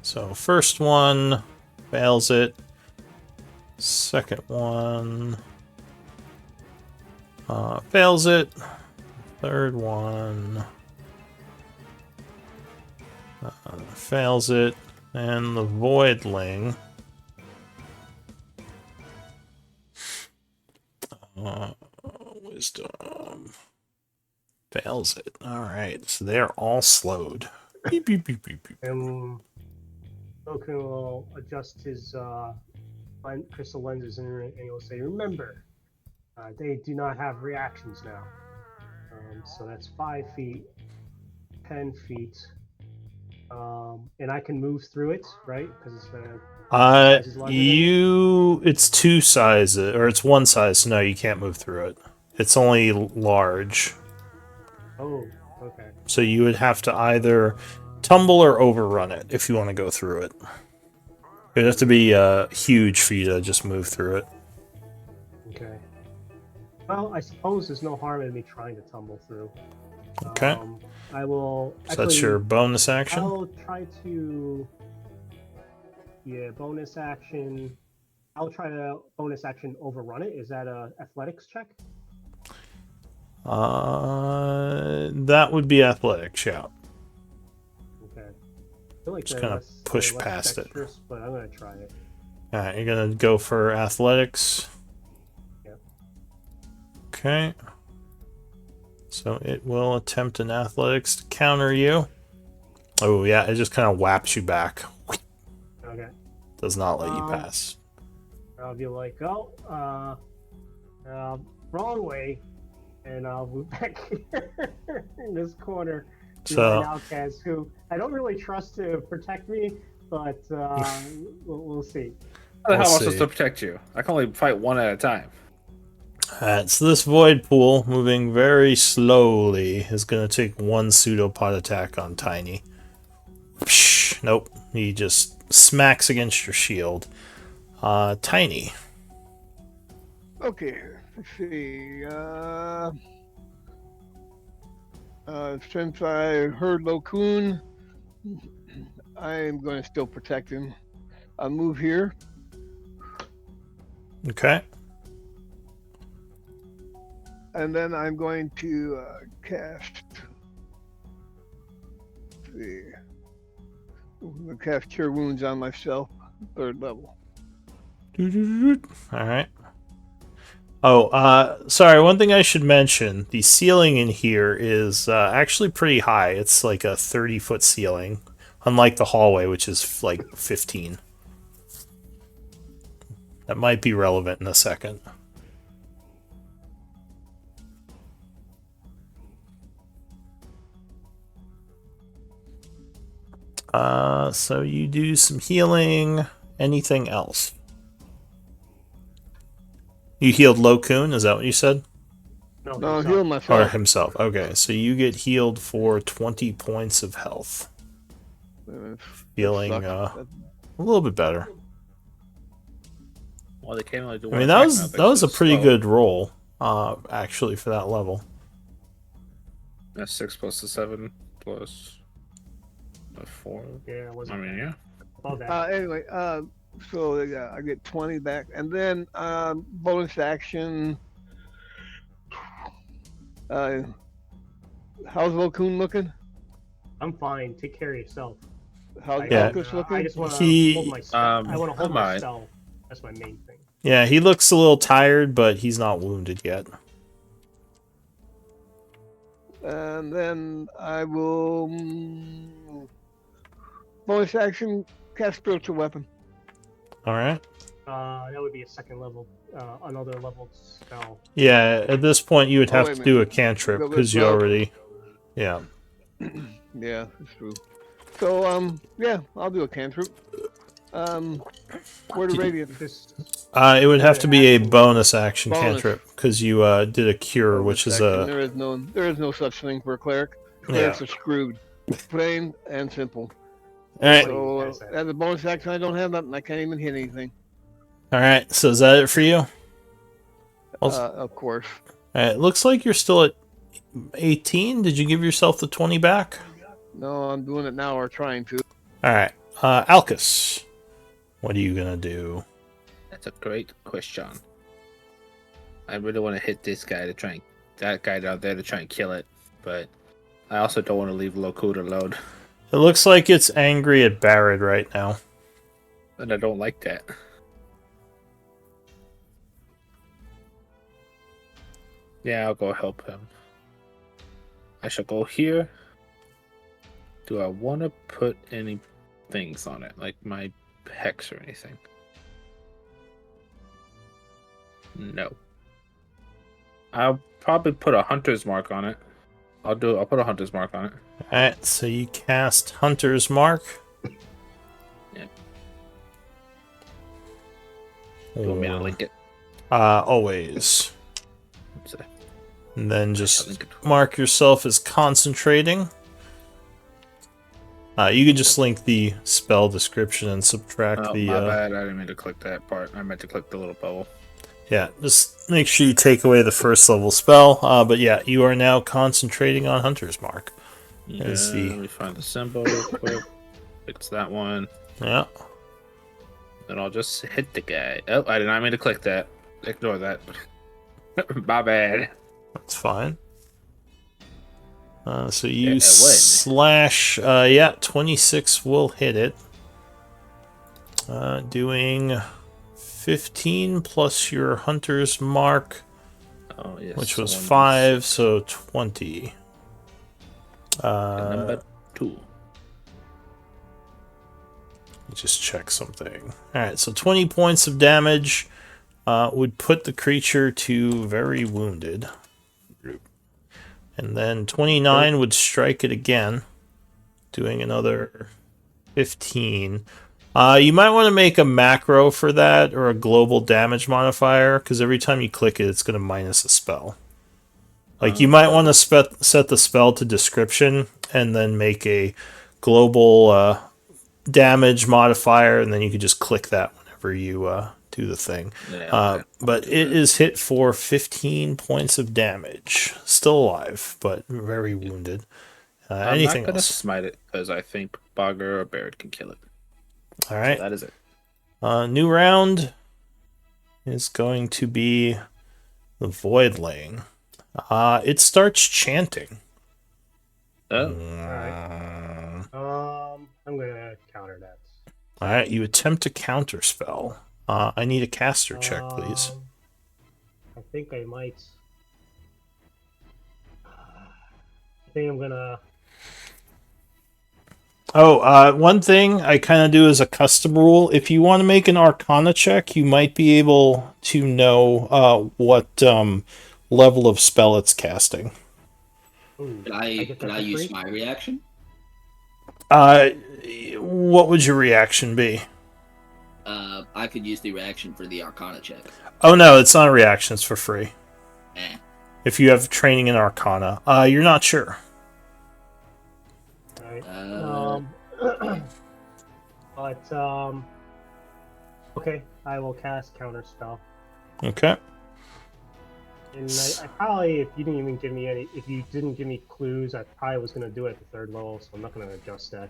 So first one fails it. Second one fails it. Third one fails it. And the Voidling wisdom fails it. Alright, so they're all slowed. Beep, beep, beep, beep, beep. and Goku will adjust his crystal lenses and he'll say, "Remember, they do not have reactions now." So that's 5 feet, 10 feet, and I can move through it, right? Because it's size is larger than me? It's two sizes, or it's one size, so no, you can't move through it. It's only large. Oh, okay. So you would have to either tumble or overrun it if you want to go through it. It'd have to be huge for you to just move through it. Okay. Well, I suppose there's no harm in me trying to tumble through. Okay. I will. So that's your bonus action? I'll try to. Yeah, bonus action. I'll try to bonus action overrun it. Is that a athletics check? That would be athletics, yeah. Okay. I feel like Just they're kinda less- push they're less past it. dexterous, but I'm gonna try it. Alright, you're gonna go for athletics. Yeah. Okay. So it will attempt an athletics to counter you. Oh yeah, it just kind of whaps you back. Okay. Does not let you pass. I'll be like, oh, wrong way, and I'll move back here in this corner. So- An outcast who I don't really trust to protect me, but we'll see. How the hell am I We'll supposed see. to protect you? I can only fight one at a time. Alright, so this void pool, moving very slowly, is going to take one pseudopod attack on Tiny. Psh, nope, he just smacks against your shield. Tiny. Okay, let's see. Since I heard Lokun, I am going to still protect him. I'll move here. Okay. And then I'm going to cast. Let's see. I'm going to cast Cure Wounds on myself, 3rd level. Alright. Oh, sorry, one thing I should mention. The ceiling in here is actually pretty high. It's like a 30-foot ceiling, unlike the hallway, which is like 15. That might be relevant in a second. So you do some healing. Anything else? You healed Lokun, is that what you said? No, himself. heal Or myself. himself. Okay, so you get healed for 20 points of health. Feeling sucks. a little bit better. Well, they can't only do I one mean, that attack was now, a it's pretty slow. good roll, actually, for that level. That's 6 plus the 7 plus the 4. Yeah, it I wasn't mean, bad. yeah. Above that. Anyway, so yeah, I get 20 back, and then bonus action. Uh, how's Locoon looking? I'm fine. Take care of yourself. How's Yeah. Elkus I looking? just want to hold He my spell. I want to hold I'm my alright. spell. That's my main thing. Yeah, he looks a little tired, but he's not wounded yet. And then I will bonus action cast spiritual weapon. All right. That would be a second level, another leveled spell. Yeah, at this point you would Oh, have wait a to minute. do a cantrip Go this because you route? already. Yeah. Yeah, that's true. So yeah, I'll do a cantrip. Word of radiance. Just It would have to be a action. bonus action Bonus. cantrip because you did a cure, which is Bonus action. a There is no such thing for a cleric. yeah. Clerics are screwed. Plain and simple. All right. So as a bonus action, I don't have that, and I can't even hit anything. All right. So is that it for you? Of course. All right. Looks like you're still at 18. Did you give yourself the 20 back? No, I'm doing it now, or trying to. All right. Alcus, what are you gonna do? That's a great question. I really want to hit this guy to try and that guy out there to try and kill it, but I also don't want to leave Lokud alone, It looks like it's angry at Barrett right now. and I don't like that. Yeah, I'll go help him. I shall go here. Do I want to put any things on it, like my hex or anything? No. I'll probably put a hunter's mark on it. I'll put a hunter's mark on it. Alright, so you cast Hunter's Mark. Yeah. Do you want me to link it? Always. Let's see. And then I'll just link it. mark yourself as concentrating. You can just link the spell description and subtract Oh, the... my bad. I didn't mean to click that part. I meant to click the little bubble. Yeah, just make sure you take away the first level spell. But yeah, you are now concentrating on Hunter's Mark. Yeah, Is the- let me find the symbol real quick. Fix that one. Yeah. Then I'll just hit the guy. Oh, I did not mean to click that. Ignore that. My bad. That's fine. So you Yeah, it would. slash, yeah, 26 will hit it. Doing 15 plus your hunter's mark, Oh, yes. which was so 5, so 20. number 2. Just check something. Alright, so 20 points of damage would put the creature to very wounded. And then 29 would strike it again, doing another 15. You might want to make a macro for that, or a global damage modifier, because every time you click it, it's going to minus a spell. Like, you might want to set the spell to description, and then make a global damage modifier, and then you can just click that whenever you do the thing. Yeah, But it is hit for 15 points of damage. Still alive, but very wounded. I'm Anything not going to else? smite it, because I think Bogger or Barrett can kill it. All right. So that is it. New round is going to be the Voidling. It starts chanting. Oh, Alright. I'm gonna counter that. All right, you attempt to counterspell. I need a caster check, please. I think I might. I think I'm gonna. Oh, one thing I kind of do as a custom rule, if you want to make an Arcana check, you might be able to know what level of spell it's casting. Ooh, Could I, get could that I for use free? my reaction? What would your reaction be? I could use the reaction for the Arcana check. Oh no, it's not a reaction, it's for free. Eh. If you have training in Arcana. You're not sure. Alright. Uh, Okay, I will cast counter spell. Okay. And I probably, if you didn't give me clues, I probably was gonna do it at the 3rd level, so I'm not gonna adjust that.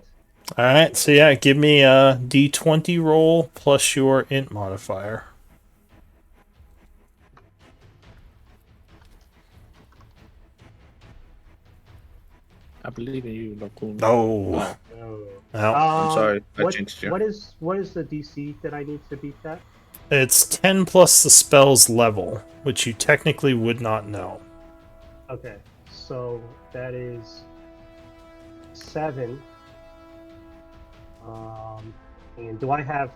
All right, so yeah, give me a d20 roll plus your int modifier. I believe in you, Locum. No. Oh. No. I'm sorry, I jinxed you. What is the DC that I need to beat that? It's 10 plus the spell's level, which you technically would not know. Okay, so that is 7. And do I have?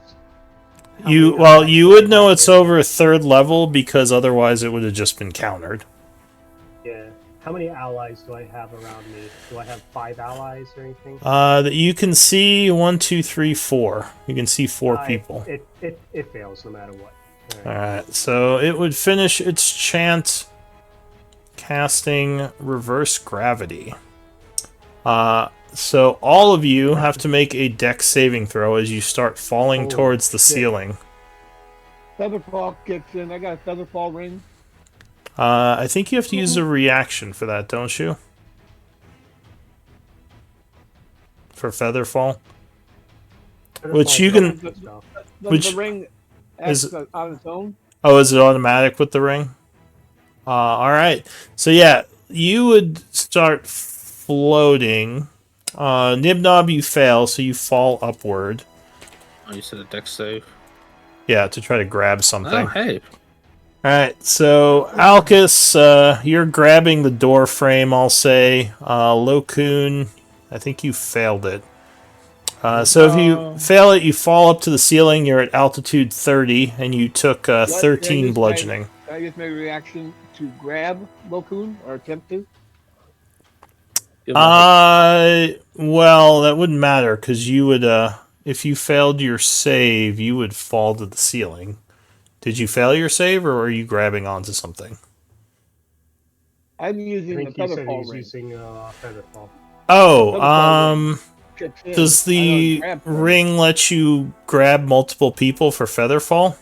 how many You allies you do I would know have it's in- over 3rd level because otherwise it would have just been countered. Yeah. How many allies do I have around me? Do I have 5 allies or anything? That you can see 1, 2, 3, 4. You can see 4 people. It fails no matter what. All right. Alright, so it would finish its chant casting reverse gravity. So all of you have to make a dex saving throw as you start falling Holy towards the shit. ceiling. Featherfall kicks in. I got a Featherfall ring. I think you have to use a reaction for that, don't you? For Featherfall? Which you can... Does Which the ring is- act on its own? Oh, is it automatic with the ring? Alright. So yeah, you would start floating. Nibnob, you fail, so you fall upward. Oh, you said a dex save. Yeah, to try to grab something. Oh, hey. Alright, so Alcus, you're grabbing the door frame, I'll say. Lokun, I think you failed it. So if you fail it, you fall up to the ceiling, you're at altitude 30, and you took 13 bludgeoning. Can I use my reaction to grab Lokun or attempt to? Well, that wouldn't matter, because you would, if you failed your save, you would fall to the ceiling. Did you fail your save, or are you grabbing onto something? I'm I using the think he said he Featherfall was ring. using Featherfall. Oh, Kicks in. does I know the grab ring let you grab multiple people for Featherfall?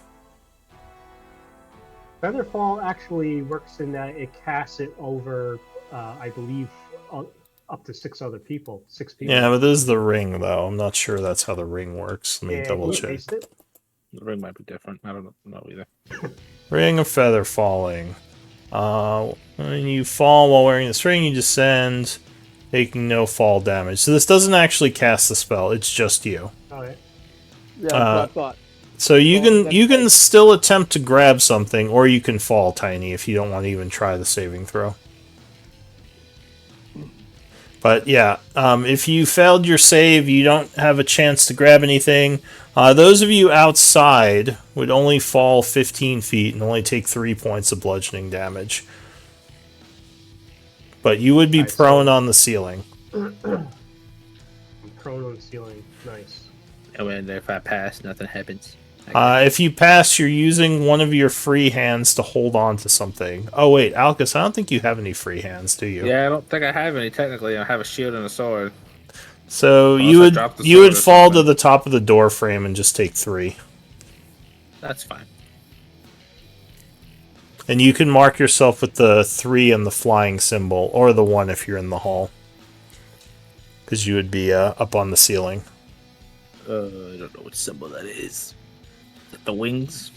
Featherfall actually works in that it casts it over, I believe, up to 6 other people. 6 people. Yeah, but this is the ring, though. I'm not sure that's how the ring works. Let me Yeah, double can you check. paste it? The ring might be different. I don't know either. Ring of Feather Falling. When you fall while wearing this ring, you descend, taking no fall damage. So this doesn't actually cast the spell, it's just you. Alright. Yeah, that's what I thought. So you Well, can still attempt to grab something, or you can fall, Tiny, if you don't want to even try the saving throw. But yeah, if you failed your save, you don't have a chance to grab anything. Those of you outside would only fall 15 feet and only take 3 points of bludgeoning damage. But you would be Nice. prone on the ceiling. I'm prone on the ceiling. Nice. And if I pass, nothing happens. If you pass, you're using one of your free hands to hold on to something. Oh wait, Alcus, I don't think you have any free hands, do you? Yeah, I don't think I have any technically. I have a shield and a sword. So Unless you I would drop the you sword would or fall to something. the top of the door frame and just take 3. That's fine. And you can mark yourself with the 3 and the flying symbol, or the 1 if you're in the hall. Because you would be up on the ceiling. I don't know what symbol that is. Is it the wings?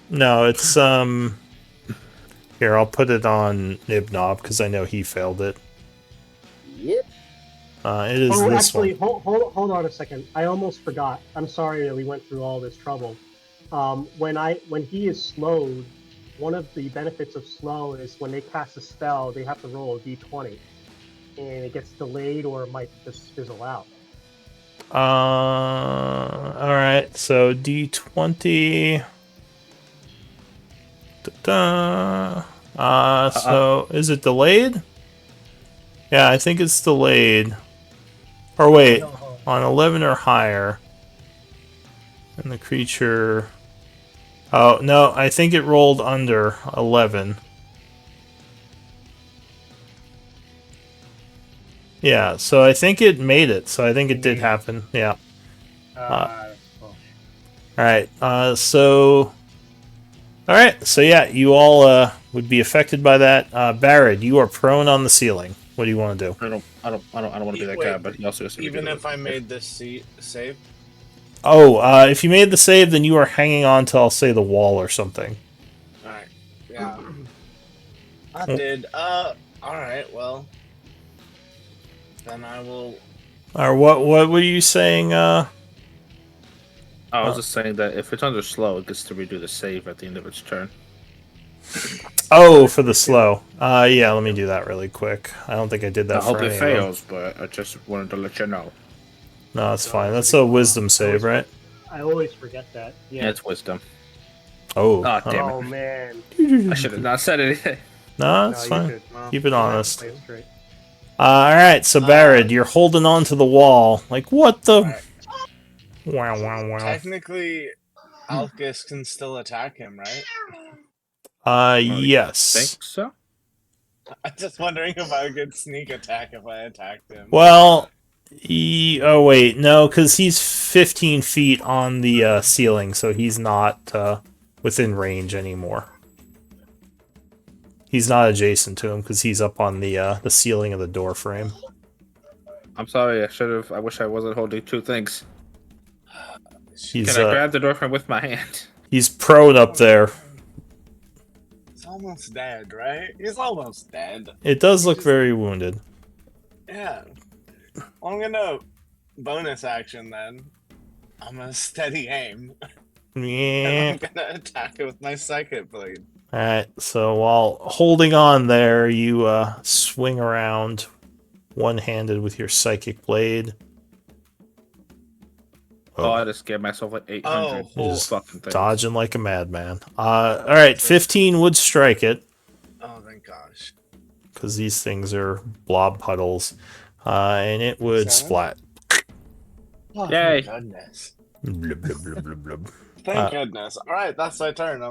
No, it's here, I'll put it on Nibnob because I know he failed it. Yep. It is Oh, this actually, one. hold on a second. I almost forgot. I'm sorry that we went through all this trouble. When he is slowed, one of the benefits of slow is when they cast a spell, they have to roll a d20, and it gets delayed or it might just fizzle out. Alright, so D20. So is it delayed? Yeah, I think it's delayed. Or wait, on 11 or higher. And the creature... Oh, no, I think it rolled under 11. Yeah, so I think it made it. So I think it did happen. Yeah. Alright, so All right, so yeah, you all would be affected by that. Barrett, you are prone on the ceiling. What do you want to do? I don't want to be that guy, Wait, but he also has to be even good if I made this save? Oh, if you made the save, then you are hanging on to, I'll say, the wall or something. Alright. Yeah. I Oh. did. Alright, well. Then I will. Or what were you saying? I was just saying that if it's under slow, it gets to redo the save at the end of its turn. Oh, for the slow. Yeah, let me do that really quick. I don't think I did that I for hope it any of them. fails, but I just wanted to let you know. No, that's fine. That's a wisdom save, right? I always forget that. Yeah, Yeah. it's wisdom. Oh. Ah, damn it. Oh man. I should have not said anything. No, No, that's you fine. should. Well, Keep it you have to honest. play it straight. Alright, so Barrett, you're holding on to the wall. Like, what the... Alright. Wow, wow, wow. Technically, Alcus can still attack him, right? Yes. Think so? I'm just wondering if I could sneak attack if I attacked him. Well, oh wait, no, because he's 15 feet on the ceiling, so he's not within range anymore. He's not adjacent to him because he's up on the ceiling of the door frame. I'm sorry, I wish I wasn't holding two things. He's Can I grab the door frame with my hand? he's prone up there. He's almost dead, right? He's almost dead. It does look very wounded. Yeah. Well, I'm gonna bonus action then. I'm gonna steady aim. Yeah. And I'm gonna attack it with my psychic blade. Alright, so while holding on there, you swing around one-handed with your psychic blade. Oh, I just gave myself like 800 Just fucking things. dodging like a madman. Alright, 15 would strike it, Oh, thank gosh. because these things are blob puddles. And it would 7? splat. Oh, Yay. thank goodness. Blub, blub, blub, blub, blub. Thank goodness. Alright, that's my turn.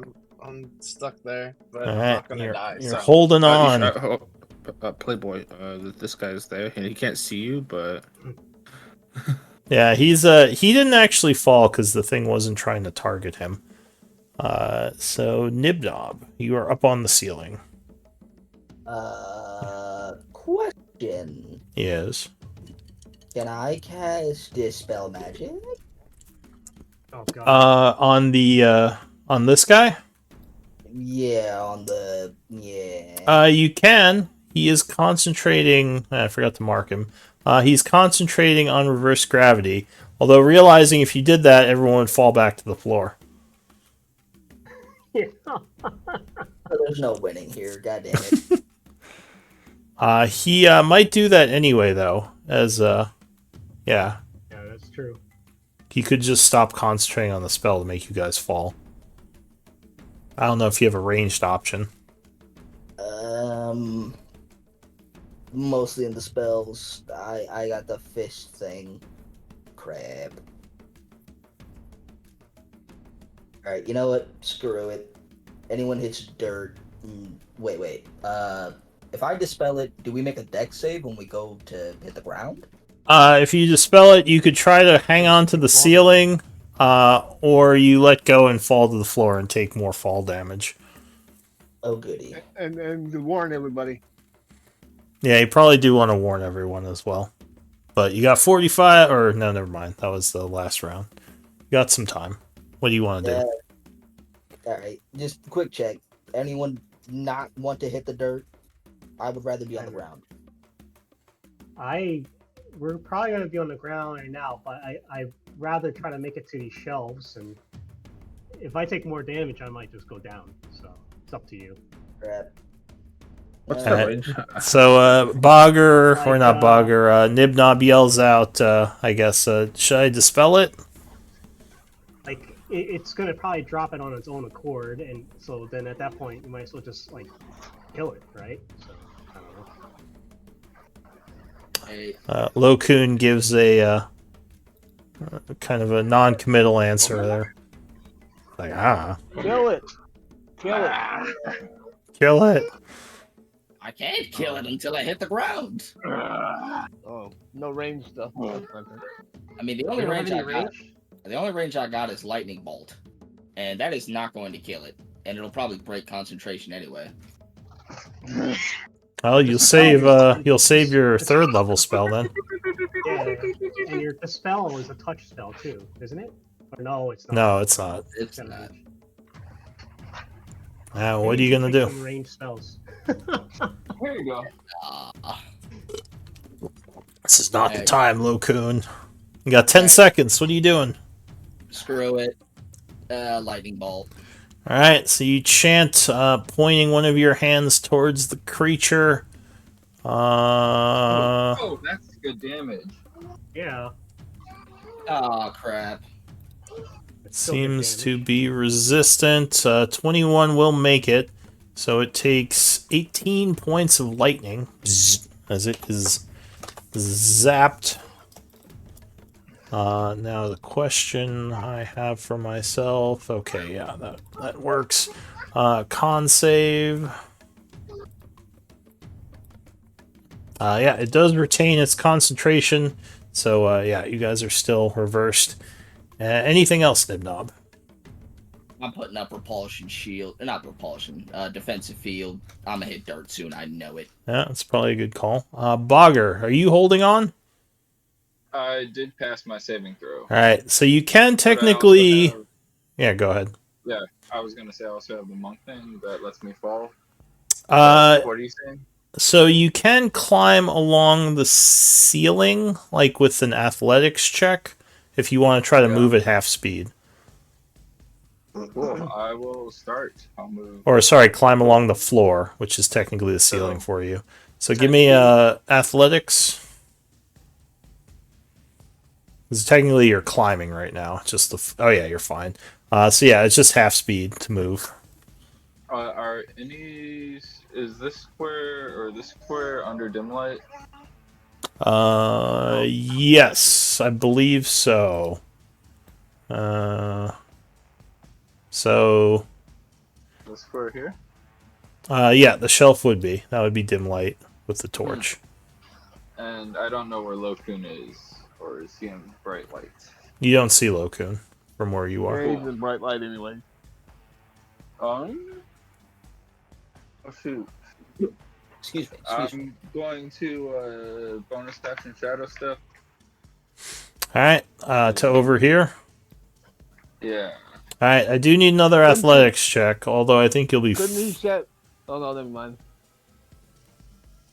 I'm stuck there, but I'm Alright, not gonna die. you're So. holding on. Playboy, this guy's there, and he can't see you, but... Yeah, he didn't actually fall because the thing wasn't trying to target him. So Nibnob, you are up on the ceiling. Question. Yes. Can I cast Dispel Magic? Oh god. On this guy? Yeah, on the... Yeah. You can. He is concentrating... I forgot to mark him. He's concentrating on reverse gravity, although realizing if you did that, everyone would fall back to the floor. Yeah. There's no winning here, god damn it. He might do that anyway, though, as, yeah. Yeah, that's true. He could just stop concentrating on the spell to make you guys fall. I don't know if you have a ranged option. Mostly in the spells. I got the fish thing. Crap. Alright, you know what? Screw it. Anyone hits dirt. Wait. If I dispel it, do we make a dex save when we go to hit the ground? If you dispel it, you could try to hang on to the ceiling, or you let go and fall to the floor and take more fall damage. Oh, goody. And to warn everybody. Yeah, you probably do want to warn everyone as well. But you got 45, or no, never mind. That was the last round. You got some time. What do you want to do? Alright, just quick check. Anyone not want to hit the dirt? I would rather be on the ground. We're probably gonna be on the ground right now, but I'd rather try to make it to these shelves, and if I take more damage, I might just go down. So it's up to you. Crap. What's Alright. that range? So, Bogger, or Like, not Bogger, Nibnob yells out, I guess, should I dispel it? Like it's gonna probably drop it on its own accord, and so then at that point you might as well just like kill it, right? So I don't know. Lokun gives a kind of a non-committal answer there. Like, Kill it. Kill it. kill it. I can't kill it until I hit the ground. Oh, no range stuff. I mean, the only range I got is lightning bolt, and that is not going to kill it. and it'll probably break concentration anyway. Well, you'll save your third level spell then. Yeah, and your dispel is a touch spell too, isn't it? Or no, it's not. No, it's not. It's gotta not. reach. Now, what are Maybe you should gonna take do? some ranged spells. Here you go. This is not the Hey. time, Lokun. You got 10 Hey. seconds. What are you doing? Screw it. Lightning bolt. All right, so you chant, pointing one of your hands towards the creature. Oh, that's good damage. Yeah. Oh crap. It's still good Seems to damage. be resistant. 21 will make it. So it takes 18 points of lightning as it is zapped. Now the question I have for myself. Okay, yeah, that works. Con save. Yeah, it does retain its concentration. So yeah, you guys are still reversed. Anything else, Nibnob? I'm putting up repulsion shield. Not repulsion. Defensive field. I'm gonna hit dirt soon. I know it. Yeah, that's probably a good call. Bogger, are you holding on? I did pass my saving throw. All right, so you can But I also technically. have, Yeah, go ahead. yeah, I was gonna say I also have the monk thing that lets me fall. Uh, What are you saying? so you can climb along the ceiling, like with an athletics check, if you want to try to Yeah. move at half speed. Cool. I will start. I'll move. Or sorry, climb along the floor, which is technically the ceiling So, for you. So 10 give me feet. athletics. Because technically you're climbing right now. Just oh yeah, you're fine. So yeah, it's just half speed to move. Are any? Is this square or this square under dim light? Yes, I believe so. So, This square here. yeah, the shelf would be. That would be dim light with the torch. And I don't know where Lokun is, or is he in bright light? You don't see Lokun from where you are. Yeah, he's in bright light anyway. Oh shoot. Excuse me. I'm going to bonus action shadow step. All right, to over here. Yeah. All right, I do need another athletics check, although I think you'll be. Couldn't he set? Oh no, never mind.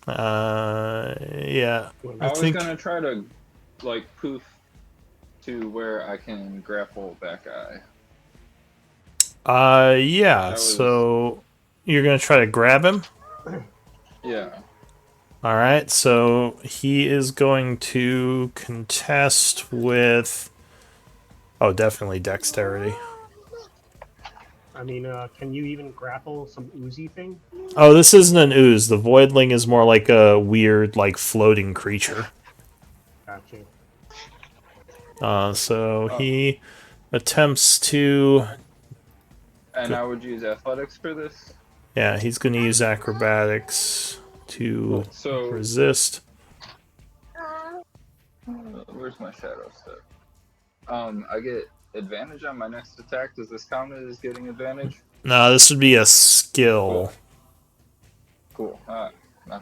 Yeah, I was think. gonna try to like poof to where I can grapple that guy. Yeah. That was- So you're gonna try to grab him. Yeah. All right, so he is going to contest with. Oh, definitely dexterity. I mean, can you even grapple some oozy thing? Oh, this isn't an ooze. The voidling is more like a weird, like floating creature. Gotcha. So he attempts to. And I would use athletics for this. Yeah, he's going to use acrobatics to So resist. where's my shadow step? I get advantage on my next attack. Does this count as getting advantage? No, this would be a skill. Cool. Not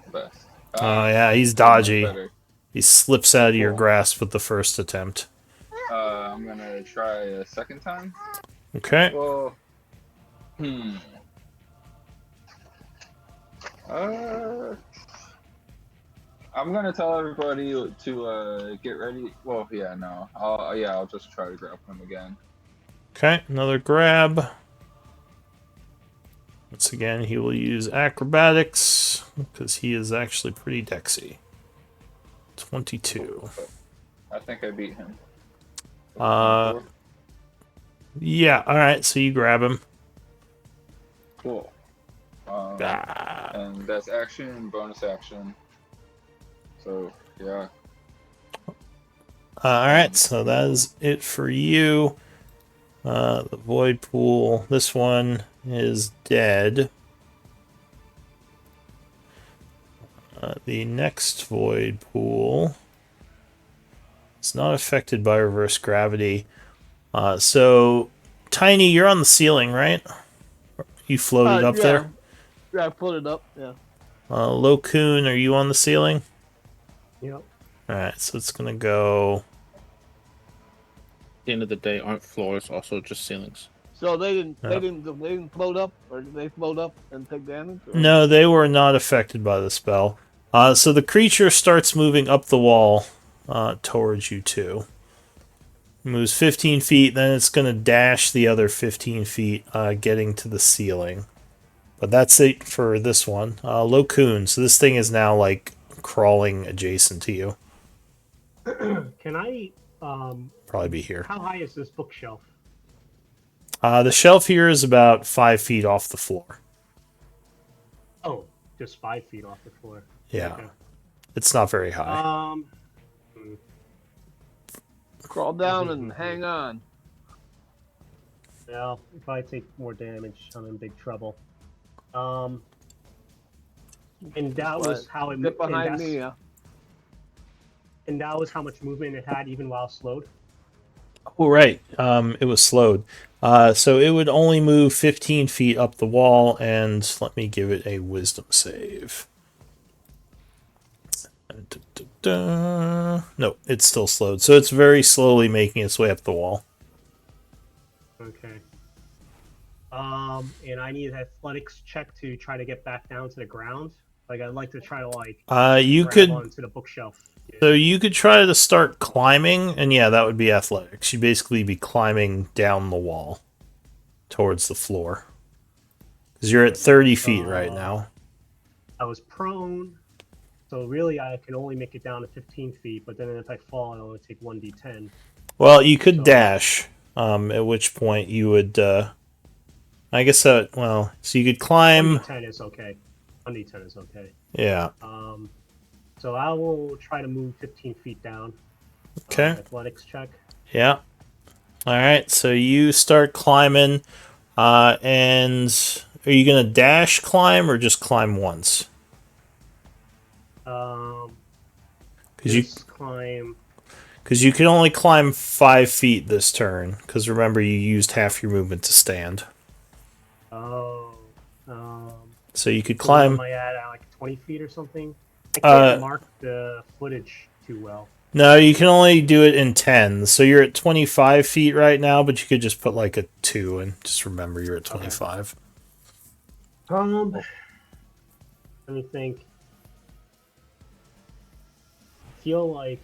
the best. Oh, yeah, he's much dodgy. better. He slips out of your Cool. grasp with the first attempt. I'm gonna try a second time. Okay. Well, I'm gonna tell everybody to get ready. Well, yeah, no. I'll just try to grab him again. Okay, another grab. Once again, he will use acrobatics because he is actually pretty dexy. 22. I think I beat him. Yeah, alright, so you grab him. Cool. Ah. And that's action, bonus action. So, yeah. Alright, so that is it for you. The void pool. This one is dead. The next void pool is not affected by reverse gravity. So, Tiny, you're on the ceiling, right? You floated up yeah. there. Yeah, I floated up. Yeah. Lokun, are you on the ceiling? Yep. Alright, so it's gonna go. At the end of the day, aren't floors also just ceilings? So they didn't. Yeah. They didn't float up, or did they float up and take damage? Or? No, they were not affected by the spell. So the creature starts moving up the wall towards you two. Moves 15 feet, then it's going to dash the other 15 feet, getting to the ceiling. But that's it for this one. Lokun, so this thing is now like crawling adjacent to you. Can I? Probably be here. How high is this bookshelf? The shelf here is about 5 feet off the floor. Oh, just 5 feet off the floor. Yeah. Okay. It's not very high. Crawl down and hang on. Well, if I take more damage, I'm in big trouble. And that was how it Get behind me. And that was how much movement it had, even while slowed. Oh, right. It was slowed. So it would only move 15 feet up the wall, and let me give it a wisdom save. No, it's still slowed. So it's very slowly making its way up the wall. Okay. And I need an athletics check to try to get back down to the ground. Like, I'd like to try to, You grab could. onto the bookshelf. Yeah. So you could try to start climbing, and yeah, that would be athletics. You'd basically be climbing down the wall towards the floor. Because you're at 30 feet right now. I was prone, so really I can only make it down to 15 feet, but then if I fall, I only take 1d10. Well, you could So- dash, at which point you would, I guess that, well, so you could climb. 1d10 is okay. 1d10 is okay. Yeah. So I will try to move 15 feet down. Okay. Athletics check. Yeah. All right. So you start climbing, and are you gonna dash climb or just climb once? Climb. Because you can only climb 5 feet this turn. Because remember, you used half your movement to stand. Oh. So you could What climb. am I at like 20 feet or something? I can't mark the footage too well. No, you can only do it in 10. So you're at 25 feet right now, but you could just put like a 2 and just remember you're at 25. Let me think. Feel like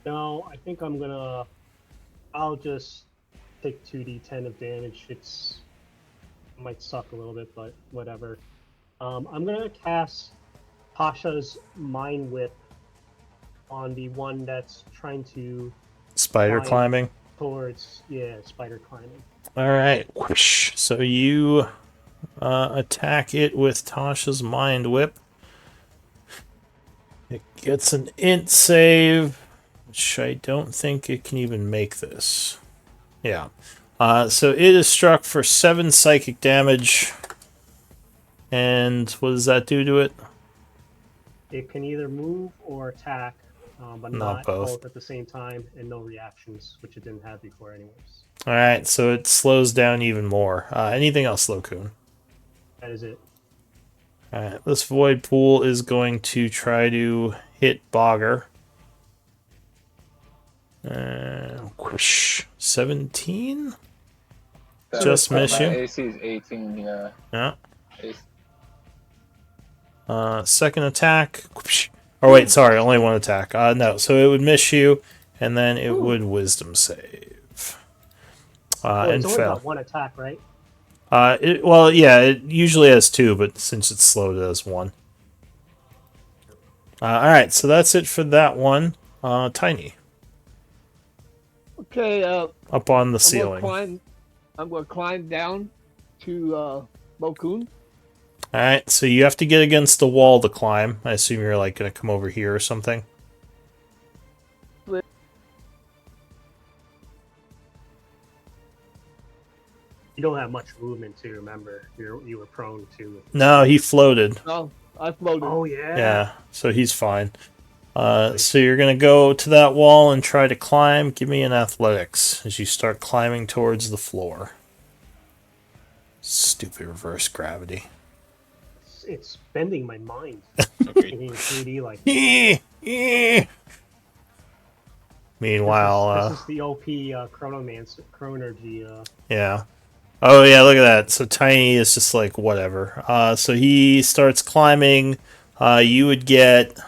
no, I think I'll just take 2d10 of damage. It might suck a little bit, but whatever. I'm gonna cast Pasha's Mind Whip on the one that's trying to Spider climb climbing. towards spider climbing. All right. Whoosh. So you attack it with Tasha's Mind Whip. It gets an int save, which I don't think it can even make this. Yeah. So it is struck for 7 psychic damage. And what does that do to it? It can either move or attack, but Not not both. both at the same time, and no reactions, which it didn't have before, anyways. All right. So it slows down even more. Anything else, Lokun? That is it. All right. This void pool is going to try to hit Bogger. Whoosh. 17? Just miss My you. AC is 18, yeah. Yeah. AC. Second attack. Or wait, sorry, only one attack. No, so it would miss you, and then it would wisdom save. And It's only fail. got one attack, right? Well, yeah, it usually has 2, but since it's slowed, it has 1. Alright, so that's it for that one. Tiny. Okay. Up on the ceiling. I'm gonna climb down to Lokun. Alright, so you have to get against the wall to climb. I assume you're like gonna come over here or something. You don't have much movement to remember. You were prone to. No, he floated. Oh, I floated. Oh yeah. Yeah, so he's fine. So you're gonna go to that wall and try to climb. Give me an athletics as you start climbing towards the floor. Stupid reverse gravity. It's bending my mind. Okay. Thinking 3D like this. Meanwhile, This is the OP Chronergy. yeah. Oh yeah, look at that. So Tiny is just like whatever. So he starts climbing. You would get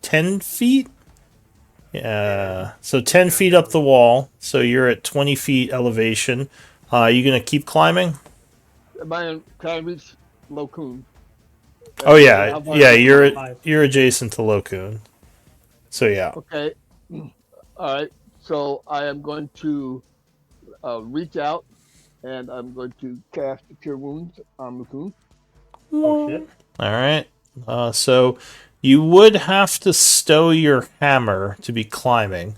10 feet. Yeah. So 10 feet up the wall. So you're at 20 feet elevation. You gonna keep climbing? Can I reach Locoon? Oh yeah, How far yeah. is it? You're adjacent to Locoon. So yeah. Okay. All right. So I am going to reach out and I'm going to cast Cure Wounds on Locoon. Oh shit. All right. So you would have to stow your hammer to be climbing.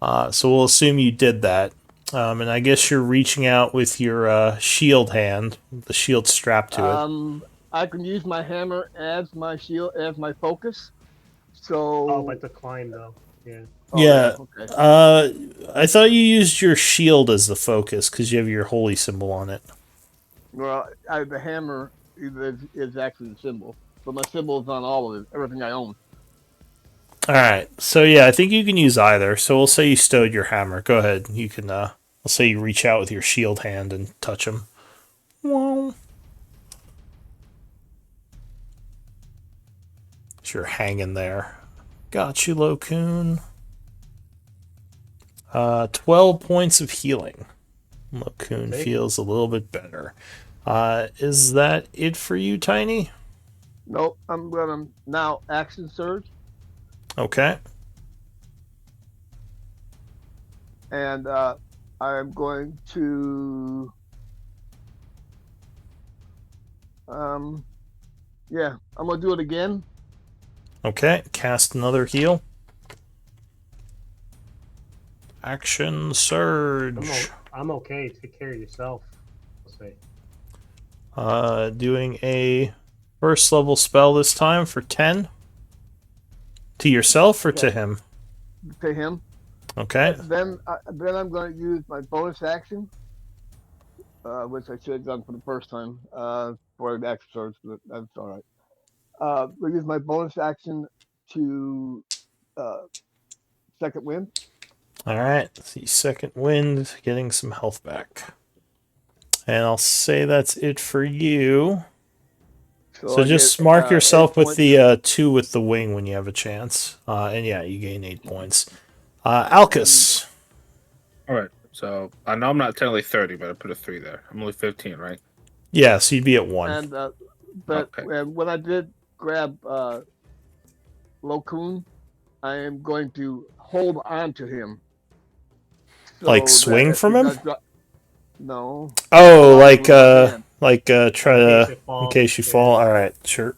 So we'll assume you did that. And I guess you're reaching out with your shield hand, the shield strapped to it. I can use my hammer as my shield, as my focus. So. Oh, but the climb though. Yeah. Oh, Yeah. Okay. I thought you used your shield as the focus because you have your holy symbol on it. Well, the hammer is actually the symbol, but my symbol is on all of it, everything I own. All right. So yeah, I think you can use either. So we'll say you stowed your hammer. Go ahead. You can. We'll say you reach out with your shield hand and touch him. Well, so you're hanging there. Got you, Locoon. 12 points of healing. Locoon feels a little bit better. Is that it for you, Tiny? Nope. I'm gonna now action surge. Okay. And I'm going to yeah, I'm gonna do it again. Okay, cast another heal. Action surge. I'm okay. Take care of yourself. I'll say. Doing a first level spell this time for 10. To yourself or to him? To him. Okay. Then I'm going to use my bonus action, which I should have done for the first time for the action surge, but that's all right. We'll use my bonus action to second wind. All right. The second wind, getting some health back. And I'll say that's it for you. So just mark yourself with the 2 with the wing when you have a chance. And yeah, you gain 8 points. Alcus. All right. So I know I'm not technically 30, but I put a 3 there. I'm only 15, right? Yeah, so you'd be at 1. And when I did grab Locoon, I am going to hold on to him. So like swing from him? No. Oh, try to in case you fall. All right, sure.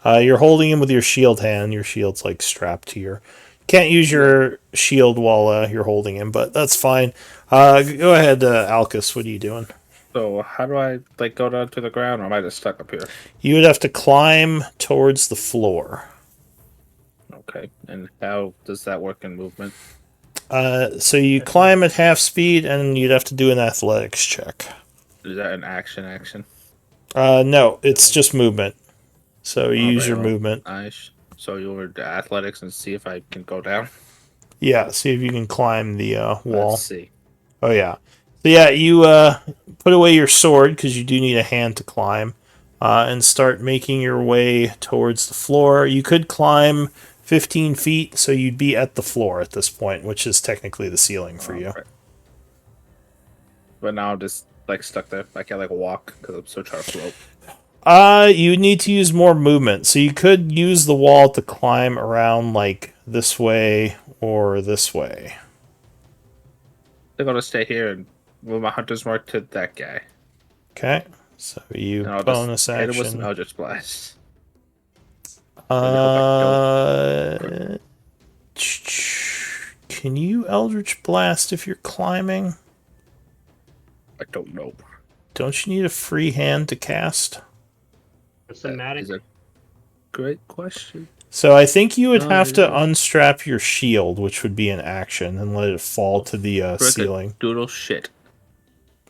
You're holding him with your shield hand. Your shield's like strapped to your. Can't use your shield while you're holding him, but that's fine. Go ahead, Alcus. What are you doing? So how do I go down to the ground, or am I just stuck up here? You would have to climb towards the floor. Okay, and how does that work in movement? So you climb at half speed, and you'd have to do an athletics check. Is that an action? No, it's just movement. So you use your movement. Nice. So you over to athletics and see if I can go down. Yeah, see if you can climb the wall. Let's see. Oh yeah. So yeah, you put away your sword because you do need a hand to climb, and start making your way towards the floor. You could climb 15 feet, so you'd be at the floor at this point, which is technically the ceiling for you. Right. But now I'm just stuck there. I can't walk because I'm so trying to float. You need to use more movement. So you could use the wall to climb around this way or this way. They're gonna stay here and move my hunter's mark to that guy. Okay. So you bonus action. Hit him with some Eldritch Blast. Can you Eldritch Blast if you're climbing? I don't know. Don't you need a free hand to cast? That is a great question. So I think you would have to unstrap your shield, which would be an action, and let it fall to the ceiling. Doodle shit.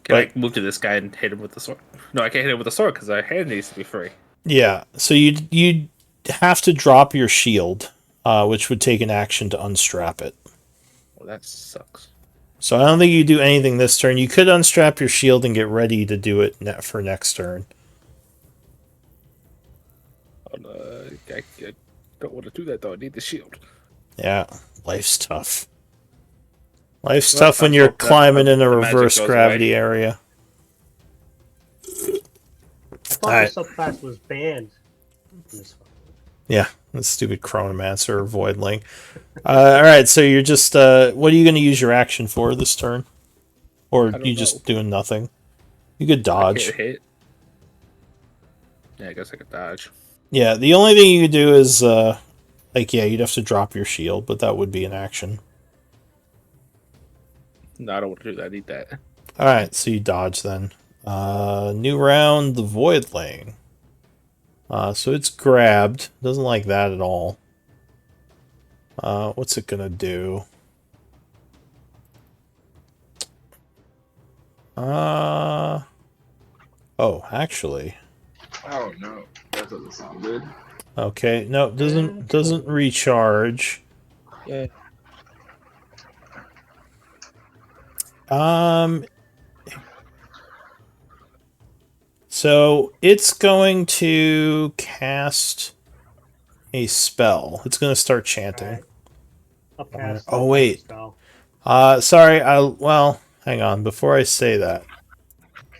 Can I move to this guy and hit him with the sword? No, I can't hit him with the sword because our hand needs to be free. Yeah, so you have to drop your shield, which would take an action to unstrap it. Well, that sucks. So I don't think you do anything this turn. You could unstrap your shield and get ready to do it for next turn. Oh, no, I don't want to do that though. I need the shield. Yeah, life's tough. Life's Well, tough when I you're hope that climbing in a the magic reverse goes gravity area. I thought Alright. the subclass was banned. in this one. Yeah, the stupid Chronomancer or Voidling. Alright, so you're just, what are you going to use your action for this turn? Or I don't you know. just doing nothing? You could I dodge. can't hit. Yeah, I guess I could dodge. Yeah, the only thing you could do is, you'd have to drop your shield, but that would be an action. No, I don't want to do that. I need that. Alright, so you dodge then. New round, the Voidling. So it's grabbed. Doesn't like that at all. What's it gonna do? Oh, actually. Oh no, that doesn't sound good. Okay, no, doesn't recharge. Yeah. So it's going to cast a spell. It's going to start chanting. Alright. Upcast. Oh, wait. Spell. Sorry. Hang on. Before I say that,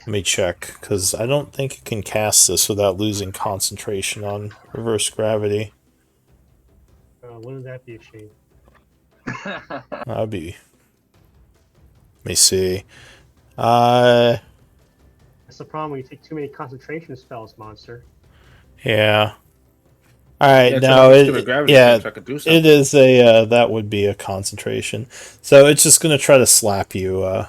let me check, because I don't think it can cast this without losing concentration on reverse gravity. Wouldn't that be a shame? That'd be. Let me see. Uh, That's the problem when you take too many concentration spells, monster. yeah. All right, Yeah, now so I could do something. it is a that would be a concentration. So it's just gonna try to slap you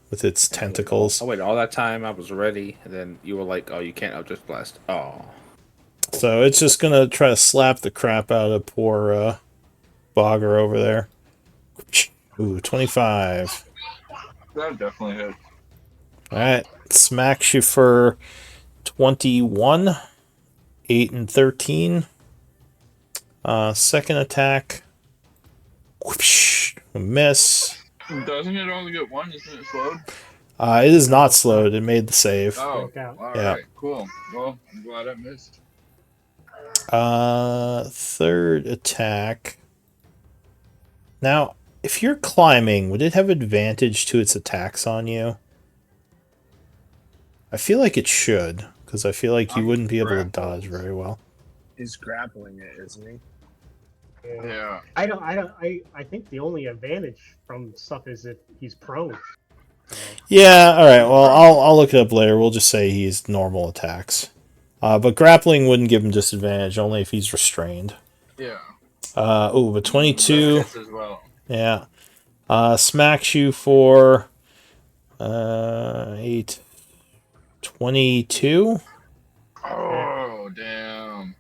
with its tentacles. Oh wait, all that time I was ready, and then you were like, "Oh, you can't Eldritch Blast." Oh, So it's just gonna try to slap the crap out of poor Bogger over there. Ooh, 25. That definitely hit. All right, smacks you for 21, 8 and 13. Second attack. Whoosh, a miss. Doesn't it only get one? Isn't it slowed? It is not slowed. It made the save. Oh, Broke out. all Yeah. right, cool. Well, I'm glad I missed. Third attack. Now, if you're climbing, would it have advantage to its attacks on you? I feel like it should, because I feel like you wouldn't be able to dodge very well. He's grappling it, isn't he? Yeah. I think the only advantage from stuff is if he's prone. Yeah, alright, well, I'll look it up later. We'll just say he's normal attacks. But grappling wouldn't give him disadvantage, only if he's restrained. Yeah. But 22. That hits as well. Yeah. Smacks you for 8. 22. Oh, damn.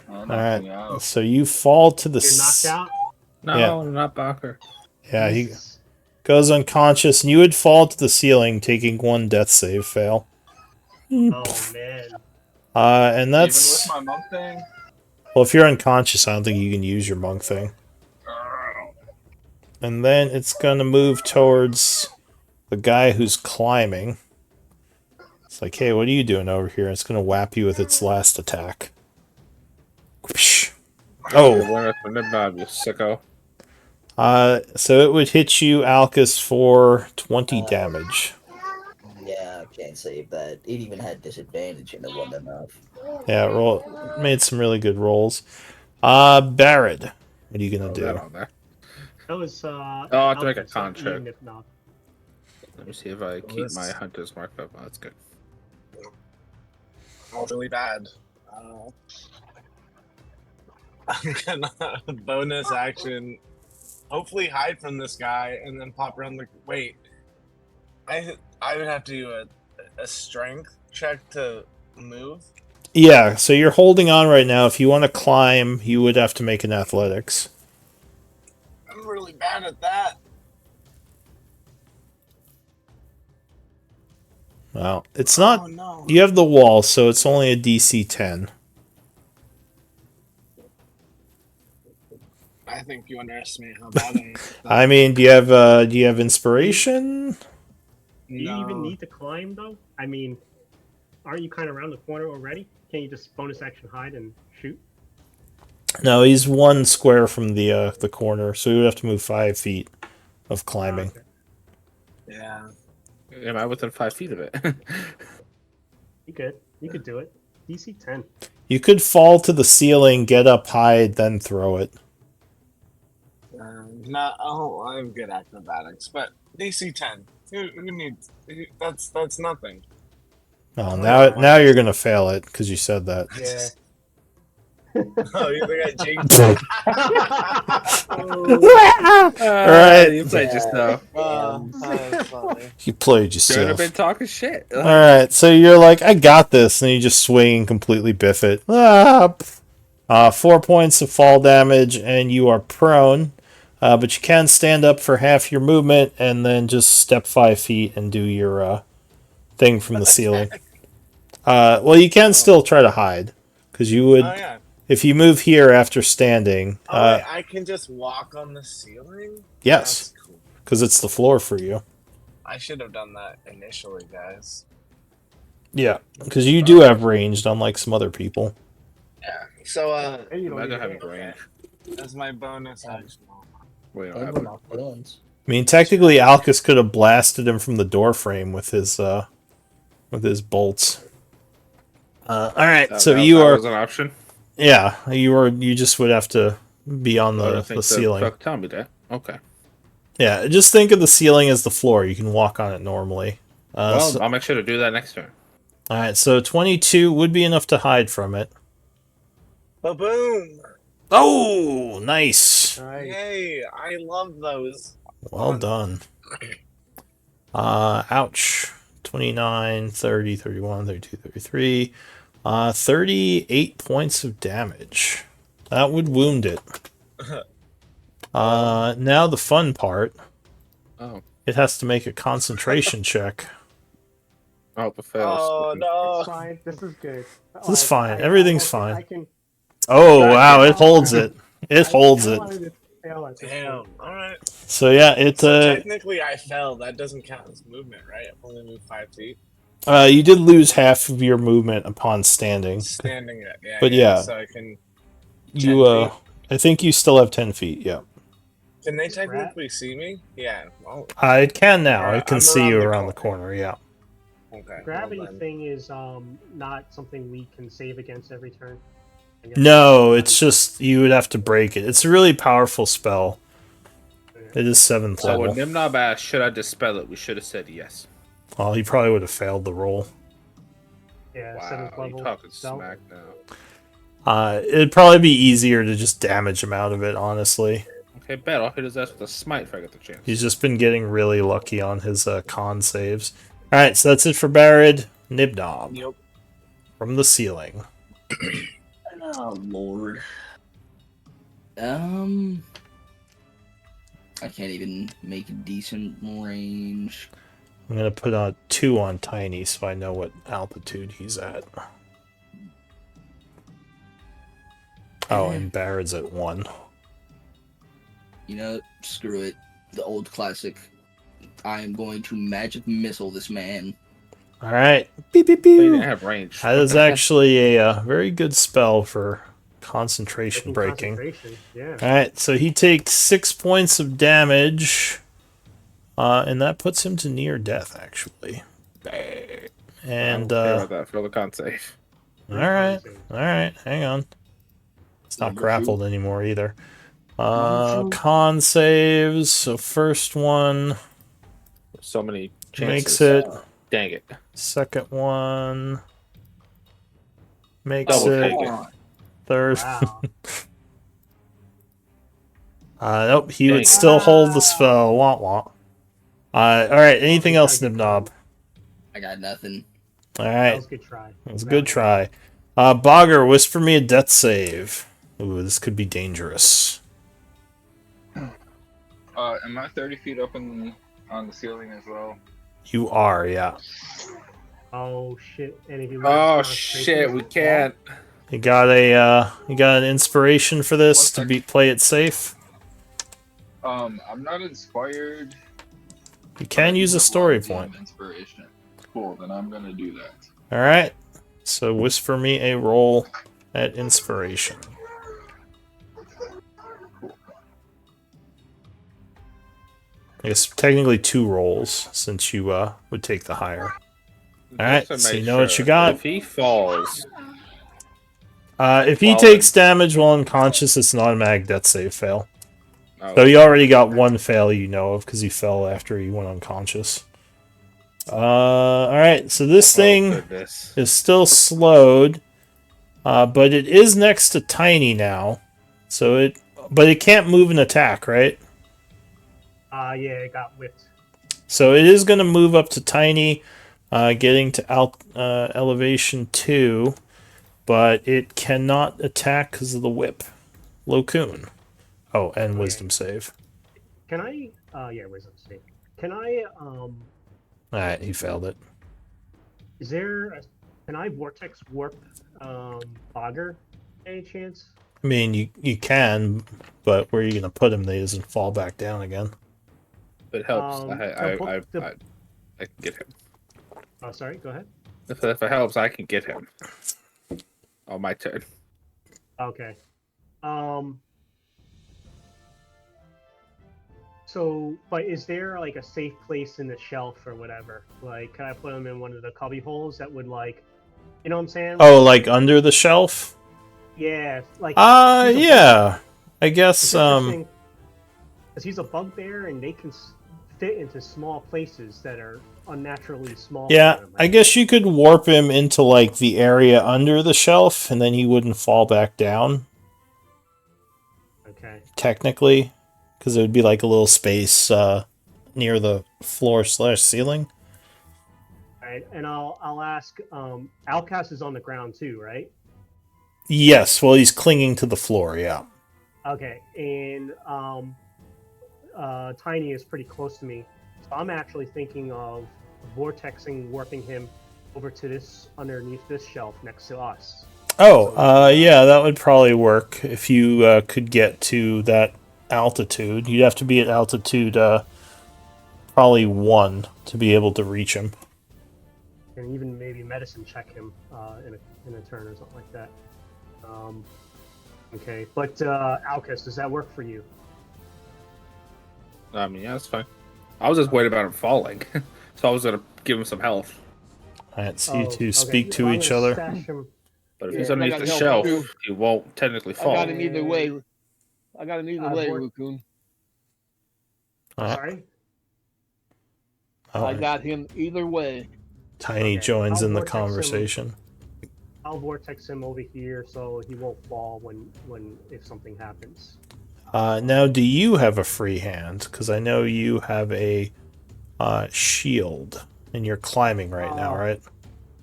All right. So you fall to the You're knocked out. no, Yeah. not Bacher. Yeah, he goes unconscious, and you would fall to the ceiling, taking 1 death save fail. Oh man. And that's Even with my monk thing? well, if you're unconscious, I don't think you can use your monk thing. And then it's gonna move towards the guy who's climbing. It's like, hey, what are you doing over here? It's gonna whap you with its last attack. Whoosh. Oh, You sicko. so it would hit you, Alcus, for 20 damage. Yeah, I can't save that. It even had disadvantage and it wasn't enough. Yeah, made some really good rolls. Barrett, what are you gonna do? That was Oh, I have to make a Alpha, so con check. even if not. Let me see if I keep my hunter's mark up. Oh, that's good. Oh, really bad. I'm gonna bonus action. Hopefully, hide from this guy and then pop around the. Wait, I would have to do a strength check to move. Yeah, so you're holding on right now. If you want to climb, you would have to make an athletics. I'm really bad at that. Well, it's Oh not. no. You have the wall, so it's only a DC 10. I think you underestimate how bad I am. I mean, do you have inspiration? Do you even No. need to climb though? I mean, aren't you kind of around the corner already? Can't you just bonus action hide and shoot? No, he's one square from the corner, so he would have to move 5 feet of climbing. Okay. Yeah. Am I within 5 feet of it? You could. You could do it. DC 10. You could fall to the ceiling, get up, hide, then throw it. Not. Oh, I'm good at acrobatics, but DC 10. Who needs? That's nothing. Oh, yeah. now you're gonna fail it because you said that. Yeah. Oh, you think I jinxed it? Right. You played yourself. That's funny. You played Should have yourself. been talking shit. All right, so you're like, I got this, and you just swing and completely biff it. 4 points of fall damage, and you are prone. But you can stand up for half your movement, and then just step 5 feet and do your thing from the ceiling. Well, you can still try to hide, because you would, Oh yeah. if you move here after standing. Oh wait, I can just walk on the ceiling. Yes, That's cool. because it's the floor for you. I should have done that initially, guys. Yeah, because you do have ranged, unlike some other people. Yeah. So And you don't I don't even have hit. a range. that's my bonus action. Wait, I Those have were a- not villains. I mean, technically, Alcus could have blasted him from the doorframe with his bolts. All right, so you that are, was an option. yeah, you just would have to be on I the don't think ceiling. Fuck, tell me that. Okay. Yeah, just think of the ceiling as the floor. You can walk on it normally. Well, I'll make sure to do that next turn. All right, so 22 would be enough to hide from it. Ba-boom! Oh, nice. Nice. Yay! I love those. Well done. Ouch. 29, 30, 31, 32, 33. 38 points of damage. That would wound it. Now the fun part. Oh. It has to make a concentration check. Oh, it fails. Oh no! It's fine. This is good. This is fine. Everything's fine. I can. Oh, wow, it holds it. It holds it. wanted to fail at this Damn. point. All right. So yeah, it So technically, I fell. That doesn't count as movement, right? I've only moved 5 feet. you did lose half of your movement upon standing. Standing it. Yeah. But yeah. So I can. You 10 feet? I think you still have 10 feet, yeah. Can they technically see me? Yeah. Well, It can now. Alright, It can I'm see you around the around the corner, yeah. okay. Gravity well then. thing is not something we can save against every turn. I guess. No, it's just you would have to break it. It's a really powerful spell. It is 7th So when level. Nimnob asked, should I dispel it? We should have said yes. Well, he probably would have failed the roll. Yeah, Wow, 7th you level. talking spell. smack now. It'd probably be easier to just damage him out of it, honestly. Okay, bet I'll hit his ass with a smite if I get the chance. He's just been getting really lucky on his con saves. Alright, so that's it for Barad. Nibnob. Yep. From the ceiling. Oh lord. I can't even make a decent range. I'm going to put 2 on Tiny so I know what altitude he's at. Oh, and Barad's at 1. You know, screw it. The old classic. I am going to magic missile this man. Alright. Beep, beep, He didn't beep. have range. That is actually a very good spell for concentration Breaking breaking. concentration, yeah. Alright, so he takes 6 points of damage. And that puts him to near death, actually. And, I don't care about that for the con save. alright. Alright, hang on. It's not grappled anymore either. Con saves. So first one So many chances. makes it. Dang it. Second one makes Double it. take it. Third. Wow. Nope, he Dang. would still hold the spell. Wah wah. Alright, anything else, Nibnob? I got nothing. That Alright, was a good try. that was a good try. Bogger, whisper me a death save. Ooh, this could be dangerous. Am I 30 feet up on the ceiling as well? You are, yeah. Oh shit! And if you lose Oh concentration, shit, does we it fall? can't. You got an inspiration for this to play it safe? I'm not inspired, You but I can do use a have low story point. DM inspiration. Cool, then I'm gonna do that. Alright. So whisper me a roll at inspiration. I guess technically 2 rolls, since you would take the higher. Alright, Just to so you make know what sure, you got. if he falls, If he Well, takes damage while unconscious, it's an automatic death save fail. oh, So you already got 1 fail you know of, because he fell after he went unconscious. Alright, so this thing goodness. is still slowed, but it is next to Tiny now. But it can't move and attack, right? Yeah, it got whipped. So it is going to move up to Tiny, getting to elevation 2, but it cannot attack because of the whip. Locoon. Oh, and wisdom save. Can I? Yeah, wisdom save. Can I? Alright, he failed it. Is there? Can I vortex warp Bogger? Any chance? I mean, you can, but where are you going to put him? They doesn't fall back down again. It helps. I can get him. Oh, sorry. Go ahead. If it helps, I can get him. On my turn. Okay. So, but is there like a safe place in the shelf or whatever? Like, can I put them in one of the cubby holes that would like, you know what I'm saying? Oh, like under the shelf? Yeah, like. Yeah. I guess, Because he's a bugbear and they can fit into small places that are unnaturally small. Yeah, for him, right? I guess you could warp him into, like, the area under the shelf, and then he wouldn't fall back down. Okay. Technically. Because it would be like a little space near the floor/ceiling. Right, and I'll ask. Outcast is on the ground too, right? Yes, well, he's clinging to the floor, yeah. Okay, and Tiny is pretty close to me, so I'm actually thinking of vortexing, warping him over to this underneath this shelf next to us. Oh, yeah, that would probably work if you could get to that altitude. You'd have to be at altitude probably 1 to be able to reach him. And even maybe medicine check him in a turn or something like that. Okay, but Alcus, does that work for you? I mean, yeah, that's fine. I was just worried about him falling, so I was gonna give him some health. Alright, so you two speak to each other. But if he's underneath the shelf, he won't technically fall. I got him either way. Rukun. Sorry? I got him either way. Tiny joins in the conversation. I'll vortex him over here so he won't fall if something happens. Now, do you have a free hand? Because I know you have a shield, and you're climbing right now, right?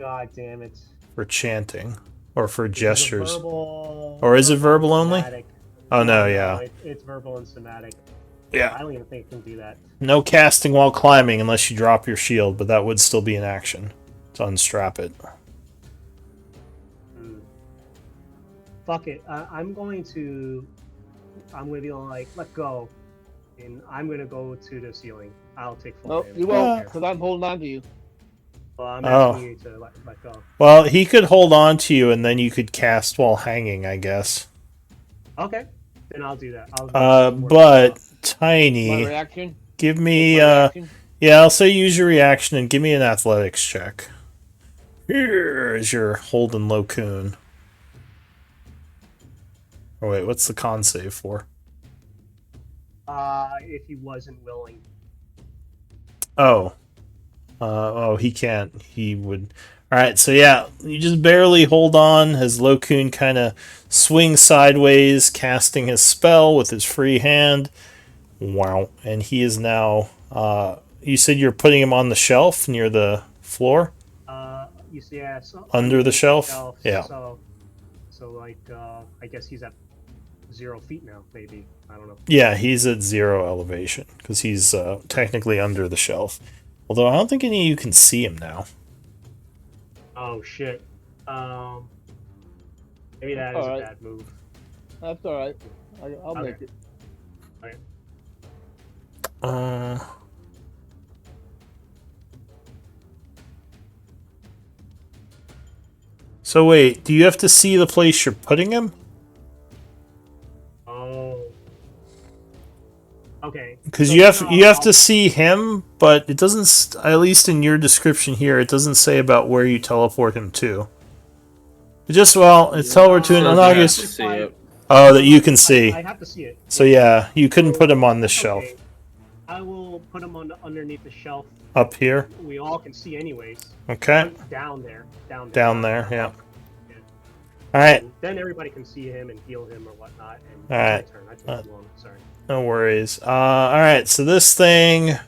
God damn it. For chanting. Or for gestures. Verbal, or is it verbal only? Somatic. Oh, no, yeah. It's verbal and somatic. Yeah. I don't even think it can do that. No casting while climbing unless you drop your shield, but that would still be an action to unstrap it. Fuck it. I'm going to be like, let go. And I'm going to go to the ceiling. I'll take full damage. You won't, because I'm holding on to you. Well, I'm asking you to let go. Well, he could hold on to you, and then you could cast while hanging, I guess. Okay. Then I'll do that. But Tiny, reaction? give me yeah, I'll say use your reaction and give me an athletics check. Here is your holding Locoon. Oh wait, what's the con save for? If he wasn't willing. He can't. He would. Alright, so yeah, you just barely hold on as Locoon kind of swings sideways, casting his spell with his free hand. Wow. And he is now... you said you're putting him on the shelf near the floor? Under the shelf? Yeah. So like, I guess he's at 0 feet now, maybe. I don't know. Yeah, he's at 0 elevation, because he's technically under the shelf. Although I don't think any of you can see him now. Oh shit. Maybe that is a Alright. bad move. That's all right. I'll Okay. make it. Okay. So wait, do you have to see the place you're putting him? Oh. Okay. Because So you then have to see him, but it doesn't. At least in your description here, it doesn't say about where you teleport him to. It just it's teleport to an Says you have to analogous. see it. Oh, that you can see. I have to see it. So yeah, you couldn't So, put him on this that's shelf okay. I will put him on underneath the shelf. up here. We all can see anyways. Okay, Down there. down there. Yeah. Yeah. All right. Then everybody can see him and heal him or whatnot. And All right. my turn. I took too long. Sorry. No worries. All right. So this thing.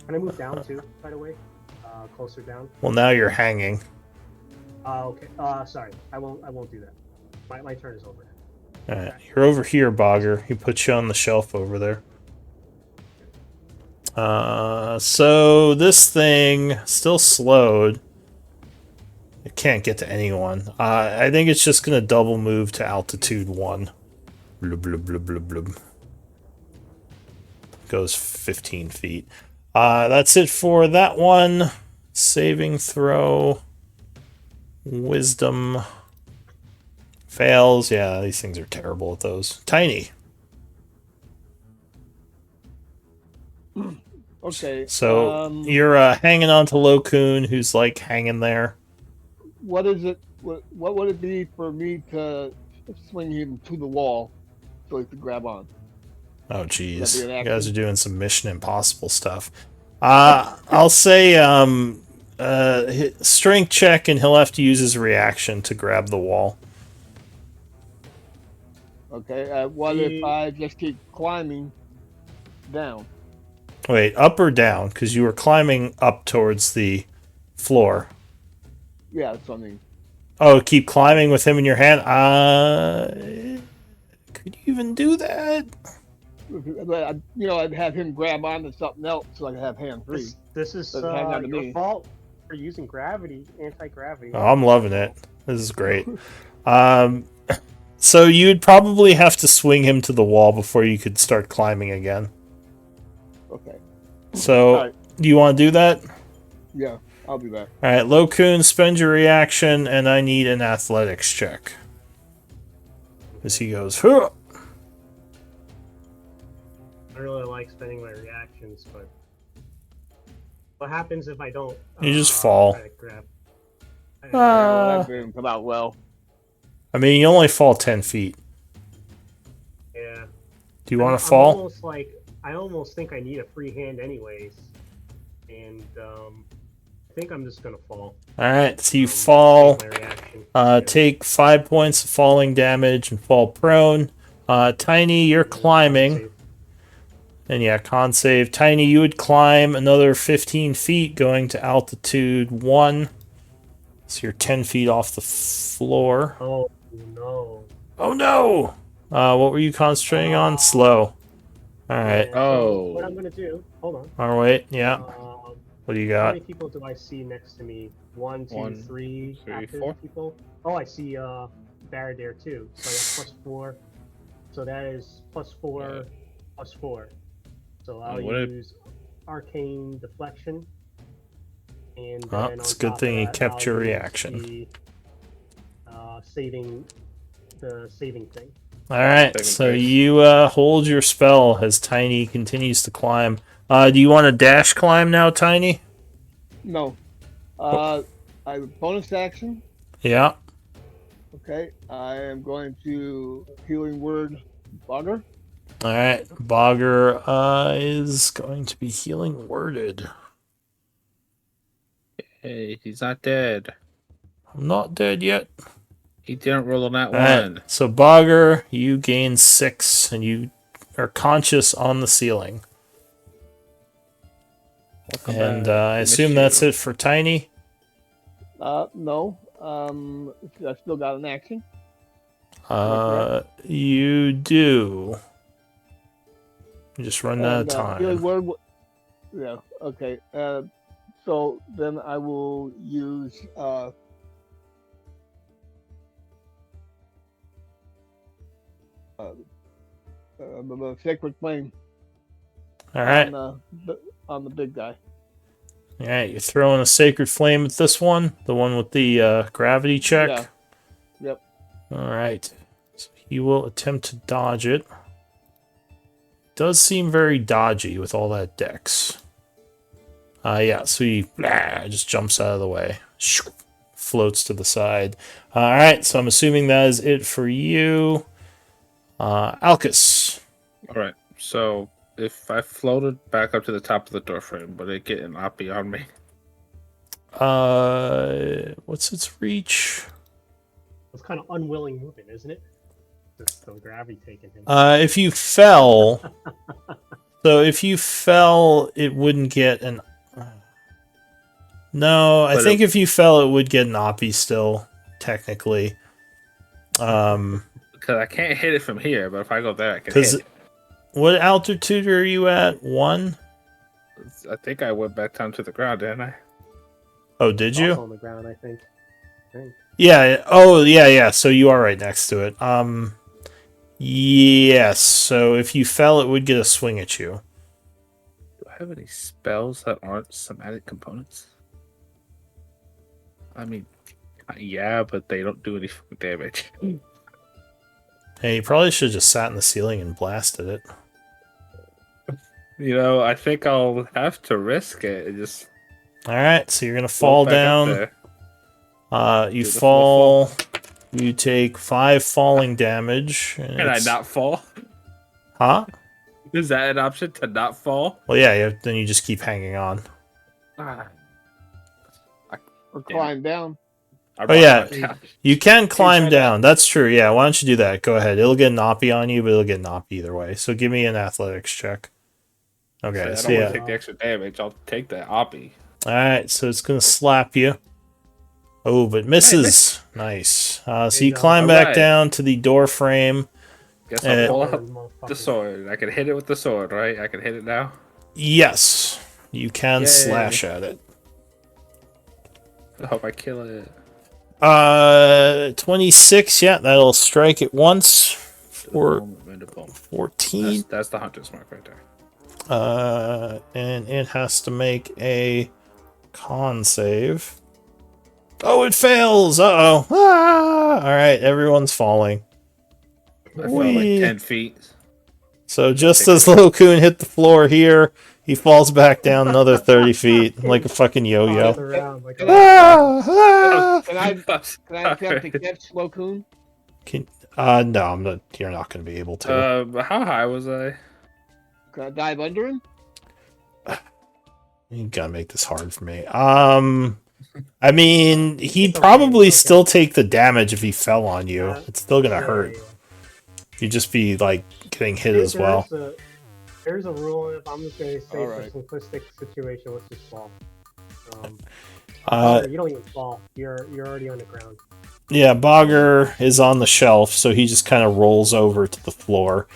Can I move down too? By the way, closer down. Well, now you're hanging. Okay. Sorry. I won't do that. My turn is over. All right. You're over here, Bogger. He put you on the shelf over there. So this thing still slowed. It can't get to anyone. I think it's just gonna double move to altitude 1. Blub, blub, blub, blub, blub. Goes 15 feet. That's it for that one. Saving throw. Wisdom. Fails. Yeah, these things are terrible at those. Tiny. Okay. So you're hanging on to Lokun, who's like hanging there. What is it? What would it be for me to swing him to the wall so he could grab on? Oh, Would that geez. be an You guys action? are doing some Mission Impossible stuff. I'll say strength check, and he'll have to use his reaction to grab the wall. Okay. What if I just keep climbing down? Wait, up or down? Because you were climbing up towards the floor. Yeah, that's what I mean. Oh, keep climbing with him in your hand? Could you even do that? But I'd have him grab onto something else so I could have hand free. This is Doesn't hang on to your me. fault for using gravity, anti-gravity. Oh, I'm loving it. This is great. So you'd probably have to swing him to the wall before you could start climbing again. Okay. So, Alright. do you want to do that? Yeah, I'll do that. Alright, Lokun, spend your reaction, and I need an athletics check. As he goes, huh! I really like spending my reactions, but what happens if I don't? You just fall. Try to grab? Well, that didn't come out well. I mean, you only fall 10 feet. Yeah. Do you want to I'm fall? almost like I almost think I need a free hand anyways, and I think I'm just gonna fall. Alright, so you fall. My reaction. Take 5 points of falling damage and fall prone. Tiny, you're climbing. And yeah, con save. Tiny, you would climb another 15 feet going to altitude 1. So you're 10 feet off the floor. Oh no. Oh no! What were you concentrating on? Slow. Alright. Yeah, so what I'm gonna do? Hold on. Alright, wait, yeah. What do you How got? many people do I see next to me? One, two, One, three three, active 4. people. Oh, I see Barrett there too. So that's +4. So that is +4, +4. So I'll use arcane deflection. And then It's a on good top thing of you that, kept I'll your use reaction. the saving thing. Alright, so you hold your spell as Tiny continues to climb. Do you want to dash climb now, Tiny? No. I have a bonus action. Yeah. Okay. I am going to healing word Bogger. Alright, Bogger is going to be healing worded. Hey, he's not dead. I'm not dead yet. He didn't roll on that Alright, one. so Bogger, you gain 6 and you are conscious on the ceiling. Welcome And back. I Missed assume you. that's it for Tiny. No. I still got an action. You do. Just run out of And, healing time. word. Yeah. Okay. So then I will use the sacred flame All right. on the big guy. All right. You're throwing a sacred flame at this one, the one with the gravity check. Yeah. Yep. All right. So he will attempt to dodge it. Does seem very dodgy with all that dex. Yeah, so he just jumps out of the way. Floats to the side. Alright, so I'm assuming that is it for you. Alcus. Alright, so if I floated back up to the top of the door frame, would it get an oppie on me? What's its reach? It's kind of unwilling movement, isn't it? Just the gravity taking him. If you fell... So if you fell, it wouldn't get an... No, I think if you fell, it would get an oppie still, technically. Because I can't hit it from here, but if I go there, I can hit it. What altitude are you at? 1? I think I went back down to the ground, didn't I? Oh, did you? Also on the ground, I think. Yeah. Oh, yeah. So you are right next to it. Yes. So if you fell, it would get a swing at you. Do I have any spells that aren't somatic components? I mean, yeah, but they don't do any damage. Hey, you probably should have just sat in the ceiling and blasted it. You know, I think I'll have to risk it. And just. All right. So you're gonna fall down. You Do the fall. You take 5 falling damage. Can I not fall? Huh? Is that an option to not fall? Well, yeah. Then you just keep hanging on. Or climb down. Oh yeah, you can climb down. That's true. Yeah, why don't you do that? Go ahead. It'll get an oppie on you, but it'll get an oppie either way. So give me an athletics check. Okay, so I don't want to take the extra damage. I'll take the oppie. All right, so it's gonna slap you. Oh, but misses. Nice. So you climb back down to the door frame. Guess I'll pull out the sword. I can hit it with the sword, right? I can hit it now. Yes, you can slash at it. I hope I kill it. 26. Yeah, that'll strike it once. 14. That's the hunter's mark right there. And it has to make a con save. Oh, it fails! Uh-oh. Ah! Alright, everyone's falling. I fell like 10 feet. So just as Lokun hit the floor here, he falls back down another 30 feet like a fucking yo-yo. Can I attempt to catch Lokun? No, I'm not. You're not going to be able to. How high was I? Can I dive under him? You gotta make this hard for me. I mean, he'd probably still take the damage if he fell on you. It's still gonna hurt. You'd just be like getting hit as well. There's a rule. If I'm just gonna say for simplistic situation, let's just fall. You don't even fall. You're already on the ground. Yeah, Bogger is on the shelf, so he just kind of rolls over to the floor.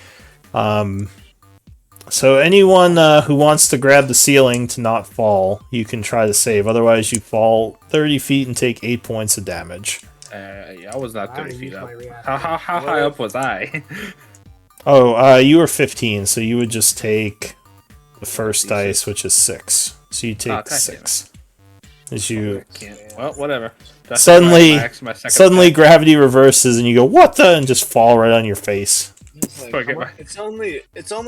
So anyone who wants to grab the ceiling to not fall, you can try to save. Otherwise, you fall 30 feet and take 8 points of damage. Yeah, I was not 30 feet up. How high up was I? Oh, you were 15, so you would just take the first dice, which is 6. So you take 6. As you well, whatever. That's suddenly gravity reverses and you go, what the? And just fall right on your face. It's only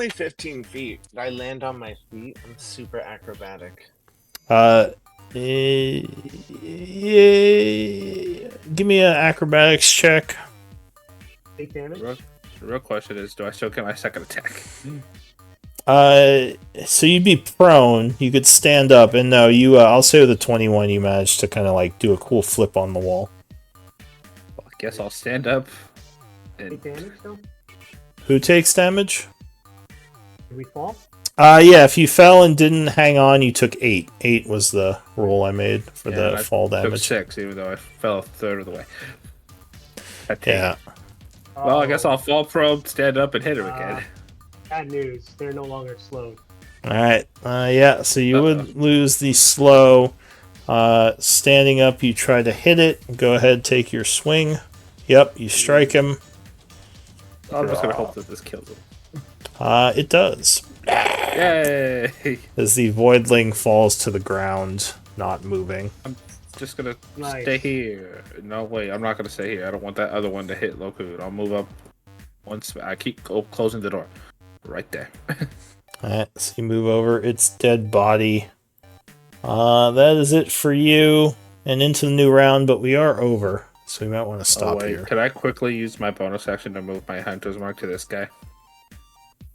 15 feet. I land on my feet. I'm super acrobatic. Give me an acrobatics check. Take damage. The real question is, do I still get my second attack? So you'd be prone. You could stand up, and no, you. I'll say with a 21, you managed to kind of like do a cool flip on the wall. Well, I guess I'll stand up. Take damage though. Who takes damage? Did we fall? Yeah. If you fell and didn't hang on, you took 8. 8 was the roll I made for the fall damage. Took 6, even though I fell a third of the way. Yeah. Well, I guess I'll fall prone, stand up, and hit him again. Bad news. They're no longer slowed. Alright, yeah, so you would lose the slow. Standing up, you try to hit it. Go ahead, take your swing. Yep, you strike him. I'm just gonna hope that this kills him. It does. Yay! As the voidling falls to the ground, not moving. I'm just gonna Nice. stay here. No, wait, I'm not gonna stay here. I don't want that other one to hit Loku. I'll move up once. I keep closing the door. Right there. Alright, so you move over its dead body. That is it for you and into the new round, but we are over, so we might want to stop here. Can I quickly use my bonus action to move my hunter's mark to this guy?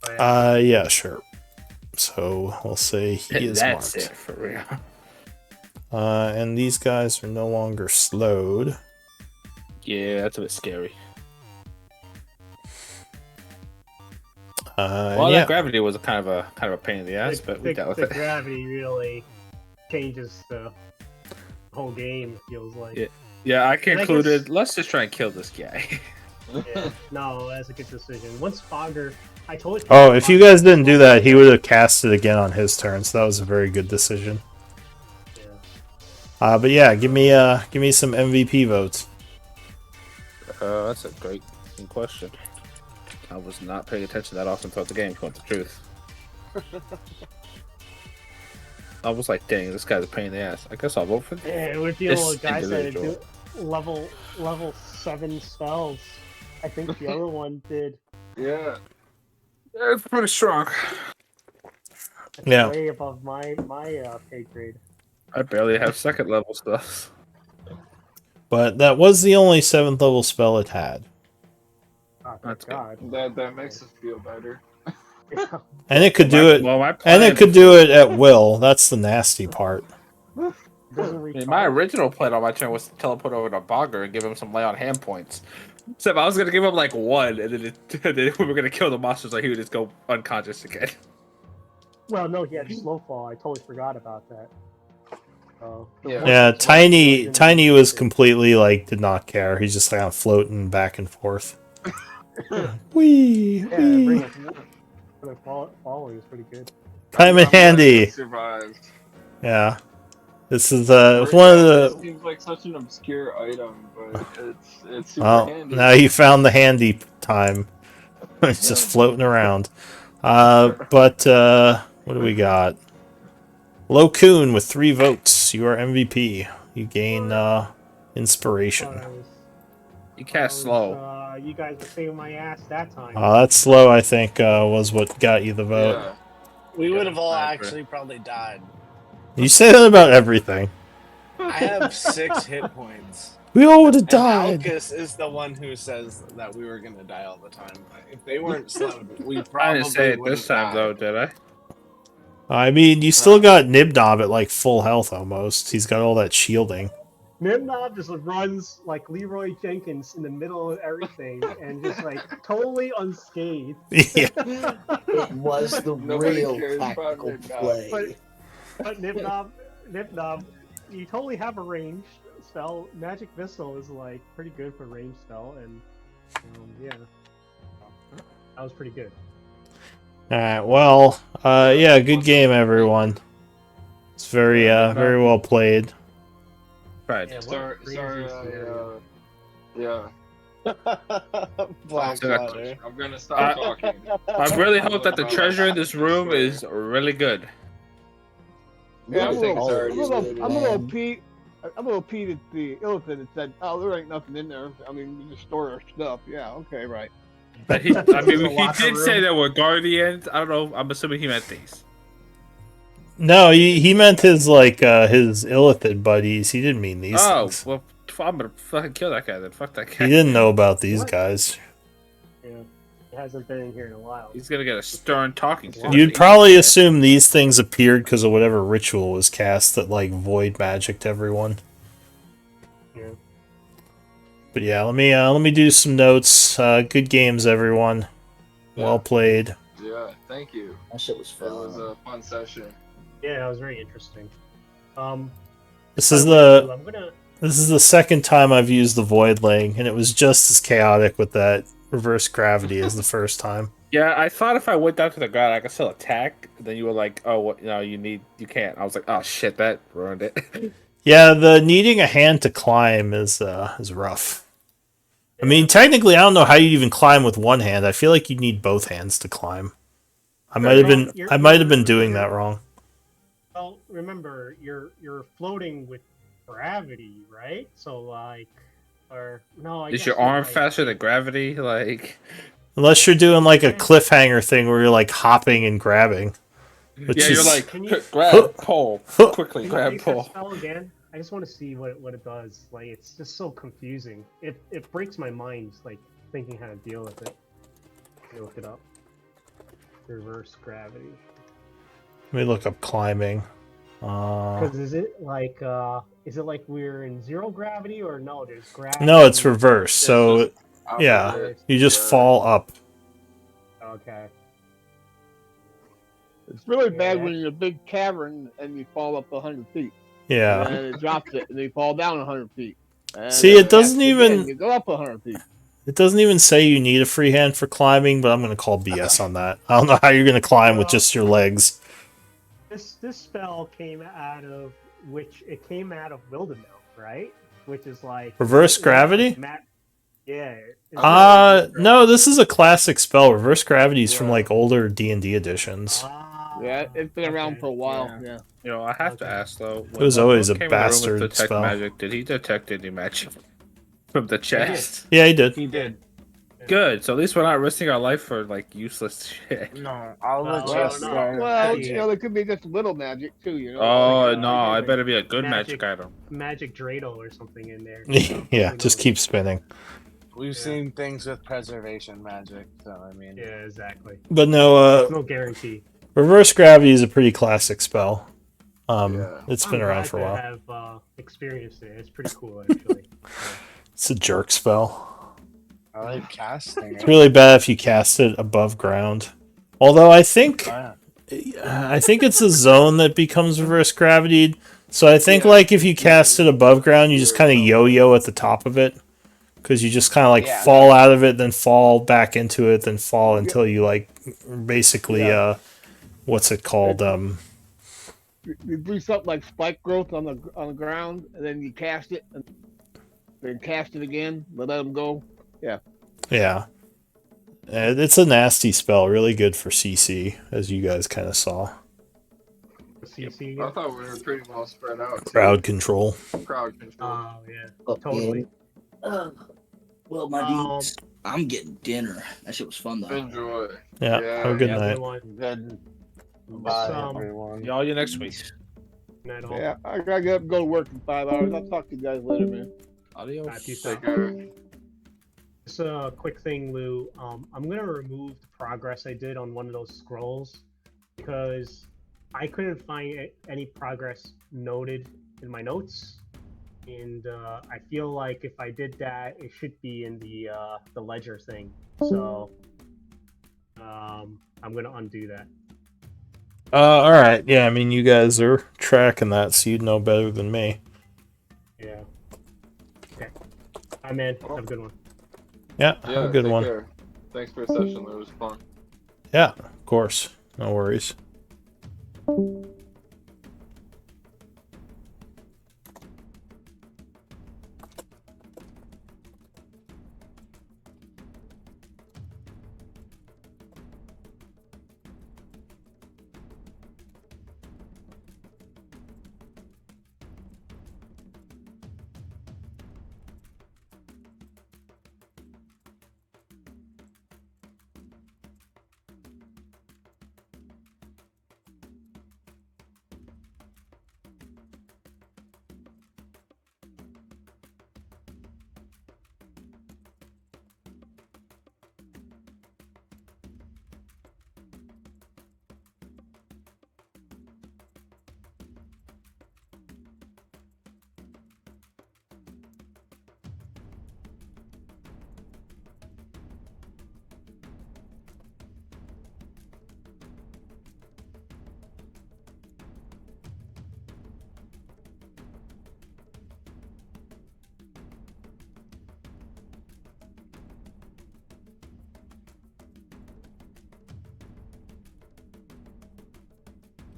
Yeah, sure. So we'll say he is That's marked. it for real. And these guys are no longer slowed. Yeah, that's a bit scary. Yeah. That gravity was kind of a pain in the ass, but we dealt with the it. gravity really changes the whole game. It feels like. Yeah. Yeah, I I concluded. guess- Let's just try and kill this guy. Yeah, no, that's a good decision. Once Fogger, I told you. Oh, if you guys didn't do that, he would have cast it again on his turn, so that was a very good decision. Yeah. But yeah, give me some MVP votes. That's a great question. I was not paying attention that often throughout the game, to want the truth. I was like, dang, this guy's a pain in the ass. I guess I'll vote for Yeah, with the this old guys that do individual. level 7 spells. I think the other one did. Yeah. It's pretty strong. That's Yeah. way above my pay grade. I barely have second level stuff. But that was the only 7th level spell it had. Oh, thank That's good. God. That makes us feel better. Yeah. And it could do it my and plan it could do it at will. That's the nasty part. Doesn't I mean, recharge. my original plan on my turn was to teleport over to Bogger and give him some lay on hand points. So if I was gonna give him like one, and then, and then we were gonna kill the monsters, like he would just go unconscious again. Well, no, he had slow fall. I totally forgot about that. The Yeah. one Yeah, that's Tiny was completely like did not care. He's just kind of floating back and forth. Wee, Yeah, wee. bring it falling is pretty good. Time in I'm glad handy. that survived. Yeah. This is one of It the seems like such an obscure item, but it's super well, handy. now you found the handy time. It's just floating around. But what do we got? Locoon with 3 votes. You are MVP. You gain inspiration. You cast slow. You guys were saving my ass that time. That slow, I think, was what got you the vote. Yeah. We would have all Sniper. actually probably died. You say that about everything. I have 6 hit points. We all would have And died. Alcus is the one who says that we were gonna die all the time. If they weren't slowed, we I probably didn't say it would've this time, died. though, did I? I mean, you still got Nibnob at like full health almost. He's got all that shielding. Nimnob just runs like Leroy Jenkins in the middle of everything and just like totally unscathed. Yeah. It was the Nobody real cares about tactical Nibnob. play. But Nibnob, you totally have a range spell. Magic Missile is like pretty good for range spell, and yeah, that was pretty good. Alright, well, yeah, good game, everyone. It's very well played. Right. Yeah, what Sorry, a sorry. crazy scenario. Yeah. Black So- water. I'm gonna stop talking. I really hope that the treasure in this room is really good. Yeah, I I'm a think little, it's already I'm a little man. Pete. I'm a little Pete at the Illithid that said, "Oh, there ain't nothing in there. I mean, you just store our stuff." Yeah, okay, right. But he, I mean, The he locker did say room. there were guardians. I don't know. I'm assuming he meant these. No, he meant his his Illithid buddies. He didn't mean these Oh, things. well, I'm gonna fucking kill that guy then. Fuck that He guy. didn't know about these What? guys. Yeah, it hasn't been in here in a while. He's gonna get a stern talking to. You'd probably assume these things appeared because of whatever ritual was cast that like void magicked everyone. Yeah. But yeah, let me do some notes. Good games, everyone. Well played. Yeah, thank you. That shit was It fun. was a fun session. Yeah, that was very interesting. This is I'm gonna. This is the second time I've used the Voidling, and it was just as chaotic with that reverse gravity as the first time. Yeah, I thought if I went down to the ground, I could still attack. Then you were like, "Oh, what? No, you can't." I was like, "Oh shit, that ruined it." Yeah, the needing a hand to climb is rough. I mean, technically, I don't know how you even climb with one hand. I feel like you need both hands to climb. I might have been doing that wrong. Well, remember, you're floating with gravity, right? So like, or no, I Is guess your you're arm right. faster than gravity? Like, Unless you're doing like a Yeah. cliffhanger thing where you're like hopping and grabbing. Which yeah, is, you're like, Can you grab, pull, quickly, can you grab, face that pull. spell again? I just want to see what it does. Like, it's just so confusing. It breaks my mind, like thinking how to deal with it. Let me look it up. Reverse gravity. let me look up climbing. Because is it like we're in zero gravity or no? There's gravity. No, it's reverse. It's So just yeah, opposite. you just Yeah. fall up. Okay. It's really Yeah, bad when you're in a big cavern and you fall up 100 feet. Yeah. And it drops it, and you fall down 100 feet. And See, then it doesn't catch again, even you go up 100 feet. it doesn't even say you need a free hand for climbing, but I'm gonna call BS on that. I don't know how you're gonna climb with Well, just your legs. this spell came out of Wildermilk, right? Which is like Reverse isn't it gravity? Like yeah. isn't it No, this is a classic spell. Reverse gravity is from Yeah. like older D&D editions. Yeah, it's been around okay. for a while. Yeah. Yeah. You know, I have to Okay. ask though. It was When always Luke a came in the room with bastard detect spell. magic, did he detect any magic from the chest? Yeah, he did. He did. Good. So at least we're not risking our life for like useless shit. No, I'll Well, adjust no. that. Well, Magic. you know, there could be just little magic too. You know. Oh Like, no! I better be a good magic item. Magic Dreidel or something in there. Yeah, Who just knows? keep spinning. We've Yeah. seen things with preservation magic, so I mean, Yeah, exactly. But no, There's no guarantee. reverse gravity is a pretty classic spell. Yeah. It's I'm been around glad for a to while. have experienced it. It's pretty cool, actually. It's a jerk spell. I like casting. It's really bad if you cast it above ground. Although I think it's a zone that becomes reverse gravity. So I think Yeah. like if you cast it above ground, you just kind of yo-yo at the top of it. Because you just kind of like Yeah. fall out of it, then fall back into it, then fall until you like basically what's it called? You do something like spike growth on the ground, and then you cast it, and then cast it again, but let them go. Yeah. Yeah. It's a nasty spell, really good for CC, as you guys kind of saw. CC. I thought we were pretty well spread out. Too. Crowd control. Crowd control. Oh yeah, Oh, totally. Well, my dudes, I'm getting dinner. That shit was fun though. Enjoy. Yeah, have a good Yeah, night. good one. Good. Bye, Um, everyone. Y'all, you next week. Night all. Yeah. I gotta get up and go to work in 5 hours. I'll talk to you guys later, man. Adios. Peace Take out. care. Just a quick thing, Lou. I'm gonna remove the progress I did on one of those scrolls because I couldn't find any progress noted in my notes, and I feel like if I did that, it should be in the ledger thing. So I'm gonna undo that. All right. Yeah, I mean, you guys are tracking that, so you'd know better than me. Yeah. Okay. Hi, man. Have a good one. Yeah, Yeah. have a good take one. Care. Thanks for the session. It was fun. Yeah, of course. No worries.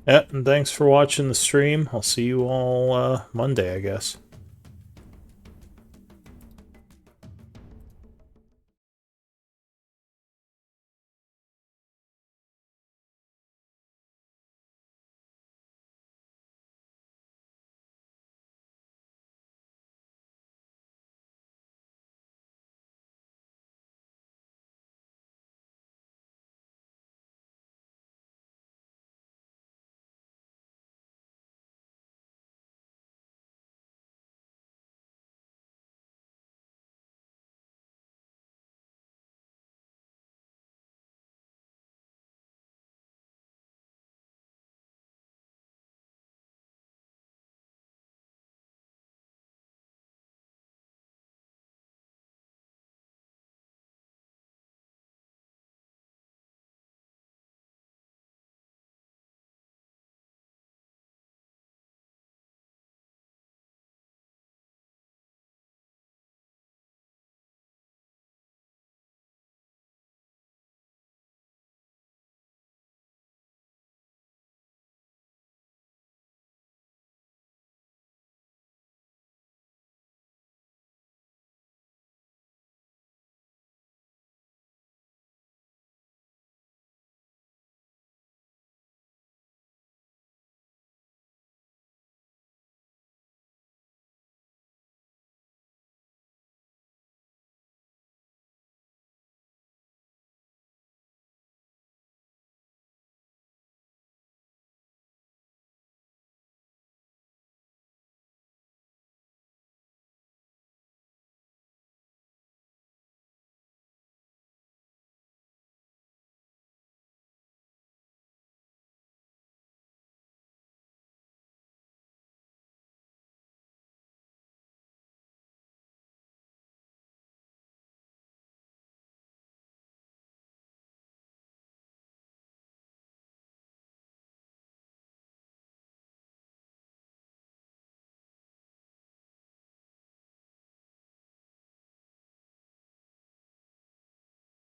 Yeah, and thanks for watching the stream. I'll see you all Monday, I guess.